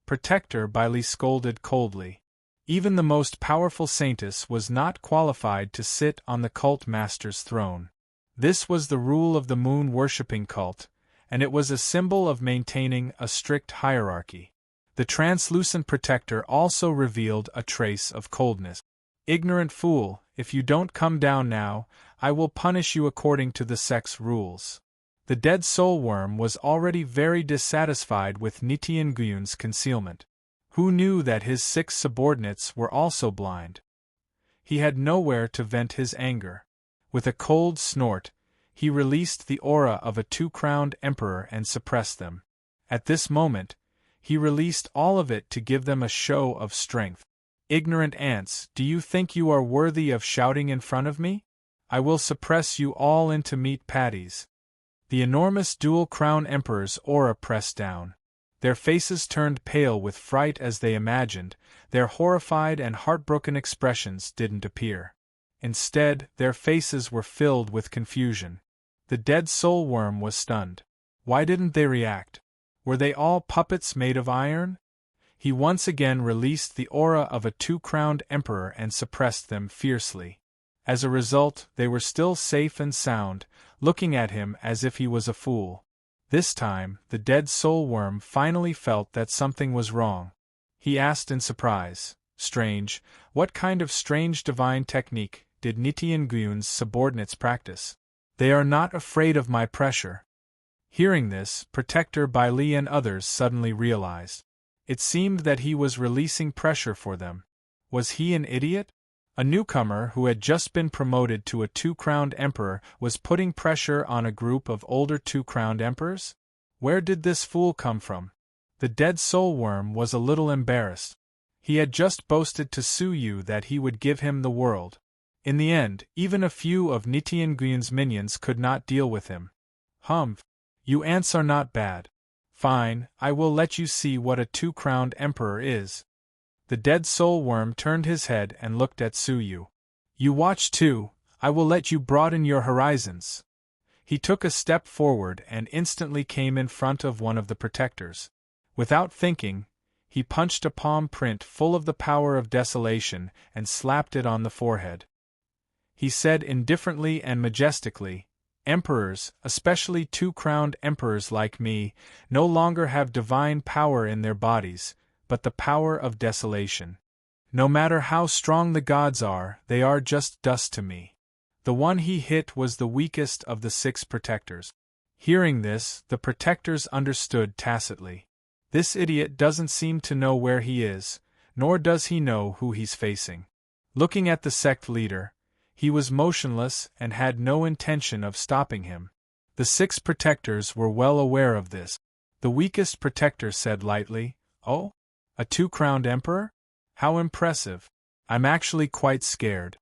Protector Bai Li scolded coldly. Even the most powerful saintess was not qualified to sit on the cult master's throne. This was the rule of the moon-worshipping cult, and it was a symbol of maintaining a strict hierarchy. The translucent protector also revealed a trace of coldness. "Ignorant fool, if you don't come down now, I will punish you according to the sect's rules." The dead soul worm was already very dissatisfied with Nitian Guyun's concealment. Who knew that his 6 subordinates were also blind? He had nowhere to vent his anger. With a cold snort, he released the aura of a two-crowned emperor and suppressed them. At this moment, he released all of it to give them a show of strength. "Ignorant ants, do you think you are worthy of shouting in front of me? I will suppress you all into meat patties." The enormous dual-crown emperor's aura pressed down. Their faces turned pale with fright as they imagined, their horrified and heartbroken expressions didn't appear. Instead, their faces were filled with confusion. The dead soul worm was stunned. Why didn't they react? Were they all puppets made of iron? He once again released the aura of a two-crowned emperor and suppressed them fiercely. As a result, they were still safe and sound, looking at him as if he was a fool. This time, the dead soul worm finally felt that something was wrong. He asked in surprise, "Strange, what kind of strange divine technique did Nitian Guyun's subordinates practice? They are not afraid of my pressure." Hearing this, Protector Bai Li and others suddenly realized. It seemed that he was releasing pressure for them. Was he an idiot? A newcomer who had just been promoted to a two-crowned emperor was putting pressure on a group of older two-crowned emperors? Where did this fool come from? The dead soul worm was a little embarrassed. He had just boasted to Su Yu that he would give him the world. In the end, even a few of Nitian Guyun's minions could not deal with him. "Humph! You ants are not bad. Fine, I will let you see what a two-crowned emperor is." The dead soul worm turned his head and looked at Su Yu. "You watch too, I will let you broaden your horizons." He took a step forward and instantly came in front of one of the protectors. Without thinking, he punched a palm print full of the power of desolation and slapped it on the forehead. He said indifferently and majestically, Emperors, especially two-crowned emperors like me, no longer have divine power in their bodies, but the power of desolation. No matter how strong the gods are, they are just dust to me. The one he hit was the weakest of the 6 protectors. Hearing this, the protectors understood tacitly. This idiot doesn't seem to know where he is, nor does he know who he's facing. Looking at the sect leader, he was motionless and had no intention of stopping him. The 6 protectors were well aware of this. The weakest protector said lightly, "Oh? A two-crowned emperor? How impressive. I'm actually quite scared."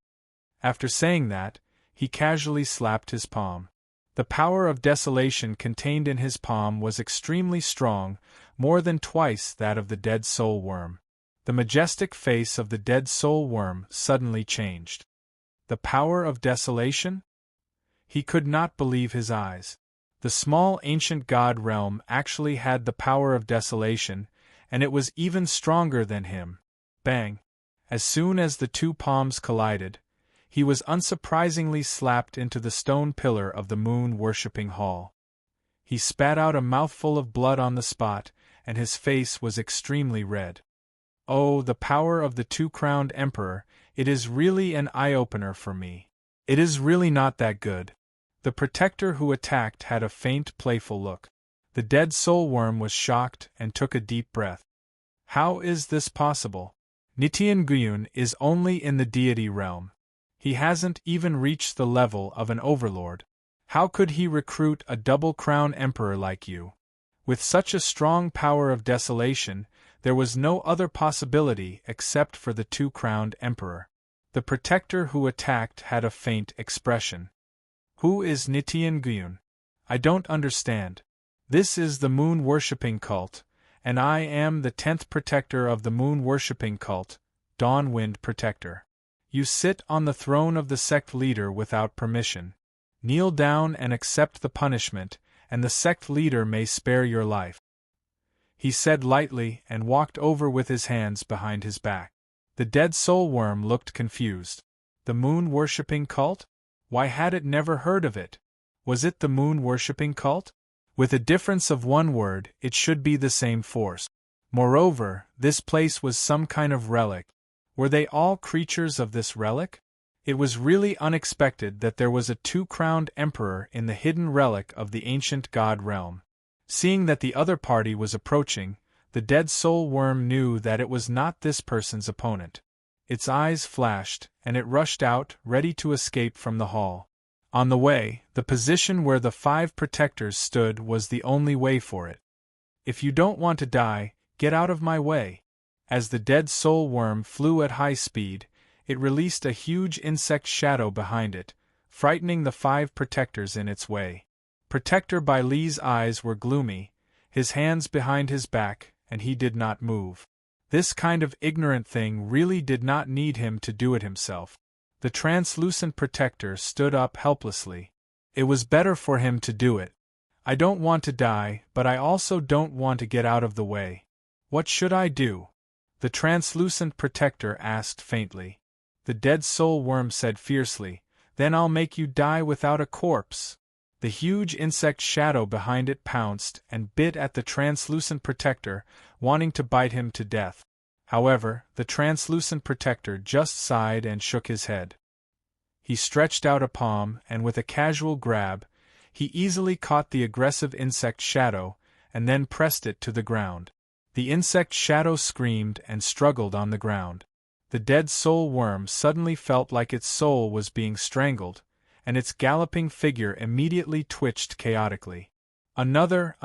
After saying that, he casually slapped his palm. The power of desolation contained in his palm was extremely strong, more than twice that of the dead soul worm. The majestic face of the dead soul worm suddenly changed. The power of desolation? He could not believe his eyes. The small ancient god realm actually had the power of desolation, and it was even stronger than him. Bang! As soon as the 2 palms collided, he was unsurprisingly slapped into the stone pillar of the moon-worshipping hall. He spat out a mouthful of blood on the spot, and his face was extremely red. Oh, the power of the two-crowned emperor, it is really an eye-opener for me. It is really not that good. The protector who attacked had a faint, playful look. The dead soul worm was shocked and took a deep breath. How is this possible? Nitian Gyun is only in the deity realm. He hasn't even reached the level of an overlord. How could he recruit a double-crown emperor like you? With such a strong power of desolation, there was no other possibility except for the two-crowned emperor. The protector who attacked had a faint expression. Who is Nitian Gyun? I don't understand. This is the moon-worshipping cult, and I am the 10th protector of the moon-worshipping cult, Dawnwind Protector. You sit on the throne of the sect leader without permission. Kneel down and accept the punishment, and the sect leader may spare your life. He said lightly and walked over with his hands behind his back. The dead soul worm looked confused. The moon-worshipping cult? Why had it never heard of it? Was it the moon-worshipping cult? With a difference of one word, it should be the same force. Moreover, this place was some kind of relic. Were they all creatures of this relic? It was really unexpected that there was a two-crowned emperor in the hidden relic of the ancient god realm. Seeing that the other party was approaching, the dead soul worm knew that it was not this person's opponent. Its eyes flashed, and it rushed out, ready to escape from the hall. On the way, the position where the 5 protectors stood was the only way for it. If you don't want to die, get out of my way. As the dead soul worm flew at high speed, it released a huge insect shadow behind it, frightening the 5 protectors in its way. Protector Bai Li's eyes were gloomy, his hands behind his back, and he did not move. This kind of ignorant thing really did not need him to do it himself. The translucent protector stood up helplessly. It was better for him to do it. I don't want to die, but I also don't want to get out of the way. What should I do? The translucent protector asked faintly. The dead soul worm said fiercely, "Then I'll make you die without a corpse." The huge insect shadow behind it pounced and bit at the translucent protector, wanting to bite him to death. However, the translucent protector just sighed and shook his head. He stretched out a palm, and with a casual grab, he easily caught the aggressive insect shadow, and then pressed it to the ground. The insect shadow screamed and struggled on the ground. The dead soul worm suddenly felt like its soul was being strangled, and its galloping figure immediately twitched chaotically. Another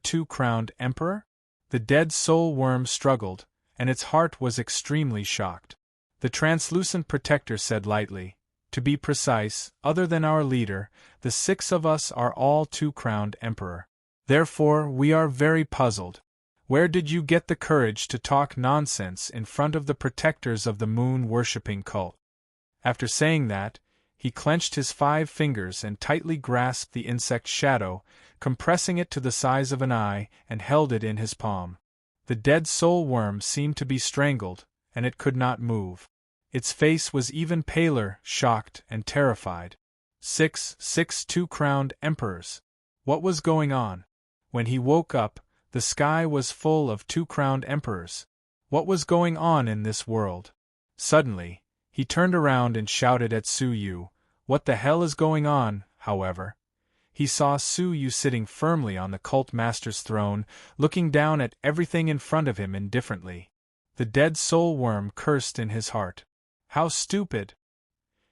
two-crowned emperor? The dead soul worm struggled, and its heart was extremely shocked. The translucent protector said lightly, "To be precise, other than our leader, the 6 of us are all two-crowned emperor. Therefore, we are very puzzled. Where did you get the courage to talk nonsense in front of the protectors of the moon-worshipping cult?" After saying that, he clenched his 5 fingers and tightly grasped the insect shadow, compressing it to the size of an eye, and held it in his palm. The dead soul worm seemed to be strangled, and it could not move. Its face was even paler, shocked, and terrified. Six two-crowned emperors. What was going on? When he woke up, the sky was full of two-crowned emperors. What was going on in this world? Suddenly, he turned around and shouted at Su Yu, "What the hell is going on?" However, he saw Su Yu sitting firmly on the cult master's throne, looking down at everything in front of him indifferently. The dead soul worm cursed in his heart. How stupid!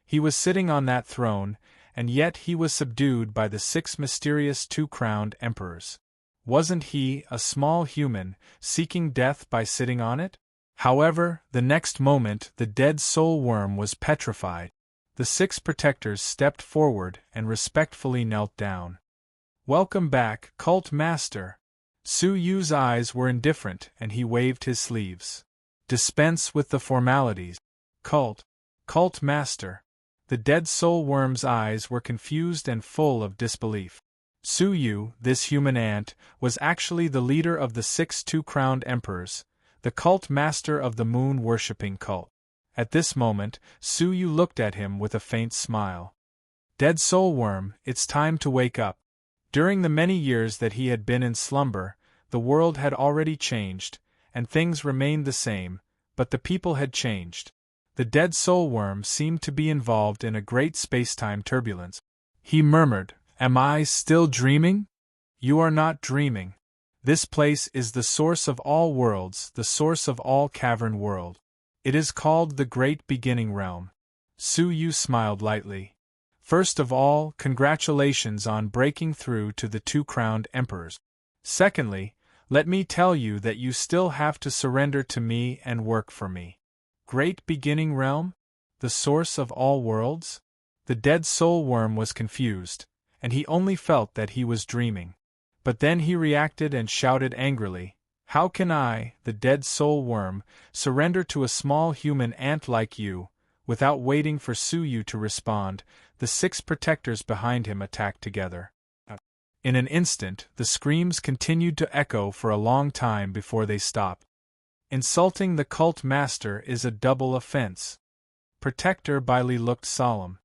He was sitting on that throne, and yet he was subdued by the 6 mysterious two-crowned emperors. Wasn't he, a small human, seeking death by sitting on it? However, the next moment the dead soul worm was petrified. The 6 protectors stepped forward and respectfully knelt down. "Welcome back, Cult Master." Su Yu's eyes were indifferent and he waved his sleeves. "Dispense with the formalities. Cult Master." The dead soul worm's eyes were confused and full of disbelief. Su Yu, this human ant, was actually the leader of the 6 two-crowned emperors, the cult master of the moon-worshipping cult. At this moment, Su Yu looked at him with a faint smile. "Dead soul worm, it's time to wake up." During the many years that he had been in slumber, the world had already changed, and things remained the same, but the people had changed. The dead soul worm seemed to be involved in a great space-time turbulence. He murmured, "Am I still dreaming?" "You are not dreaming. This place is the source of all worlds, the source of all cavern world. It is called the Great Beginning Realm." Su Yu smiled lightly. "First of all, congratulations on breaking through to the two-crowned emperors. Secondly, let me tell you that you still have to surrender to me and work for me." Great Beginning Realm? The source of all worlds? The dead soul worm was confused, and he only felt that he was dreaming. But then he reacted and shouted angrily, "How can I, the dead soul worm, surrender to a small human ant like you?" Without waiting for Su Yu to respond, the 6 protectors behind him attacked together. In an instant, the screams continued to echo for a long time before they stopped. Insulting the cult master is a double offense. Protector Bailey looked solemn.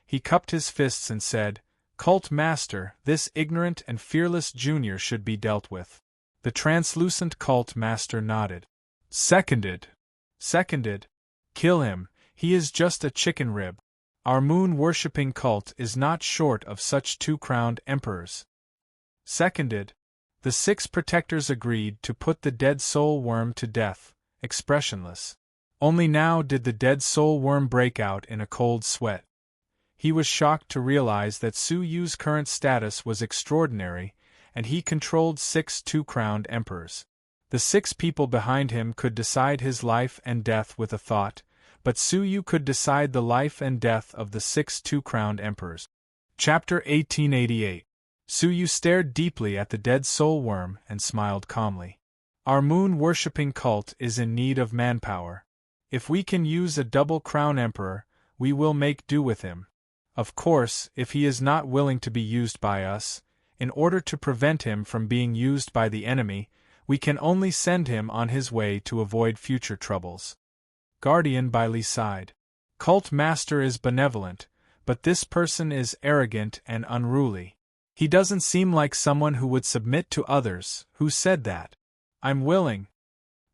He cupped his fists and said, "Cult master, this ignorant and fearless junior should be dealt with." The translucent cult master nodded. Seconded. Kill him, he is just a chicken rib. Our moon-worshipping cult is not short of such two-crowned emperors. Seconded. The 6 protectors agreed to put the dead soul worm to death, expressionless. Only now did the dead soul worm break out in a cold sweat. He was shocked to realize that Su Yu's current status was extraordinary, and he controlled 6 two-crowned emperors. The 6 people behind him could decide his life and death with a thought, but Su Yu could decide the life and death of the 6 two-crowned emperors. Chapter 1888. Su Yu stared deeply at the dead soul worm and smiled calmly. "Our moon-worshipping cult is in need of manpower. If we can use a double crown emperor, we will make do with him. Of course, if he is not willing to be used by us, in order to prevent him from being used by the enemy, we can only send him on his way to avoid future troubles." Guardian Bailey sighed. "Cult Master is benevolent, but this person is arrogant and unruly. He doesn't seem like someone who would submit to others." "Who said that?" "I'm willing."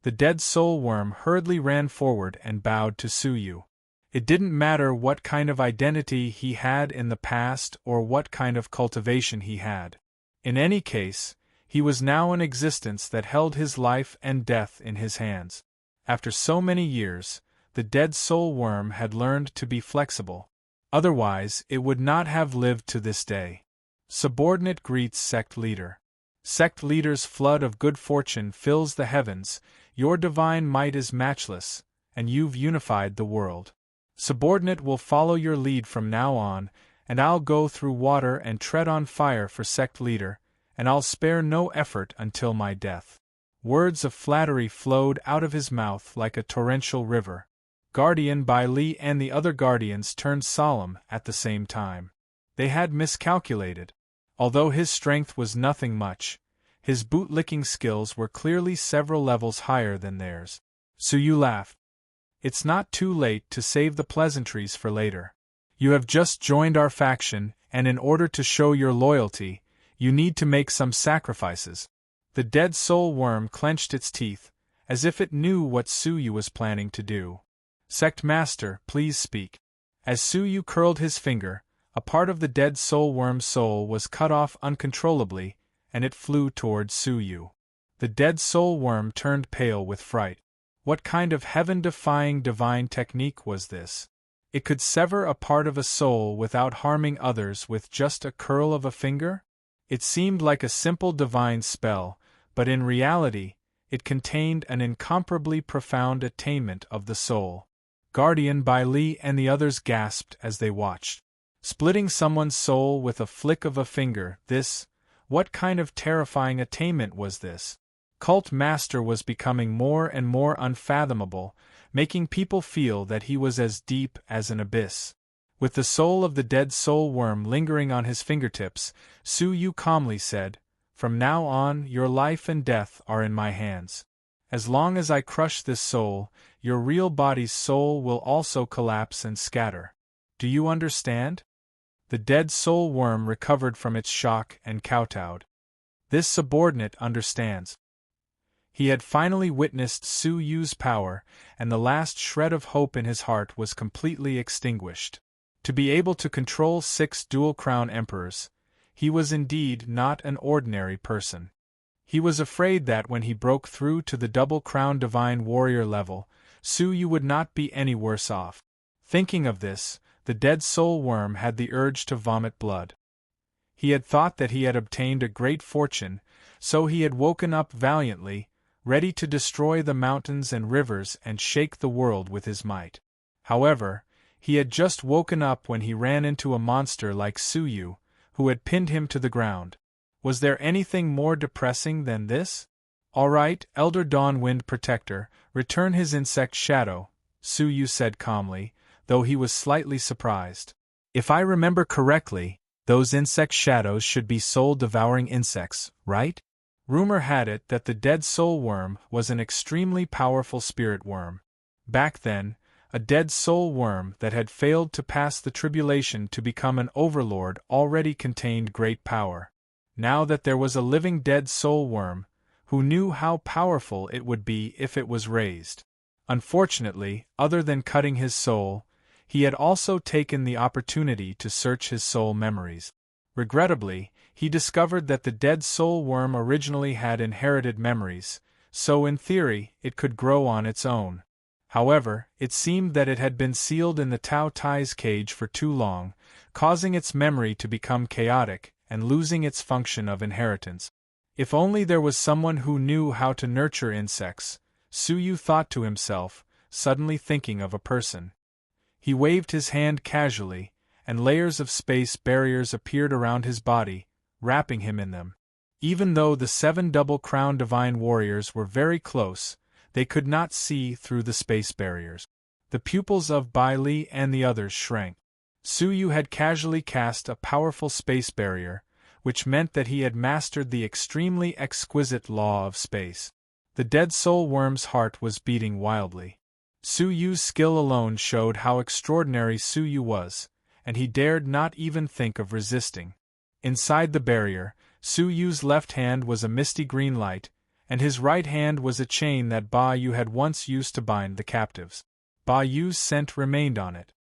The dead soul worm hurriedly ran forward and bowed to Su Yu. It didn't matter what kind of identity he had in the past or what kind of cultivation he had. In any case, he was now an existence that held his life and death in his hands. After so many years, the dead soul worm had learned to be flexible. Otherwise, it would not have lived to this day. Subordinate greets sect leader. Sect leader's flood of good fortune fills the heavens, your divine might is matchless, and you've unified the world. Subordinate will follow your lead from now on, and I'll go through water and tread on fire for sect leader, and I'll spare no effort until my death. Words of flattery flowed out of his mouth like a torrential river. Guardian Bailey and the other guardians turned solemn at the same time. They had miscalculated. Although his strength was nothing much, his boot-licking skills were clearly several levels higher than theirs. Su Yu laughed. "It's not too late to save the pleasantries for later. You have just joined our faction, and in order to show your loyalty, you need to make some sacrifices. The dead soul worm clenched its teeth, as if it knew what Suyu was planning to do. Sect Master, please speak. As Suyu curled his finger, a part of the dead soul worm's soul was cut off uncontrollably, and it flew towards Suyu. The dead soul worm turned pale with fright. What kind of heaven-defying divine technique was this? It could sever a part of a soul without harming others with just a curl of a finger? It seemed like a simple divine spell, but in reality, it contained an incomparably profound attainment of the soul. Guardian Bai Li and the others gasped as they watched. Splitting someone's soul with a flick of a finger, what kind of terrifying attainment was this? Cult Master was becoming more and more unfathomable, making people feel that he was as deep as an abyss. With the soul of the dead soul worm lingering on his fingertips, Suyu calmly said, "From now on, your life and death are in my hands. As long as I crush this soul, your real body's soul will also collapse and scatter. Do you understand?" The dead soul worm recovered from its shock and kowtowed. This subordinate understands. He had finally witnessed Suyu's power, and the last shred of hope in his heart was completely extinguished. To be able to control 6 dual-crown emperors, he was indeed not an ordinary person. He was afraid that when he broke through to the double-crown divine warrior level, Suyu would not be any worse off. Thinking of this, the dead soul worm had the urge to vomit blood. He had thought that he had obtained a great fortune, so he had woken up valiantly, ready to destroy the mountains and rivers and shake the world with his might. However, he had just woken up when he ran into a monster like Suyu, who had pinned him to the ground. Was there anything more depressing than this? "All right, Elder Dawn Wind Protector, return his insect shadow," Suyu said calmly, though he was slightly surprised. "If I remember correctly, those insect shadows should be soul-devouring insects, right?" Rumor had it that the dead soul worm was an extremely powerful spirit worm. Back then, a dead soul worm that had failed to pass the tribulation to become an overlord already contained great power. Now that there was a living dead soul worm, who knew how powerful it would be if it was raised. Unfortunately, other than cutting his soul, he had also taken the opportunity to search his soul memories. Regrettably, he discovered that the dead soul worm originally had inherited memories, so in theory, it could grow on its own. However, it seemed that it had been sealed in the Tao Tai's cage for too long, causing its memory to become chaotic and losing its function of inheritance. If only there was someone who knew how to nurture insects, Suyu thought to himself, suddenly thinking of a person. He waved his hand casually, and layers of space barriers appeared around his body, wrapping him in them. Even though the 7 double-crown divine warriors were very close, they could not see through the space barriers. The pupils of Bai Li and the others shrank. Suyu had casually cast a powerful space barrier, which meant that he had mastered the extremely exquisite law of space. The dead soul worm's heart was beating wildly. Suyu's skill alone showed how extraordinary Suyu was, and he dared not even think of resisting. Inside the barrier, Suyu's left hand was a misty green light, and his right hand was a chain that Ba Yu had once used to bind the captives. Ba Yu's scent remained on it.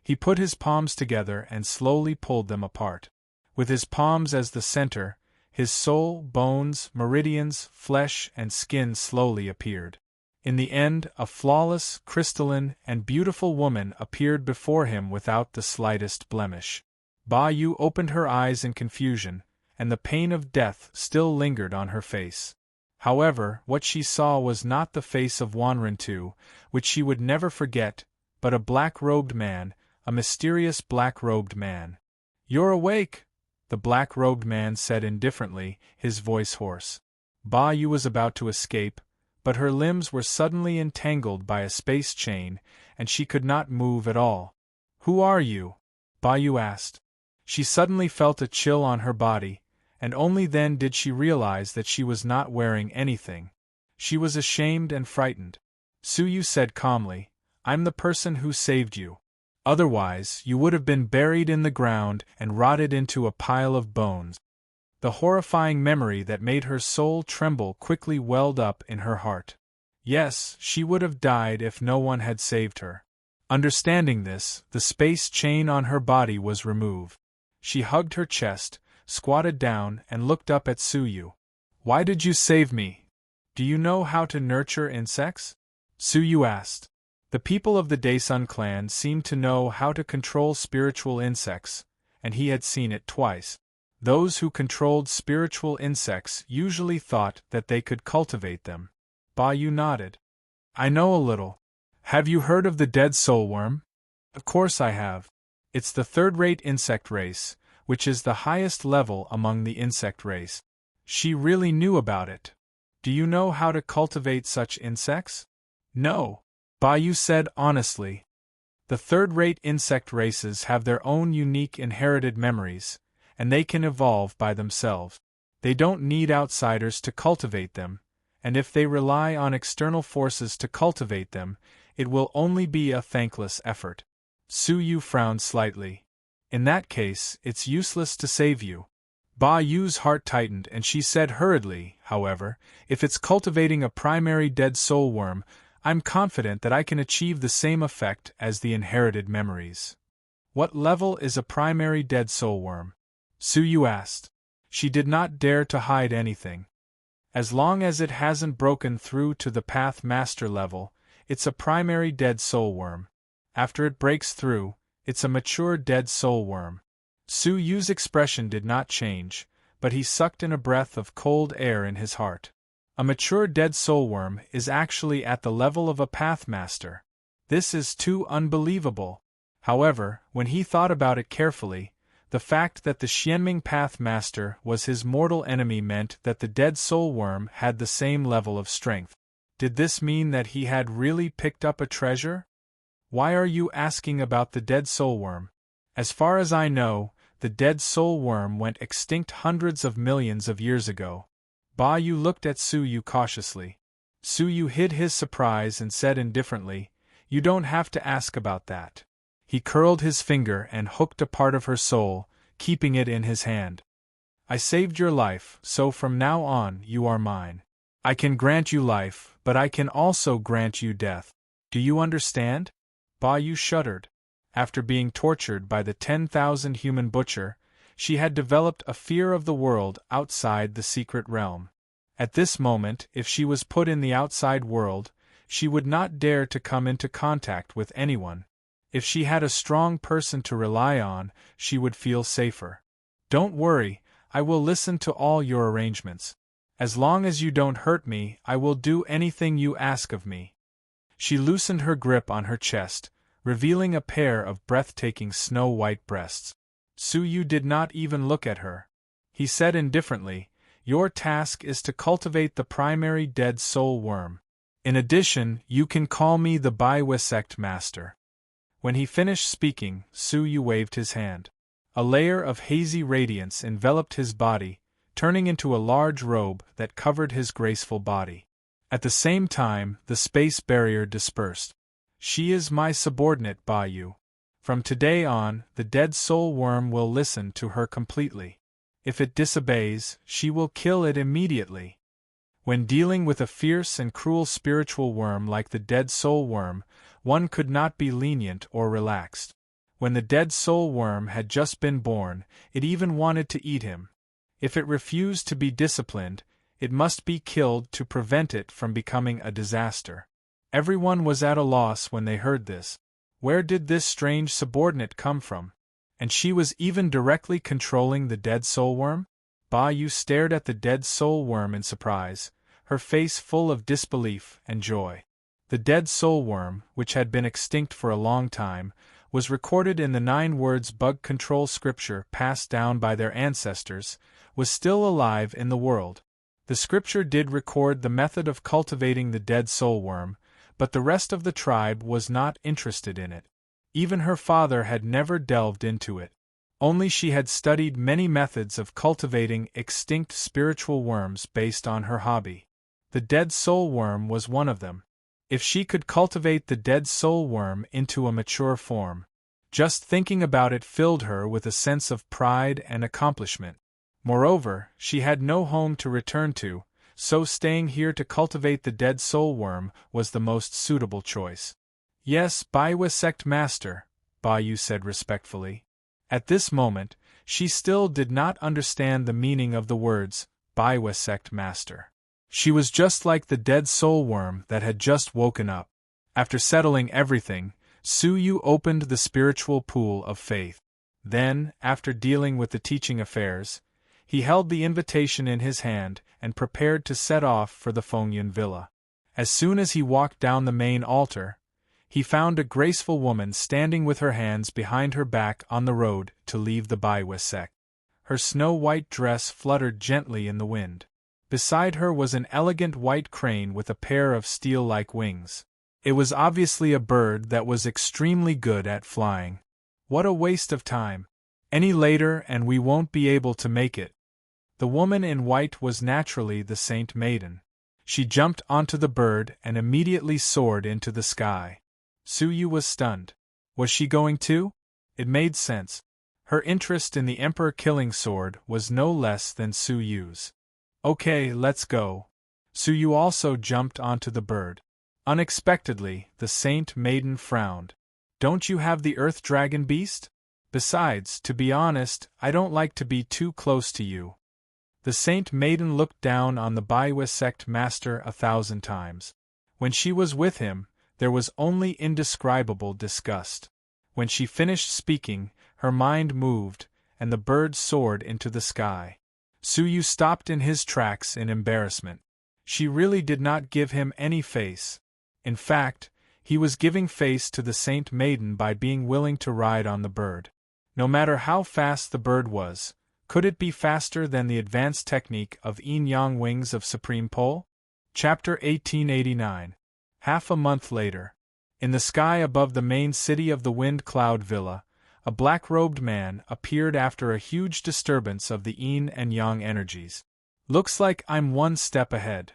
He put his palms together and slowly pulled them apart. With his palms as the center, his soul, bones, meridians, flesh, and skin slowly appeared. In the end, a flawless, crystalline, and beautiful woman appeared before him without the slightest blemish. Ba Yu opened her eyes in confusion, and the pain of death still lingered on her face. However, what she saw was not the face of Wanrentu, which she would never forget, but a black-robed man, a mysterious black-robed man. "You're awake," the black-robed man said indifferently, his voice hoarse. Ba Yu was about to escape, but her limbs were suddenly entangled by a space chain, and she could not move at all. "Who are you?" Ba Yu asked. She suddenly felt a chill on her body, and only then did she realize that she was not wearing anything. She was ashamed and frightened. Suyu said calmly, "I'm the person who saved you. Otherwise, you would have been buried in the ground and rotted into a pile of bones. The horrifying memory that made her soul tremble quickly welled up in her heart. Yes, she would have died if no one had saved her. Understanding this, the space chain on her body was removed. She hugged her chest, squatted down, and looked up at Suyu. "Why did you save me? Do you know how to nurture insects?" Suyu asked. The people of the Daesun clan seemed to know how to control spiritual insects, and he had seen it twice. Those who controlled spiritual insects usually thought that they could cultivate them. Ba Yu nodded. "I know a little. Have you heard of the dead soulworm?" "Of course I have. It's the third-rate insect race, which is the highest level among the insect race." She really knew about it. "Do you know how to cultivate such insects?" "No," Ba Yu said honestly. "The third-rate insect races have their own unique inherited memories, and they can evolve by themselves. They don't need outsiders to cultivate them, and if they rely on external forces to cultivate them, it will only be a thankless effort." Suyu frowned slightly. "In that case, it's useless to save you." Ba Yu's heart tightened and she said hurriedly, "However, if it's cultivating a primary dead soul worm, I'm confident that I can achieve the same effect as the inherited memories." "What level is a primary dead soul worm?" Suyu asked. She did not dare to hide anything. "As long as it hasn't broken through to the Path Master level, it's a primary dead soul worm. After it breaks through, it's a mature dead soul worm." Suyu's expression did not change, but he sucked in a breath of cold air in his heart. A mature dead soul worm is actually at the level of a Path Master. This is too unbelievable. However, when he thought about it carefully, the fact that the Xianming Path Master was his mortal enemy meant that the dead soul worm had the same level of strength. Did this mean that he had really picked up a treasure? "Why are you asking about the dead soul worm?" "As far as I know, the dead soul worm went extinct hundreds of millions of years ago." Ba Yu looked at Suyu cautiously. Suyu hid his surprise and said indifferently, "You don't have to ask about that." He curled his finger and hooked a part of her soul, keeping it in his hand. "I saved your life, so from now on you are mine. I can grant you life, but I can also grant you death. Do you understand?" Ba Yu shuddered. After being tortured by the 10,000 human butcher, she had developed a fear of the world outside the secret realm. At this moment, if she was put in the outside world, she would not dare to come into contact with anyone. If she had a strong person to rely on, she would feel safer. "Don't worry, I will listen to all your arrangements. As long as you don't hurt me, I will do anything you ask of me." She loosened her grip on her chest, revealing a pair of breathtaking snow-white breasts. Suyu did not even look at her. He said indifferently, "Your task is to cultivate the primary dead soul worm. In addition, you can call me the Biwisect Master." When he finished speaking, Suyu waved his hand. A layer of hazy radiance enveloped his body, turning into a large robe that covered his graceful body. At the same time, the space barrier dispersed. "She is my subordinate, Ba Yu. From today on, the dead soul worm will listen to her completely. If it disobeys, she will kill it immediately." When dealing with a fierce and cruel spiritual worm like the dead soul worm, one could not be lenient or relaxed. When the dead soul worm had just been born, it even wanted to eat him. If it refused to be disciplined, it must be killed to prevent it from becoming a disaster. Everyone was at a loss when they heard this. Where did this strange subordinate come from? And she was even directly controlling the dead soul worm? Ba Yu stared at the dead soul worm in surprise, her face full of disbelief and joy. The dead soul worm, which had been extinct for a long time, was recorded in the 9 words bug control scripture passed down by their ancestors, was still alive in the world. The scripture did record the method of cultivating the dead soul worm, but the rest of the tribe was not interested in it. Even her father had never delved into it. Only she had studied many methods of cultivating extinct spiritual worms based on her hobby. The dead soul worm was one of them. If she could cultivate the dead soul worm into a mature form, Just thinking about it filled her with a sense of pride and accomplishment. Moreover, she had no home to return to, so staying here to cultivate the dead soul worm was the most suitable choice. Yes, Baiwa sect master, Bayu said respectfully. At this moment, she still did not understand the meaning of the words, Baiwa sect master. She was just like the dead soul worm that had just woken up. After settling everything, Suyu opened the spiritual pool of faith. Then, after dealing with the teaching affairs, he held the invitation in his hand and prepared to set off for the Fengyun villa. As soon as he walked down the main altar, he found a graceful woman standing with her hands behind her back on the road to leave the Baiwa sect. Her snow-white dress fluttered gently in the wind. Beside her was an elegant white crane with a pair of steel-like wings. It was obviously a bird that was extremely good at flying. What a waste of time! Any later and we won't be able to make it. The woman in white was naturally the Saint Maiden. She jumped onto the bird and immediately soared into the sky. Suyu was stunned. Was she going too? It made sense. Her interest in the Emperor Killing Sword was no less than Suyu's. Okay, let's go. Suyu also jumped onto the bird. Unexpectedly, the Saint Maiden frowned. Don't you have the Earth Dragon Beast? Besides, to be honest, I don't like to be too close to you. The Saint Maiden looked down on the Baiwa sect master 1,000 times. When she was with him, there was only indescribable disgust. When she finished speaking, her mind moved, and the bird soared into the sky. Suyu stopped in his tracks in embarrassment. She really did not give him any face. In fact, he was giving face to the Saint Maiden by being willing to ride on the bird. No matter how fast the bird was, could it be faster than the advanced technique of yin-yang wings of Supreme Pole? Chapter 1889. Half a month later. In the sky above the main city of the Wind Cloud Villa, a black-robed man appeared after a huge disturbance of the yin and yang energies. Looks like I'm one step ahead.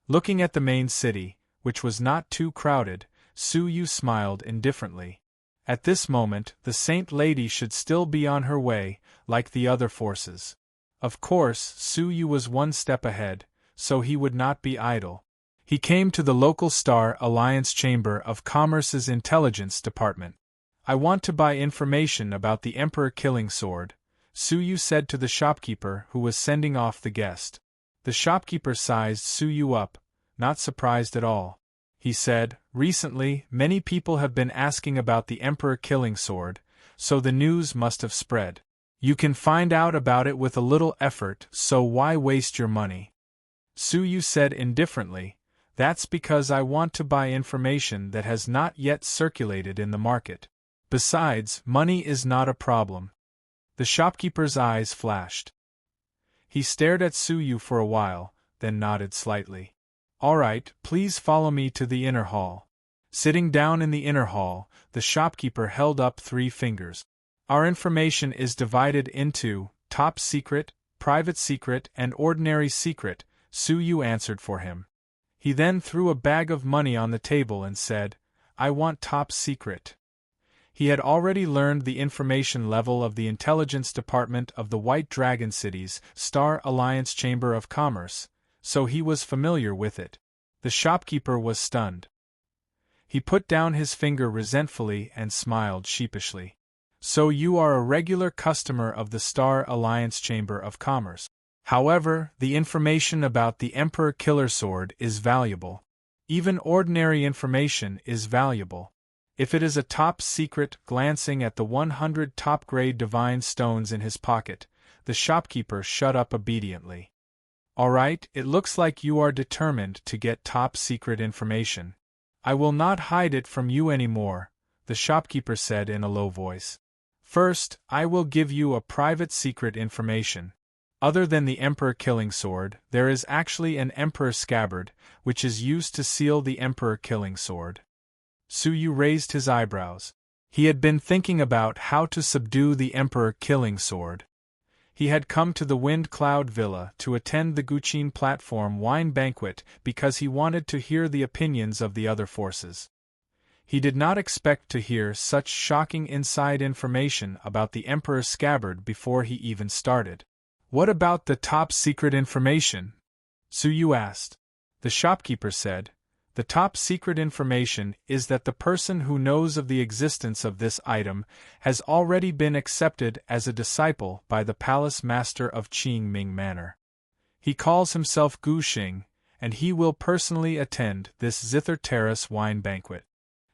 Looking at the main city, which was not too crowded, Suyu smiled indifferently. At this moment, the Saint Lady should still be on her way, like the other forces. Of course, Suyu was one step ahead, so he would not be idle. He came to the local Star Alliance Chamber of Commerce's Intelligence Department. I want to buy information about the Emperor Killing Sword, Suyu said to the shopkeeper who was sending off the guest. The shopkeeper sized Suyu up, not surprised at all. He said, recently, many people have been asking about the Emperor Killing Sword, so the news must have spread. You can find out about it with a little effort, so why waste your money? Suyu said indifferently, that's because I want to buy information that has not yet circulated in the market. Besides, money is not a problem. The shopkeeper's eyes flashed. He stared at Suyu for a while, then nodded slightly. All right, please follow me to the inner hall. Sitting down in the inner hall, the shopkeeper held up 3 fingers. Our information is divided into top secret, private secret, and ordinary secret, Suyu answered for him. He then threw a bag of money on the table and said, I want top secret. He had already learned the information level of the intelligence department of the White Dragon City's Star Alliance Chamber of Commerce, so he was familiar with it. The shopkeeper was stunned. He put down his finger resentfully and smiled sheepishly. So you are a regular customer of the Star Alliance Chamber of Commerce. However, the information about the Emperor Killer Sword is valuable. Even ordinary information is valuable. If it is a top secret, glancing at the 100 top-grade divine stones in his pocket, the shopkeeper shut up obediently. All right, it looks like you are determined to get top-secret information. I will not hide it from you anymore, the shopkeeper said in a low voice. First, I will give you a private secret information. Other than the Emperor Killing Sword, there is actually an Emperor Scabbard, which is used to seal the Emperor Killing Sword. Suyu raised his eyebrows. He had been thinking about how to subdue the Emperor Killing Sword. He had come to the Wind Cloud Villa to attend the Guqin Platform wine banquet because he wanted to hear the opinions of the other forces. He did not expect to hear such shocking inside information about the Emperor's scabbard before he even started. "What about the top-secret information?" Su Yu asked. The shopkeeper said, "The top-secret information is that the person who knows of the existence of this item has already been accepted as a disciple by the palace master of Qingming Manor. He calls himself Gu Xing, and he will personally attend this Zither Terrace wine banquet."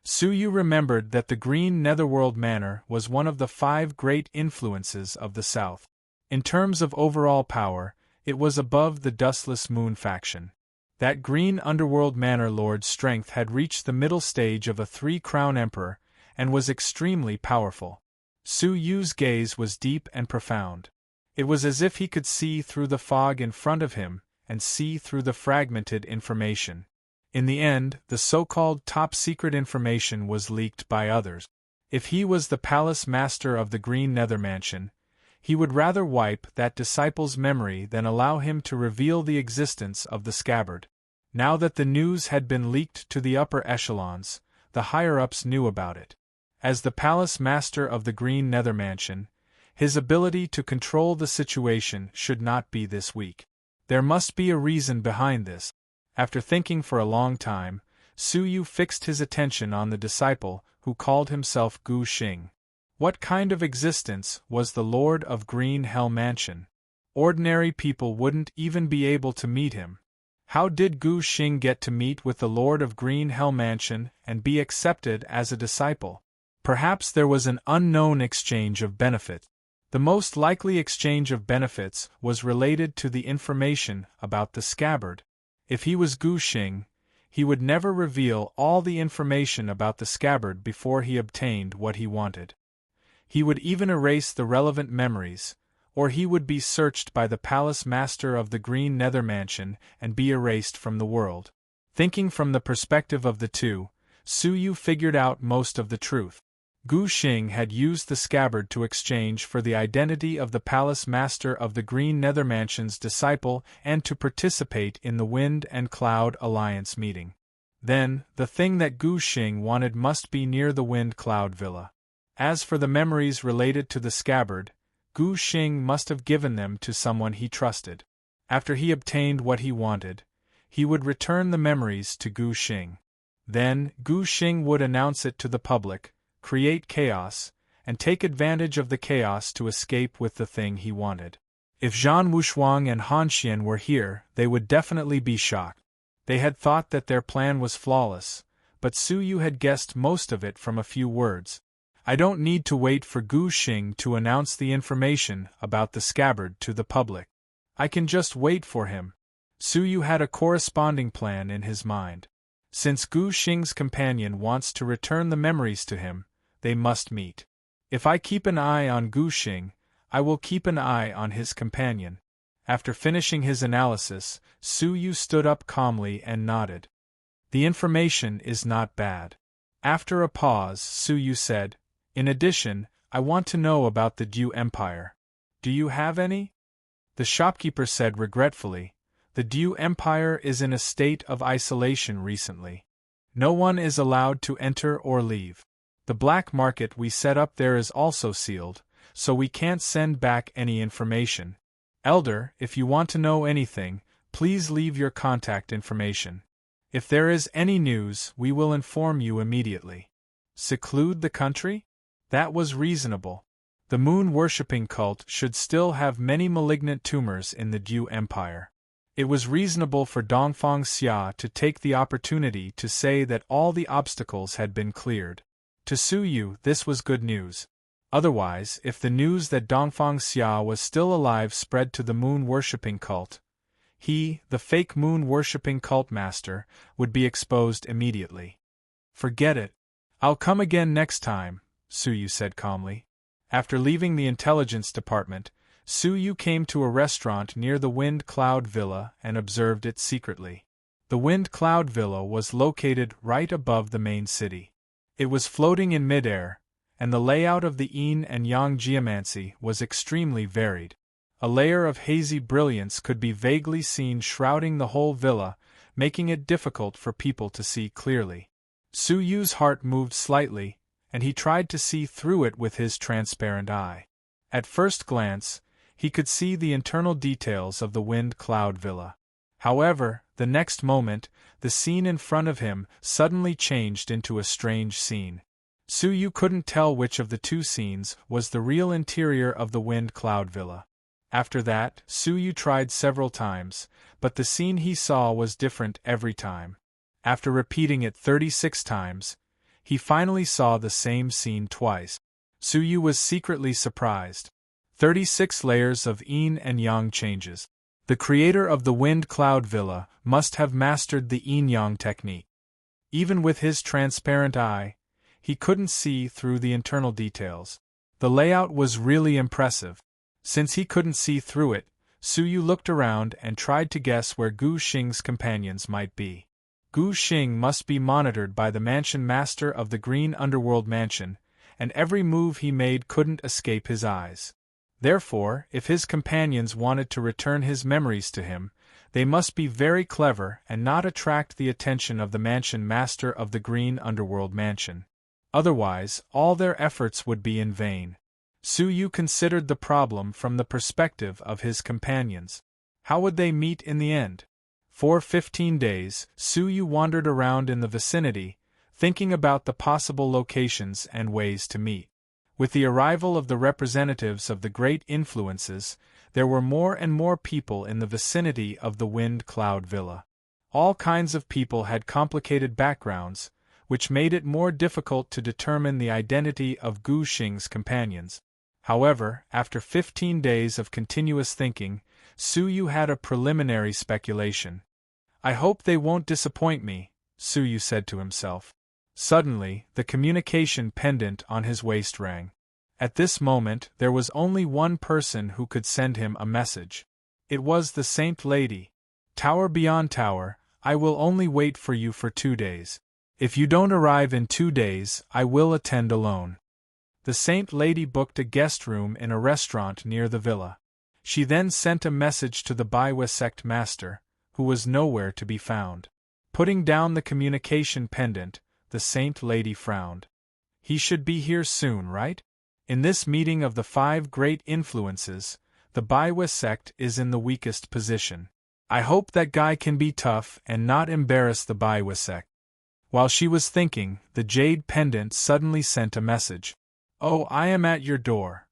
Su Yu remembered that the Green Netherworld Manor was one of the 5 great influences of the South. In terms of overall power, it was above the Dustless Moon faction. That Green Underworld Manor Lord's strength had reached the middle stage of a 3-crown emperor, and was extremely powerful. Su Yu's gaze was deep and profound. It was as if he could see through the fog in front of him, and see through the fragmented information. In the end, the so-called top-secret information was leaked by others. If he was the palace master of the Green Nether Mansion, he would rather wipe that disciple's memory than allow him to reveal the existence of the scabbard. Now that the news had been leaked to the upper echelons, the higher-ups knew about it. As the palace master of the Green Nether Mansion, his ability to control the situation should not be this weak. There must be a reason behind this. After thinking for a long time, Su Yu fixed his attention on the disciple who called himself Gu Xing. What kind of existence was the Lord of Green Hell Mansion? Ordinary people wouldn't even be able to meet him. How did Gu Xing get to meet with the Lord of Green Hell Mansion and be accepted as a disciple? Perhaps there was an unknown exchange of benefits. The most likely exchange of benefits was related to the information about the scabbard. If he was Gu Xing, he would never reveal all the information about the scabbard before he obtained what he wanted. He would even erase the relevant memories, or he would be searched by the palace master of the Green Nether Mansion and be erased from the world. Thinking from the perspective of the two, Su Yu figured out most of the truth. Gu Xing had used the scabbard to exchange for the identity of the palace master of the Green Nether Mansion's disciple and to participate in the Wind and Cloud Alliance meeting. Then, the thing that Gu Xing wanted must be near the Wind Cloud Villa. As for the memories related to the scabbard, Gu Xing must have given them to someone he trusted. After he obtained what he wanted, he would return the memories to Gu Xing. Then, Gu Xing would announce it to the public, create chaos, and take advantage of the chaos to escape with the thing he wanted. If Zhan Wushuang and Han Xian were here, they would definitely be shocked. They had thought that their plan was flawless, but Su Yu had guessed most of it from a few words. "I don't need to wait for Gu Xing to announce the information about the scabbard to the public. I can just wait for him." Su Yu had a corresponding plan in his mind. Since Gu Xing's companion wants to return the memories to him, they must meet. If I keep an eye on Gu Xing, I will keep an eye on his companion. After finishing his analysis, Su Yu stood up calmly and nodded. The information is not bad. After a pause, Su Yu said, "In addition, I want to know about the Dew Empire. Do you have any?" The shopkeeper said regretfully, "The Dew Empire is in a state of isolation recently. No one is allowed to enter or leave. The black market we set up there is also sealed, so we can't send back any information. Elder, if you want to know anything, please leave your contact information. If there is any news, we will inform you immediately." Seclude the country? That was reasonable. The moon-worshipping cult should still have many malignant tumors in the Dew Empire. It was reasonable for Dongfang Xia to take the opportunity to say that all the obstacles had been cleared. To Su Yu, this was good news. Otherwise, if the news that Dongfang Xia was still alive spread to the moon-worshipping cult, he, the fake moon-worshipping cult master, would be exposed immediately. "Forget it. I'll come again next time," Su Yu said calmly. After leaving the intelligence department, Su Yu came to a restaurant near the Wind Cloud Villa and observed it secretly. The Wind Cloud Villa was located right above the main city. It was floating in midair, and the layout of the yin and yang geomancy was extremely varied. A layer of hazy brilliance could be vaguely seen shrouding the whole villa, making it difficult for people to see clearly. Su Yu's heart moved slightly, and he tried to see through it with his transparent eye. At first glance, he could see the internal details of the Wind Cloud Villa. However, the next moment, the scene in front of him suddenly changed into a strange scene. Su Yu couldn't tell which of the two scenes was the real interior of the Wind Cloud Villa. After that, Su Yu tried several times, but the scene he saw was different every time. After repeating it 36 times, he finally saw the same scene twice. Su Yu was secretly surprised. 36 layers of yin and yang changes. The creator of the Wind Cloud Villa must have mastered the yin-yang technique. Even with his transparent eye, he couldn't see through the internal details. The layout was really impressive. Since he couldn't see through it, Su Yu looked around and tried to guess where Gu Xing's companions might be. Gu Xing must be monitored by the mansion master of the Green Underworld Mansion, and every move he made couldn't escape his eyes. Therefore, if his companions wanted to return his memories to him, they must be very clever and not attract the attention of the mansion master of the Green Underworld Mansion. Otherwise, all their efforts would be in vain. Su Yu considered the problem from the perspective of his companions. How would they meet in the end? For 15 days, Su Yu wandered around in the vicinity, thinking about the possible locations and ways to meet. With the arrival of the representatives of the great influences, there were more and more people in the vicinity of the Wind Cloud Villa. All kinds of people had complicated backgrounds, which made it more difficult to determine the identity of Gu Xing's companions. However, after 15 days of continuous thinking, Su Yu had a preliminary speculation. "I hope they won't disappoint me," Su Yu said to himself. Suddenly, the communication pendant on his waist rang. At this moment, there was only one person who could send him a message. It was the Saint Lady. "Tower beyond tower, I will only wait for you for 2 days. If you don't arrive in 2 days, I will attend alone." The Saint Lady booked a guest room in a restaurant near the villa. She then sent a message to the Baiwa sect master, who was nowhere to be found. Putting down the communication pendant, the Saint Lady frowned. "He should be here soon, right? In this meeting of the 5 great influences, the Baiwa sect is in the weakest position. I hope that guy can be tough and not embarrass the Baiwa sect." While she was thinking, the jade pendant suddenly sent a message. "Oh, I am at your door."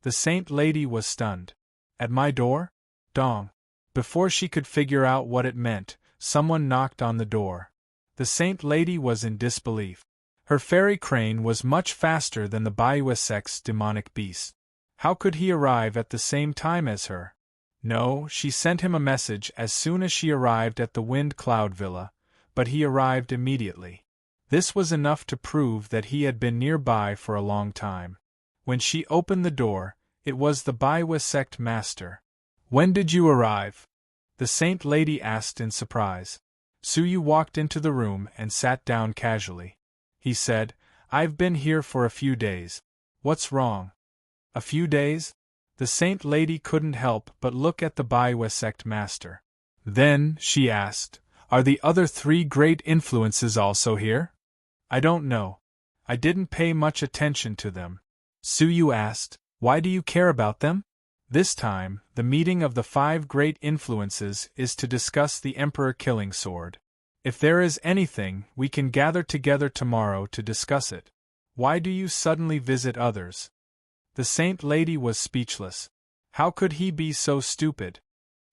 The Saint Lady was stunned. "At my door? Dong." Before she could figure out what it meant, someone knocked on the door. The Saint Lady was in disbelief. Her fairy crane was much faster than the Baiwa sect's demonic beast. How could he arrive at the same time as her? No, she sent him a message as soon as she arrived at the Wind Cloud Villa, but he arrived immediately. This was enough to prove that he had been nearby for a long time. When she opened the door, it was the Baiwa sect master. "When did you arrive?" the Saint Lady asked in surprise. Su Yu walked into the room and sat down casually. He said, "I've been here for a few days. What's wrong?" "A few days?" The Saint Lady couldn't help but look at the Baiwa sect master. Then, she asked, "Are the other 3 great influences also here?" "I don't know. I didn't pay much attention to them." Su Yu asked, "Why do you care about them?" This time, the meeting of the 5 great influences is to discuss the Emperor Killing Sword. If there is anything, we can gather together tomorrow to discuss it. Why do you suddenly visit others? The Saint Lady was speechless. How could he be so stupid?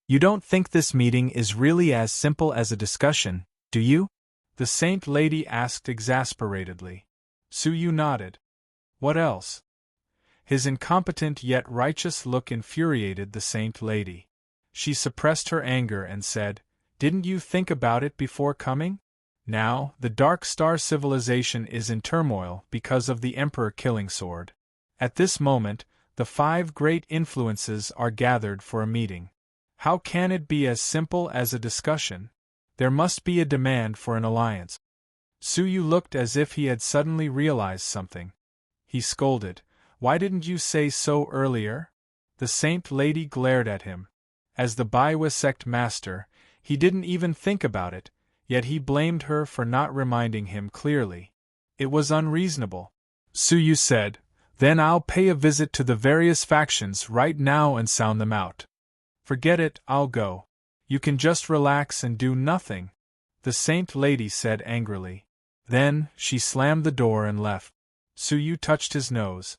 "You don't think this meeting is really as simple as a discussion, do you?" the Saint Lady asked exasperatedly. Su Yu nodded. "What else?" His incompetent yet righteous look infuriated the Saint Lady. She suppressed her anger and said, "Didn't you think about it before coming? Now, the Dark Star civilization is in turmoil because of the Emperor Killing Sword. At this moment, the 5 great influences are gathered for a meeting. How can it be as simple as a discussion? There must be a demand for an alliance." Su Yu looked as if he had suddenly realized something. He scolded, "Why didn't you say so earlier?" The Saint Lady glared at him. As the Baiwa sect master, he didn't even think about it, yet he blamed her for not reminding him clearly. It was unreasonable. Su Yu said, "Then I'll pay a visit to the various factions right now and sound them out." "Forget it, I'll go. You can just relax and do nothing," the Saint Lady said angrily. Then, she slammed the door and left. Su Yu touched his nose.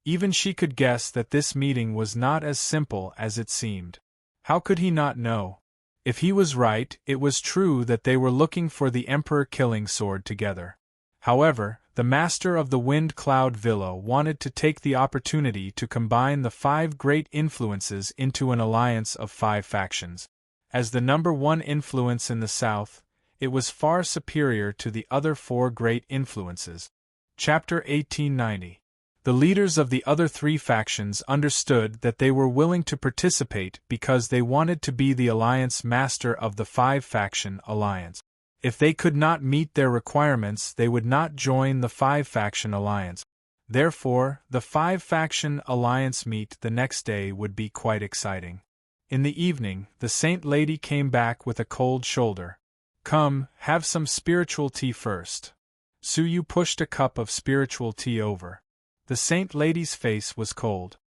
Even she could guess that this meeting was not as simple as it seemed. How could he not know? If he was right, it was true that they were looking for the Emperor-killing sword together. However, the master of the Wind Cloud Villa wanted to take the opportunity to combine the 5 great influences into an alliance of 5 factions. As the number 1 influence in the south, it was far superior to the other 4 great influences. Chapter 1890. The leaders of the other 3 factions understood that they were willing to participate because they wanted to be the alliance master of the 5-faction alliance. If they could not meet their requirements, they would not join the 5-faction alliance. Therefore, the 5-faction alliance meet the next day would be quite exciting. In the evening, the Saint Lady came back with a cold shoulder. "Come, have some spiritual tea first." Su Yu pushed a cup of spiritual tea over. The Saint Lady's face was cold.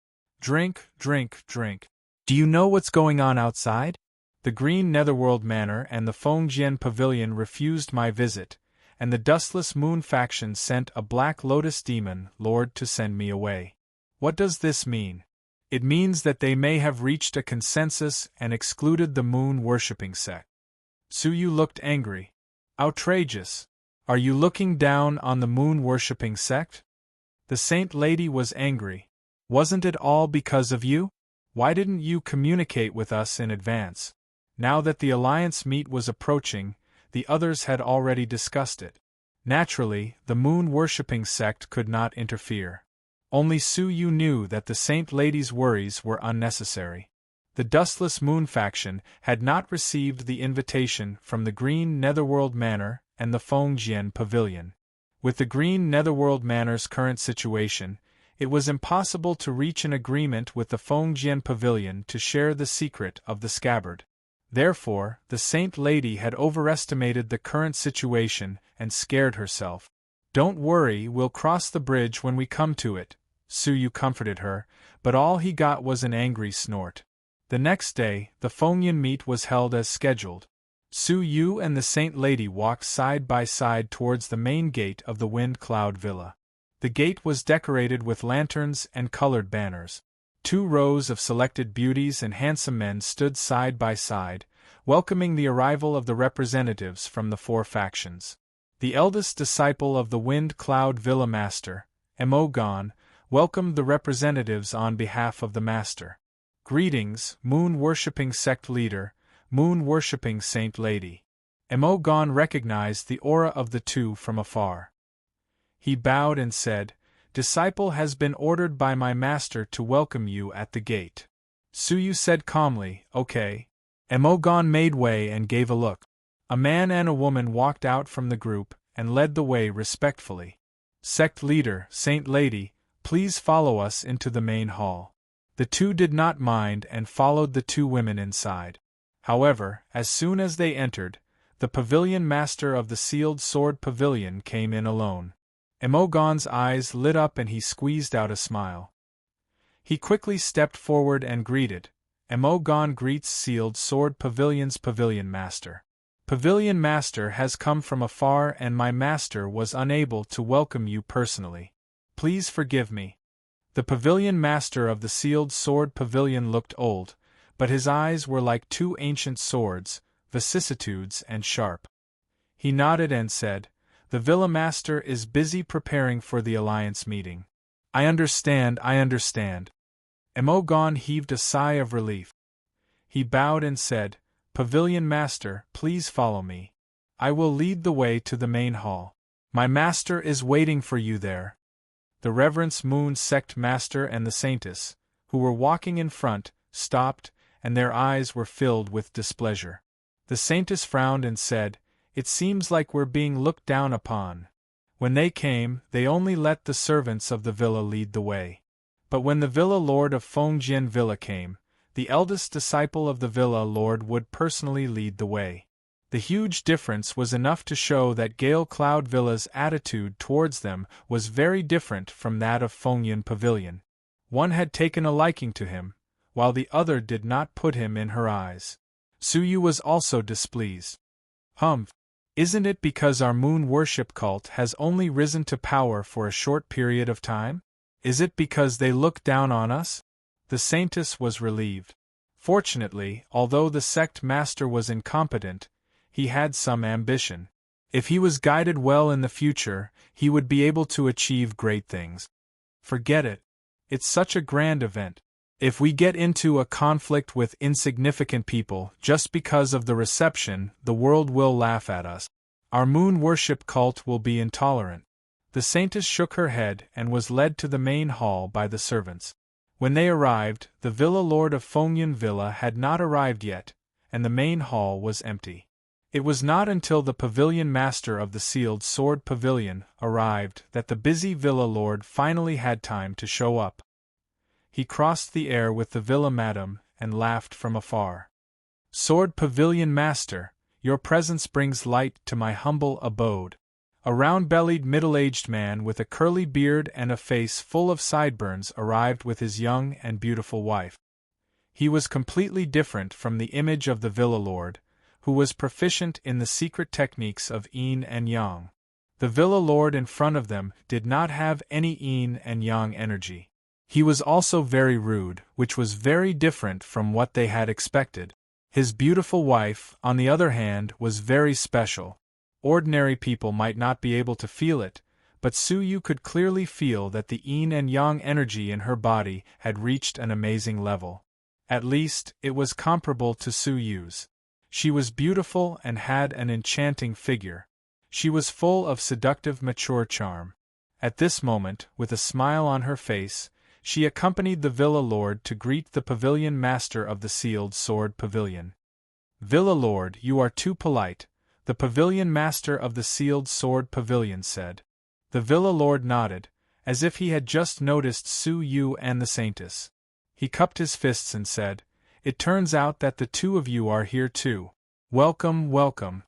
"Drink, drink, drink. Do you know what's going on outside? The Green Netherworld Manor and the Fengjian Pavilion refused my visit, and the Dustless Moon faction sent a Black Lotus Demon Lord to send me away. What does this mean? It means that they may have reached a consensus and excluded the moon-worshipping sect." Su Yu looked angry. "Outrageous! Are you looking down on the moon-worshipping sect?" The Saint Lady was angry. "Wasn't it all because of you? Why didn't you communicate with us in advance?" Now that the alliance meet was approaching, the others had already discussed it. Naturally, the moon-worshipping sect could not interfere. Only Su Yu knew that the Saint Lady's worries were unnecessary. The Dustless Moon faction had not received the invitation from the Green Netherworld Manor and the Fengjian Pavilion. With the Green Netherworld Manor's current situation, it was impossible to reach an agreement with the Fengjian Pavilion to share the secret of the scabbard. Therefore, the Saint Lady had overestimated the current situation and scared herself. "Don't worry, we'll cross the bridge when we come to it," Su Yu comforted her, but all he got was an angry snort. The next day, the Fengjian meet was held as scheduled. Su Yu and the Saint Lady walked side by side towards the main gate of the Wind Cloud Villa. The gate was decorated with lanterns and colored banners. 2 rows of selected beauties and handsome men stood side by side, welcoming the arrival of the representatives from the 4 factions. The eldest disciple of the Wind Cloud Villa Master, Emogon, welcomed the representatives on behalf of the Master. "Greetings, moon-worshipping sect leader, moon-worshipping Saint Lady." Emogon recognized the aura of the 2 from afar. He bowed and said, "Disciple has been ordered by my master to welcome you at the gate." Su Yu said calmly, "Okay." Emogon made way and gave a look. A man and a woman walked out from the group and led the way respectfully. "Sect leader, Saint Lady, please follow us into the main hall." The 2 did not mind and followed the 2 women inside. However, as soon as they entered, the pavilion master of the Sealed Sword Pavilion came in alone. Emogon's eyes lit up and he squeezed out a smile. He quickly stepped forward and greeted. "Emogon greets Sealed Sword Pavilion's Pavilion Master. Pavilion Master has come from afar and my master was unable to welcome you personally. Please forgive me." The Pavilion Master of the Sealed Sword Pavilion looked old, but his eyes were like 2 ancient swords, vicissitudes and sharp. He nodded and said, "The Villa Master is busy preparing for the Alliance meeting." I understand. Emogon heaved a sigh of relief. He bowed and said, "Pavilion Master, please follow me. I will lead the way to the main hall. My master is waiting for you there." The Reverence Moon Sect Master and the Saintess, who were walking in front, stopped, and their eyes were filled with displeasure. The Saintess frowned and said, "It seems like we're being looked down upon." When they came, they only let the servants of the villa lead the way. But when the Villa Lord of Fengjian Villa came, the eldest disciple of the Villa Lord would personally lead the way. The huge difference was enough to show that Gale Cloud Villa's attitude towards them was very different from that of Fengyan Pavilion. One had taken a liking to him, while the other did not put him in her eyes. Suyu was also displeased. Humph! Isn't it because our moon worship cult has only risen to power for a short period of time? Is it because they look down on us? The Saintess was relieved. Fortunately, although the sect master was incompetent, he had some ambition. If he was guided well in the future, he would be able to achieve great things. Forget it. It's such a grand event. If we get into a conflict with insignificant people just because of the reception, the world will laugh at us. Our moon worship cult will be intolerant. The Saintess shook her head and was led to the main hall by the servants. When they arrived, the Villa Lord of Fengyan Villa had not arrived yet, and the main hall was empty. It was not until the pavilion master of the Sealed Sword Pavilion arrived that the busy Villa Lord finally had time to show up. He crossed the air with the Villa Madam and laughed from afar. "Sword Pavilion Master, your presence brings light to my humble abode." A round-bellied middle-aged man with a curly beard and a face full of sideburns arrived with his young and beautiful wife. He was completely different from the image of the Villa Lord, who was proficient in the secret techniques of yin and yang. The Villa Lord in front of them did not have any yin and yang energy. He was also very rude, which was very different from what they had expected. His beautiful wife, on the other hand, was very special. Ordinary people might not be able to feel it, but Suyu could clearly feel that the yin and yang energy in her body had reached an amazing level. At least, it was comparable to Suyu's. She was beautiful and had an enchanting figure. She was full of seductive mature charm. At this moment, with a smile on her face, she accompanied the Villa Lord to greet the pavilion master of the Sealed Sword Pavilion. "Villa Lord, you are too polite," the pavilion master of the Sealed Sword Pavilion said. The Villa Lord nodded, as if he had just noticed Suyu and the Saintess. He cupped his fists and said, "It turns out that the two of you are here too. Welcome, welcome."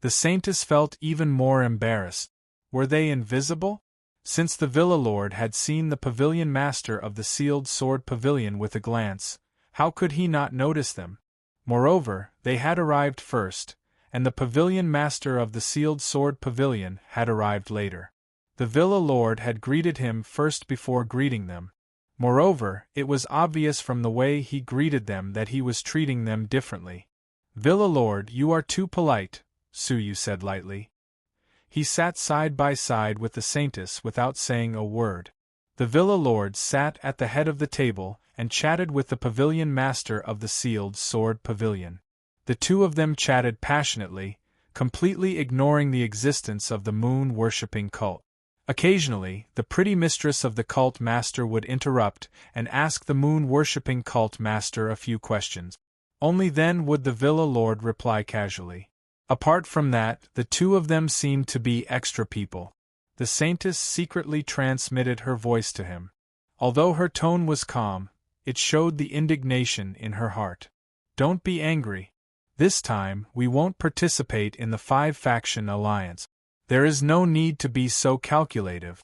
The Saintess felt even more embarrassed. Were they invisible? Since the Villa Lord had seen the pavilion master of the Sealed Sword Pavilion with a glance, how could he not notice them? Moreover, they had arrived first, and the pavilion master of the Sealed Sword Pavilion had arrived later. The Villa Lord had greeted him first before greeting them. Moreover, it was obvious from the way he greeted them that he was treating them differently. "Villa Lord, you are too polite," Suyu said lightly. He sat side by side with the Saintess without saying a word. The Villa Lord sat at the head of the table and chatted with the pavilion master of the Sealed Sword Pavilion. The two of them chatted passionately, completely ignoring the existence of the moon-worshipping cult. Occasionally, the pretty mistress of the cult master would interrupt and ask the moon-worshipping cult master a few questions. Only then would the Villa Lord reply casually. Apart from that, the two of them seemed to be extra people. The Saintess secretly transmitted her voice to him. Although her tone was calm, it showed the indignation in her heart. "Don't be angry. This time, we won't participate in the five-faction alliance. There is no need to be so calculative."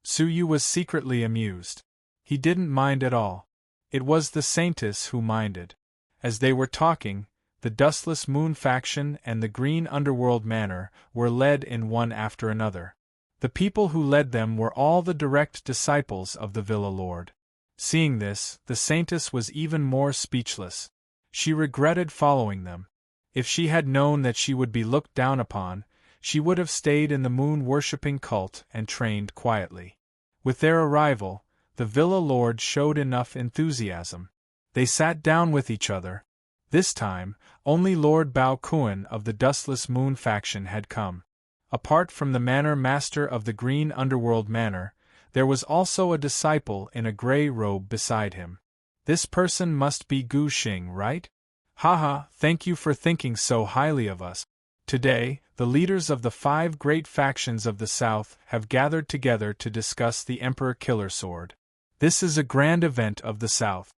Suyu was secretly amused. He didn't mind at all. It was the Saintess who minded. As they were talking, the Dustless Moon faction and the Green Underworld Manor were led in one after another. The people who led them were all the direct disciples of the Villa Lord. Seeing this, the Saintess was even more speechless. She regretted following them. If she had known that she would be looked down upon, she would have stayed in the moon-worshipping cult and trained quietly. With their arrival, the Villa Lord showed enough enthusiasm. They sat down with each other. This time, only Lord Bao Kuan of the Dustless Moon faction had come. Apart from the manor master of the Green Underworld Manor, there was also a disciple in a gray robe beside him. This person must be Gu Xing, right? Haha, thank you for thinking so highly of us. Today, the leaders of the 5 great factions of the South have gathered together to discuss the Emperor Killer Sword. This is a grand event of the South.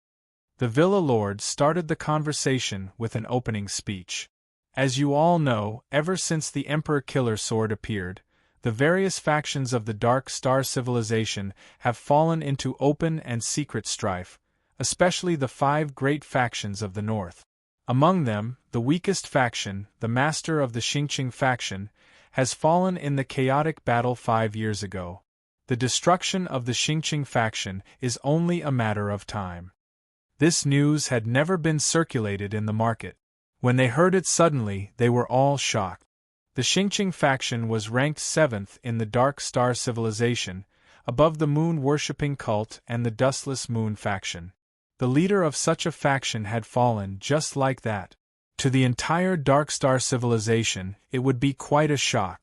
The Villa Lord started the conversation with an opening speech. As you all know, ever since the Emperor Killer Sword appeared, the various factions of the Dark Star civilization have fallen into open and secret strife, especially the 5 great factions of the North. Among them, the weakest faction, the Master of the Xingqing faction, has fallen in the chaotic battle 5 years ago. The destruction of the Xingqing faction is only a matter of time. This news had never been circulated in the market. When they heard it suddenly, they were all shocked. The Xingqing faction was ranked 7th in the Dark Star civilization, above the moon-worshipping cult and the Dustless Moon faction. The leader of such a faction had fallen just like that. To the entire Dark Star civilization, it would be quite a shock.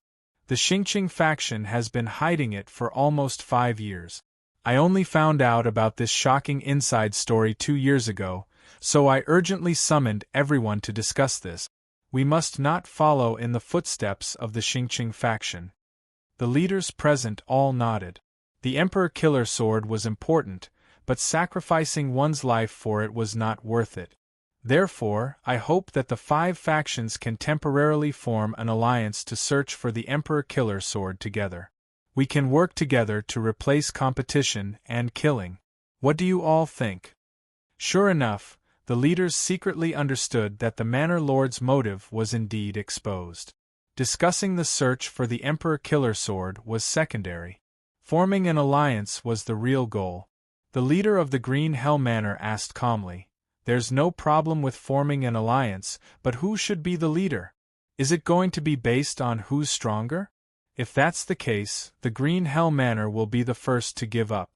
The Xingqing faction has been hiding it for almost 5 years. I only found out about this shocking inside story 2 years ago, so I urgently summoned everyone to discuss this. We must not follow in the footsteps of the Xingqing faction. The leaders present all nodded. The Emperor Killer Sword was important, but sacrificing one's life for it was not worth it. Therefore, I hope that the 5 factions can temporarily form an alliance to search for the Emperor Killer Sword together. We can work together to replace competition and killing. What do you all think? Sure enough, the leaders secretly understood that the Manor Lord's motive was indeed exposed. Discussing the search for the Emperor Killer Sword was secondary. Forming an alliance was the real goal. The leader of the Green Hell Manor asked calmly, "There's no problem with forming an alliance, but who should be the leader? Is it going to be based on who's stronger? If that's the case, the Green Hell Manor will be the first to give up."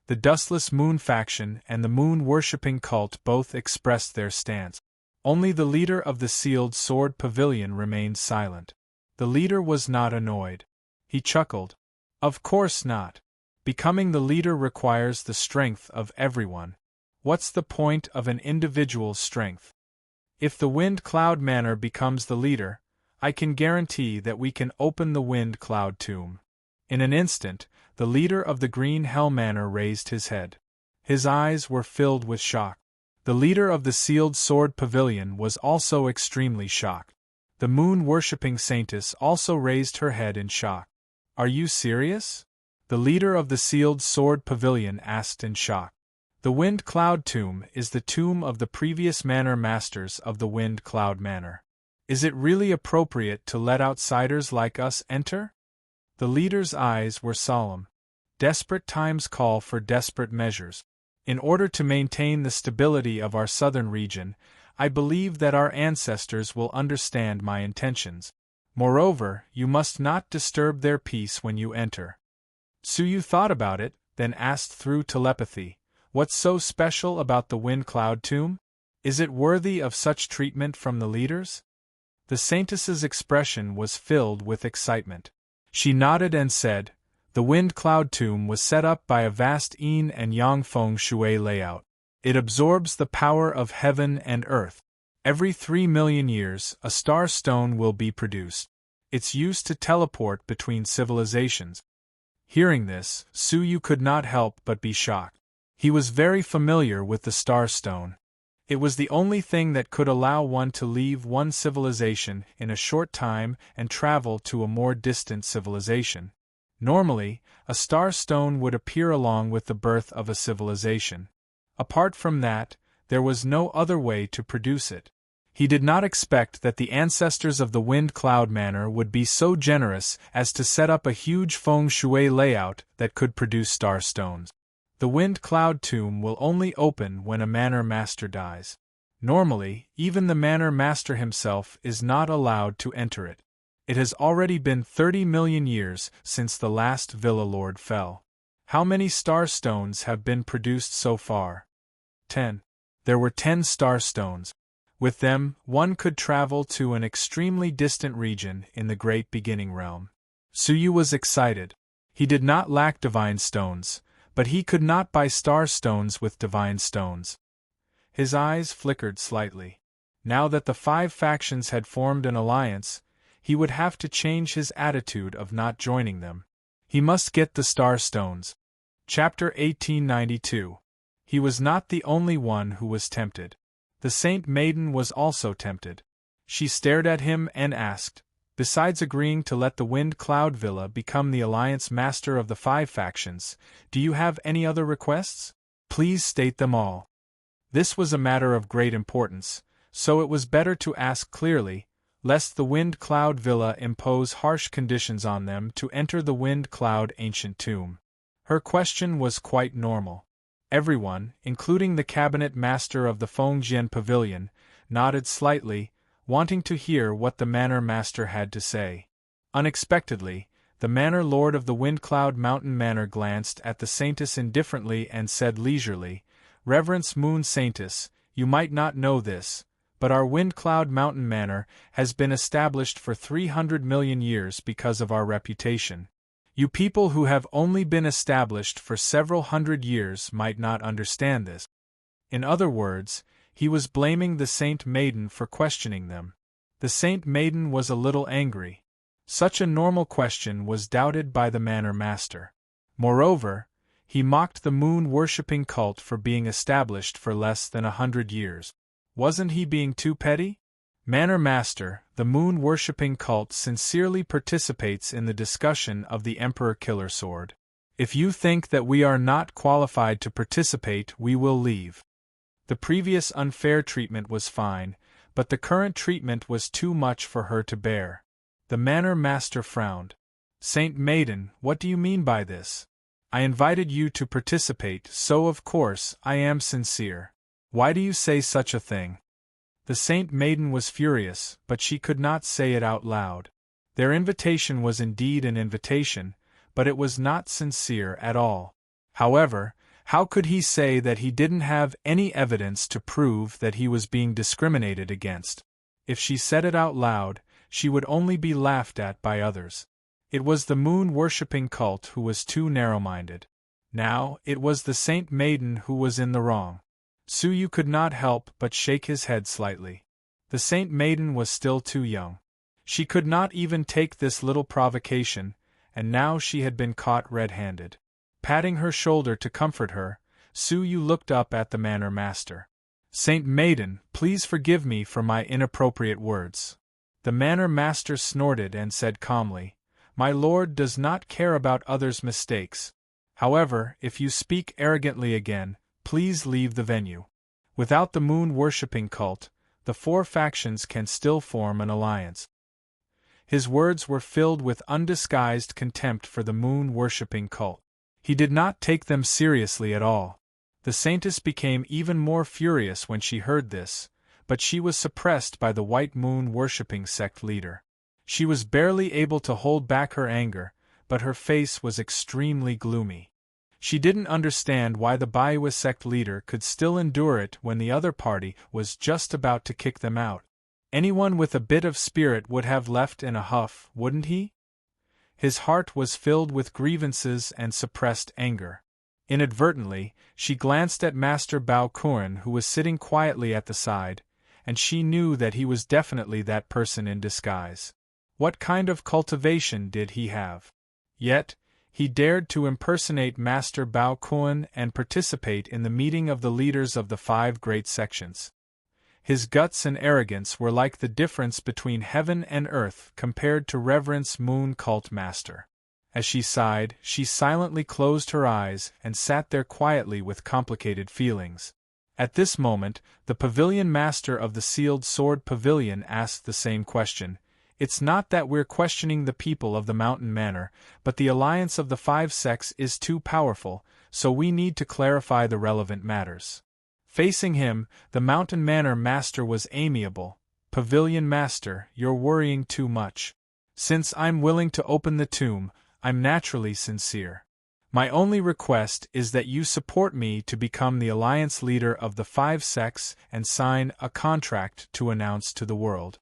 The Dustless Moon faction and the moon-worshipping cult both expressed their stance. Only the leader of the Sealed Sword Pavilion remained silent. The leader was not annoyed. He chuckled. Of course not. Becoming the leader requires the strength of everyone. What's the point of an individual's strength? If the Wind Cloud Manor becomes the leader, I can guarantee that we can open the Wind Cloud Tomb. In an instant, the leader of the Green Hell Manor raised his head. His eyes were filled with shock. The leader of the Sealed Sword Pavilion was also extremely shocked. The moon-worshipping saintess also raised her head in shock. Are you serious? The leader of the Sealed Sword Pavilion asked in shock. The Wind Cloud Tomb is the tomb of the previous manor masters of the Wind Cloud Manor. Is it really appropriate to let outsiders like us enter? The leader's eyes were solemn. Desperate times call for desperate measures. In order to maintain the stability of our southern region, I believe that our ancestors will understand my intentions. Moreover, you must not disturb their peace when you enter. Suyu thought about it, then asked through telepathy, "What's so special about the Wind Cloud Tomb? Is it worthy of such treatment from the leaders?" The saintess's expression was filled with excitement. She nodded and said, "The Wind Cloud Tomb was set up by a vast yin and yang feng shui layout. It absorbs the power of heaven and earth. Every 3 million years, a star stone will be produced. It's used to teleport between civilizations." Hearing this, Suyu could not help but be shocked. He was very familiar with the star stone. It was the only thing that could allow one to leave one civilization in a short time and travel to a more distant civilization. Normally, a star stone would appear along with the birth of a civilization. Apart from that, there was no other way to produce it. He did not expect that the ancestors of the Wind Cloud Manor would be so generous as to set up a huge feng shui layout that could produce star stones. The Wind Cloud Tomb will only open when a manor master dies. Normally, even the manor master himself is not allowed to enter it. It has already been 30 million years since the last Villa Lord fell. How many star stones have been produced so far? 10. There were 10 star stones. With them, one could travel to an extremely distant region in the Great Beginning Realm. Suyu was excited. He did not lack divine stones, but he could not buy star stones with divine stones. His eyes flickered slightly. Now that the 5 factions had formed an alliance, he would have to change his attitude of not joining them. He must get the star stones. Chapter 1892. He was not the only one who was tempted. The Saint Maiden was also tempted. She stared at him and asked, "Besides agreeing to let the Wind Cloud Villa become the alliance master of the 5 factions, do you have any other requests? Please state them all." This was a matter of great importance, so it was better to ask clearly, lest the Wind Cloud Villa impose harsh conditions on them to enter the Wind Cloud ancient tomb. Her question was quite normal. Everyone, including the cabinet master of the Fengjian Pavilion, nodded slightly, wanting to hear what the manor master had to say. Unexpectedly, the manor lord of the Windcloud Mountain Manor glanced at the Saintess indifferently and said leisurely, "Reverence Moon Saintess, you might not know this, but our Windcloud Mountain Manor has been established for 300 million years because of our reputation. You people who have only been established for several hundred years might not understand this." In other words, he was blaming the Saint Maiden for questioning them. The Saint Maiden was a little angry. Such a normal question was doubted by the manor master. Moreover, he mocked the moon-worshipping cult for being established for less than 100 years. Wasn't he being too petty? Manor Master, the moon-worshipping cult sincerely participates in the discussion of the Emperor Killer Sword. If you think that we are not qualified to participate, we will leave. The previous unfair treatment was fine, but the current treatment was too much for her to bear. The Manor Master frowned. "Saint Maiden, what do you mean by this? I invited you to participate, so of course I am sincere. Why do you say such a thing?" The Saint Maiden was furious, but she could not say it out loud. Their invitation was indeed an invitation, but it was not sincere at all. However, how could he say that he didn't have any evidence to prove that he was being discriminated against? If she said it out loud, she would only be laughed at by others. It was the moon-worshipping cult who was too narrow-minded. Now, it was the Saint Maiden who was in the wrong. Suyu could not help but shake his head slightly. The Saint Maiden was still too young. She could not even take this little provocation, and now she had been caught red-handed. Patting her shoulder to comfort her, Suyu looked up at the manor master. "Saint Maiden, please forgive me for my inappropriate words." The manor master snorted and said calmly, "My lord does not care about others' mistakes. However, if you speak arrogantly again, please leave the venue. Without the moon-worshipping cult, the 4 factions can still form an alliance." His words were filled with undisguised contempt for the moon-worshipping cult. He did not take them seriously at all. The Saintess became even more furious when she heard this, but she was suppressed by the white moon-worshipping sect leader. She was barely able to hold back her anger, but her face was extremely gloomy. She didn't understand why the Baiwa sect leader could still endure it when the other party was just about to kick them out. Anyone with a bit of spirit would have left in a huff, wouldn't he? His heart was filled with grievances and suppressed anger. Inadvertently, she glanced at Master Bao Kuren, who was sitting quietly at the side, and she knew that he was definitely that person in disguise. What kind of cultivation did he have? Yet, he dared to impersonate Master Bao Kuren and participate in the meeting of the leaders of the 5 great sections. His guts and arrogance were like the difference between heaven and earth compared to Reverence Moon Cult Master. As she sighed, she silently closed her eyes and sat there quietly with complicated feelings. At this moment, the pavilion master of the Sealed Sword Pavilion asked the same question. "It's not that we're questioning the people of the Mountain Manor, but the alliance of the 5 sects is too powerful, so we need to clarify the relevant matters." Facing him, the Mountain Manor master was amiable. "Pavilion master, you're worrying too much. Since I'm willing to open the tomb, I'm naturally sincere. My only request is that you support me to become the alliance leader of the 5 sects and sign a contract to announce to the world."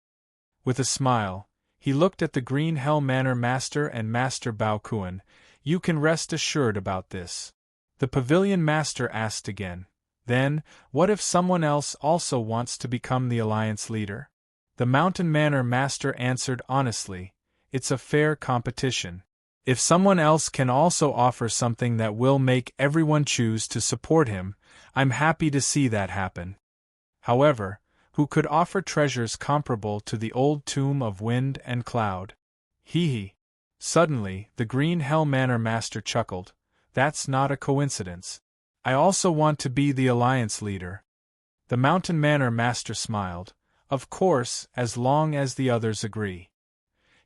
With a smile, he looked at the Green Hell Manor Master and Master Bao Kuren. "You can rest assured about this." The Pavilion Master asked again, "Then, what if someone else also wants to become the alliance leader?" The Mountain Manor Master answered honestly, "It's a fair competition. If someone else can also offer something that will make everyone choose to support him, I'm happy to see that happen. However, who could offer treasures comparable to the old tomb of Wind and Cloud. Hee. Suddenly, the Green Hell Manor Master chuckled. That's not a coincidence. I also want to be the Alliance leader. The Mountain Manor Master smiled. Of course, as long as the others agree.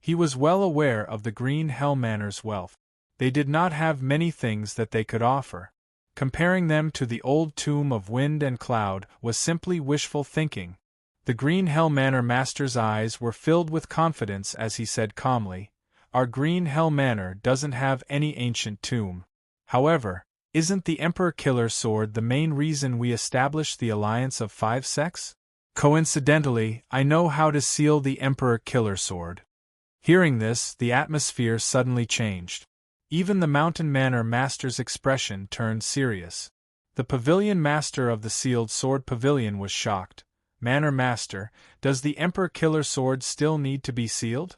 He was well aware of the Green Hell Manor's wealth. They did not have many things that they could offer. Comparing them to the old tomb of Wind and Cloud was simply wishful thinking. The Green Hell Manor Master's eyes were filled with confidence as he said calmly, "Our Green Hell Manor doesn't have any ancient tomb. However, isn't the Emperor Killer Sword the main reason we established the Alliance of Five Sects? Coincidentally, I know how to seal the Emperor Killer Sword." Hearing this, the atmosphere suddenly changed. Even the Mountain Manor Master's expression turned serious. The Pavilion Master of the Sealed Sword Pavilion was shocked. "Manor Master, does the Emperor Killer Sword still need to be sealed?"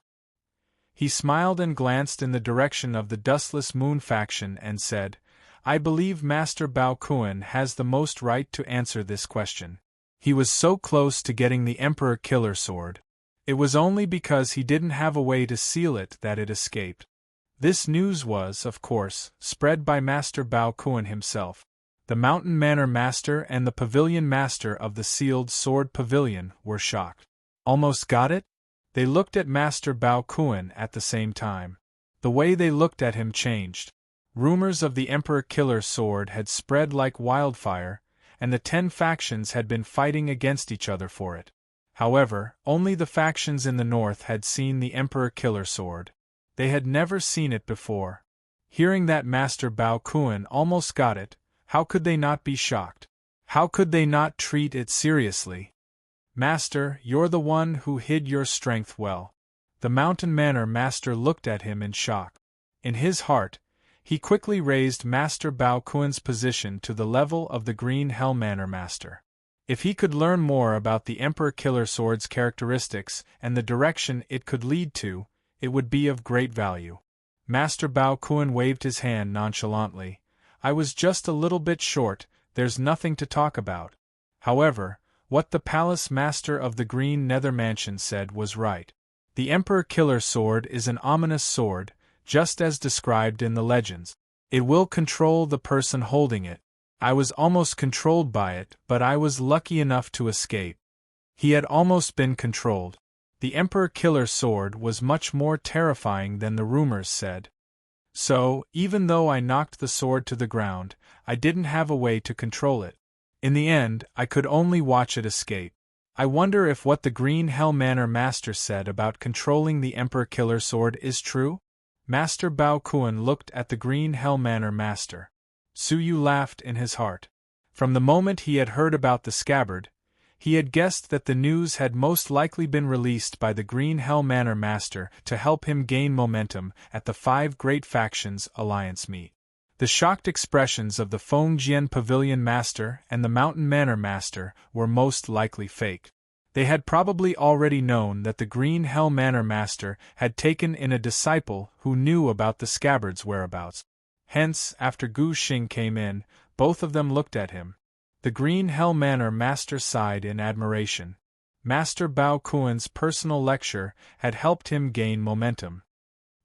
He smiled and glanced in the direction of the Dustless Moon faction and said, "I believe Master Bao Kuan has the most right to answer this question. He was so close to getting the Emperor Killer Sword. It was only because he didn't have a way to seal it that it escaped." This news was, of course, spread by Master Bao Kuan himself. The Mountain Manor Master and the Pavilion Master of the Sealed Sword Pavilion were shocked. Almost got it? They looked at Master Bao Kuan at the same time. The way they looked at him changed. Rumors of the Emperor Killer Sword had spread like wildfire, and the 10 factions had been fighting against each other for it. However, only the factions in the north had seen the Emperor Killer Sword. They had never seen it before. Hearing that Master Bao Kuan almost got it, how could they not be shocked? How could they not treat it seriously? "Master, you're the one who hid your strength well." The Mountain Manor Master looked at him in shock. In his heart, he quickly raised Master Bao Kuan's position to the level of the Green Hell Manor Master. If he could learn more about the Emperor Killer Sword's characteristics and the direction it could lead to, it would be of great value. Master Bao Kuan waved his hand nonchalantly. "I was just a little bit short, there's nothing to talk about." However, what the Palace Master of the Green Nether Mansion said was right. The Emperor Killer Sword is an ominous sword, just as described in the legends. It will control the person holding it. I was almost controlled by it, but I was lucky enough to escape. He had almost been controlled. The Emperor Killer Sword was much more terrifying than the rumors said. So, even though I knocked the sword to the ground, I didn't have a way to control it. In the end, I could only watch it escape. I wonder if what the Green Hell Manor Master said about controlling the Emperor Killer Sword is true? Master Bao Kuan looked at the Green Hell Manor Master. Suyu laughed in his heart. From the moment he had heard about the scabbard, he had guessed that the news had most likely been released by the Green Hell Manor Master to help him gain momentum at the 5 Great Factions Alliance meet. The shocked expressions of the Fengjian Pavilion Master and the Mountain Manor Master were most likely fake. They had probably already known that the Green Hell Manor Master had taken in a disciple who knew about the scabbard's whereabouts. Hence, after Gu Xing came in, both of them looked at him. The Green Hell Manor Master sighed in admiration. Master Bao Kuan's personal lecture had helped him gain momentum.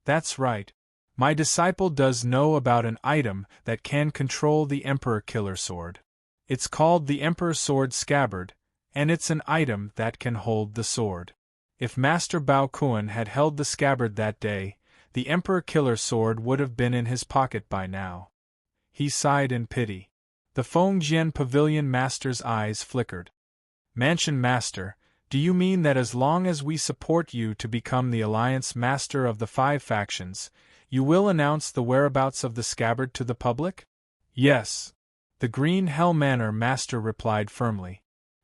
"That's right. My disciple does know about an item that can control the Emperor Killer Sword. It's called the Emperor Sword Scabbard, and it's an item that can hold the sword. If Master Bao Kuan had held the scabbard that day, the Emperor Killer Sword would have been in his pocket by now." He sighed in pity. The Fengjian Pavilion Master's eyes flickered. "Mansion Master, do you mean that as long as we support you to become the Alliance Master of the 5 factions, you will announce the whereabouts of the scabbard to the public?" "Yes," the Green Hell Manor Master replied firmly.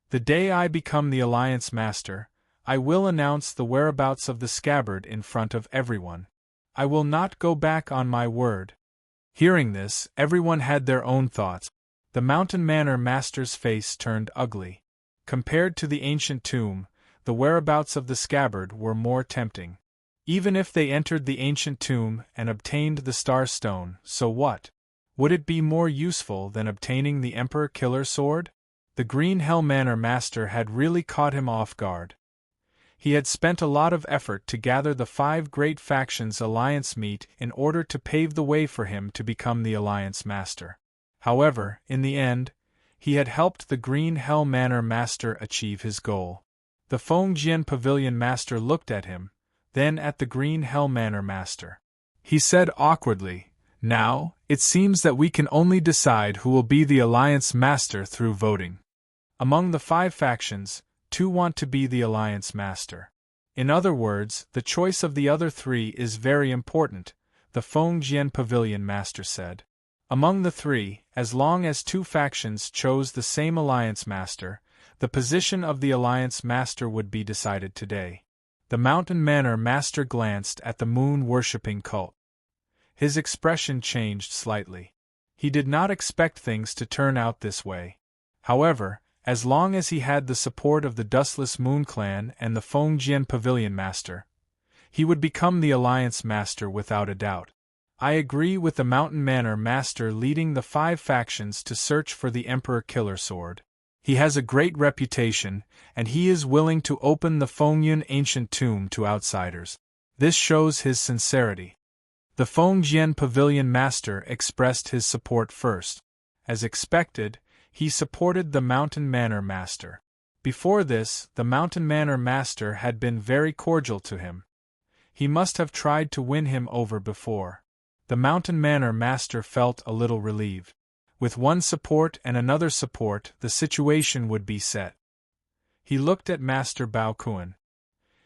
"The day I become the Alliance Master, I will announce the whereabouts of the scabbard in front of everyone. I will not go back on my word." Hearing this, everyone had their own thoughts. The Mountain Manor Master's face turned ugly. Compared to the ancient tomb, the whereabouts of the scabbard were more tempting. Even if they entered the ancient tomb and obtained the Star Stone, so what? Would it be more useful than obtaining the Emperor Killer Sword? The Green Hell Manor Master had really caught him off guard. He had spent a lot of effort to gather the 5 great factions Alliance meet in order to pave the way for him to become the Alliance Master. However, in the end, he had helped the Green Hell Manor Master achieve his goal. The Fengjian Pavilion Master looked at him, then at the Green Hell Manor Master. He said awkwardly, "Now, it seems that we can only decide who will be the Alliance Master through voting. Among the 5 factions, 2 want to be the Alliance Master. In other words, the choice of the other 3 is very important," the Fengjian Pavilion Master said. Among the 3, as long as 2 factions chose the same Alliance Master, the position of the Alliance Master would be decided today. The Mountain Manor Master glanced at the moon-worshipping cult. His expression changed slightly. He did not expect things to turn out this way. However, as long as he had the support of the Dustless Moon Clan and the Fengjian Pavilion Master, he would become the Alliance Master without a doubt. I agree with the Mountain Manor Master leading the 5 factions to search for the Emperor Killer Sword. He has a great reputation, and he is willing to open the Fengjian ancient tomb to outsiders. This shows his sincerity. The Fengjian Pavilion Master expressed his support first. As expected, he supported the Mountain Manor Master. Before this, the Mountain Manor Master had been very cordial to him. He must have tried to win him over before. The Mountain Manor Master felt a little relieved. With one support and another support, the situation would be set. He looked at Master Bao Kuan.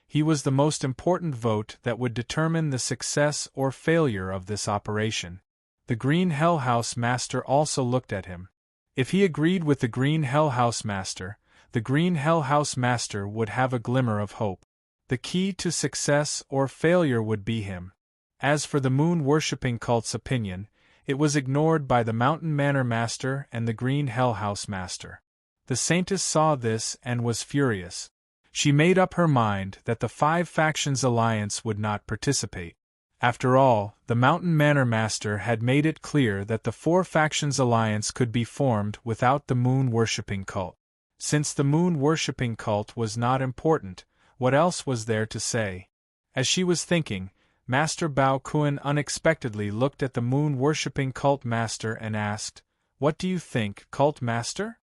He was the most important vote that would determine the success or failure of this operation. The Green Hell House Master also looked at him. If he agreed with the Green Hell House Master, the Green Hell House Master would have a glimmer of hope. The key to success or failure would be him. As for the moon-worshipping cult's opinion, it was ignored by the Mountain Manor Master and the Green Hell House Master. The Saintess saw this and was furious. She made up her mind that the 5 factions alliance would not participate. After all, the Mountain Manor Master had made it clear that the 4 factions alliance could be formed without the moon-worshipping cult. Since the moon-worshipping cult was not important, what else was there to say? As she was thinking, Master Bao Kuan unexpectedly looked at the moon-worshipping cult master and asked, "What do you think, cult master?"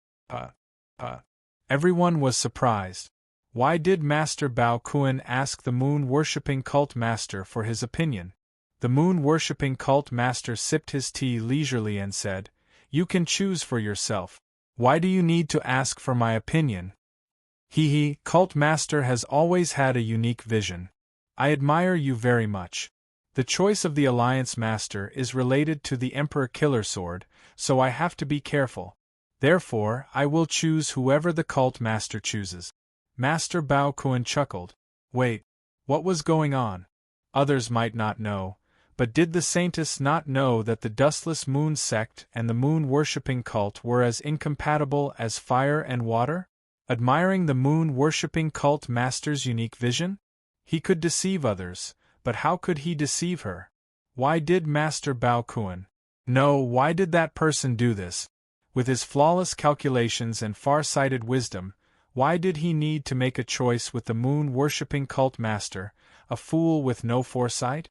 Everyone was surprised. Why did Master Bao Kuan ask the moon-worshipping cult master for his opinion? The moon-worshipping cult master sipped his tea leisurely and said, "You can choose for yourself. Why do you need to ask for my opinion?" Cult master has always had a unique vision. I admire you very much. The choice of the Alliance Master is related to the Emperor Killer Sword, so I have to be careful. Therefore, I will choose whoever the Cult Master chooses. Master Bao Kuan chuckled. Wait, what was going on? Others might not know, but did the Saintess not know that the Dustless Moon sect and the moon-worshipping cult were as incompatible as fire and water? Admiring the moon-worshipping cult master's unique vision? He could deceive others, but how could he deceive her? Why did Master Bao Kuan? No, why did that person do this? With his flawless calculations and far-sighted wisdom, why did he need to make a choice with the moon-worshipping cult master, a fool with no foresight?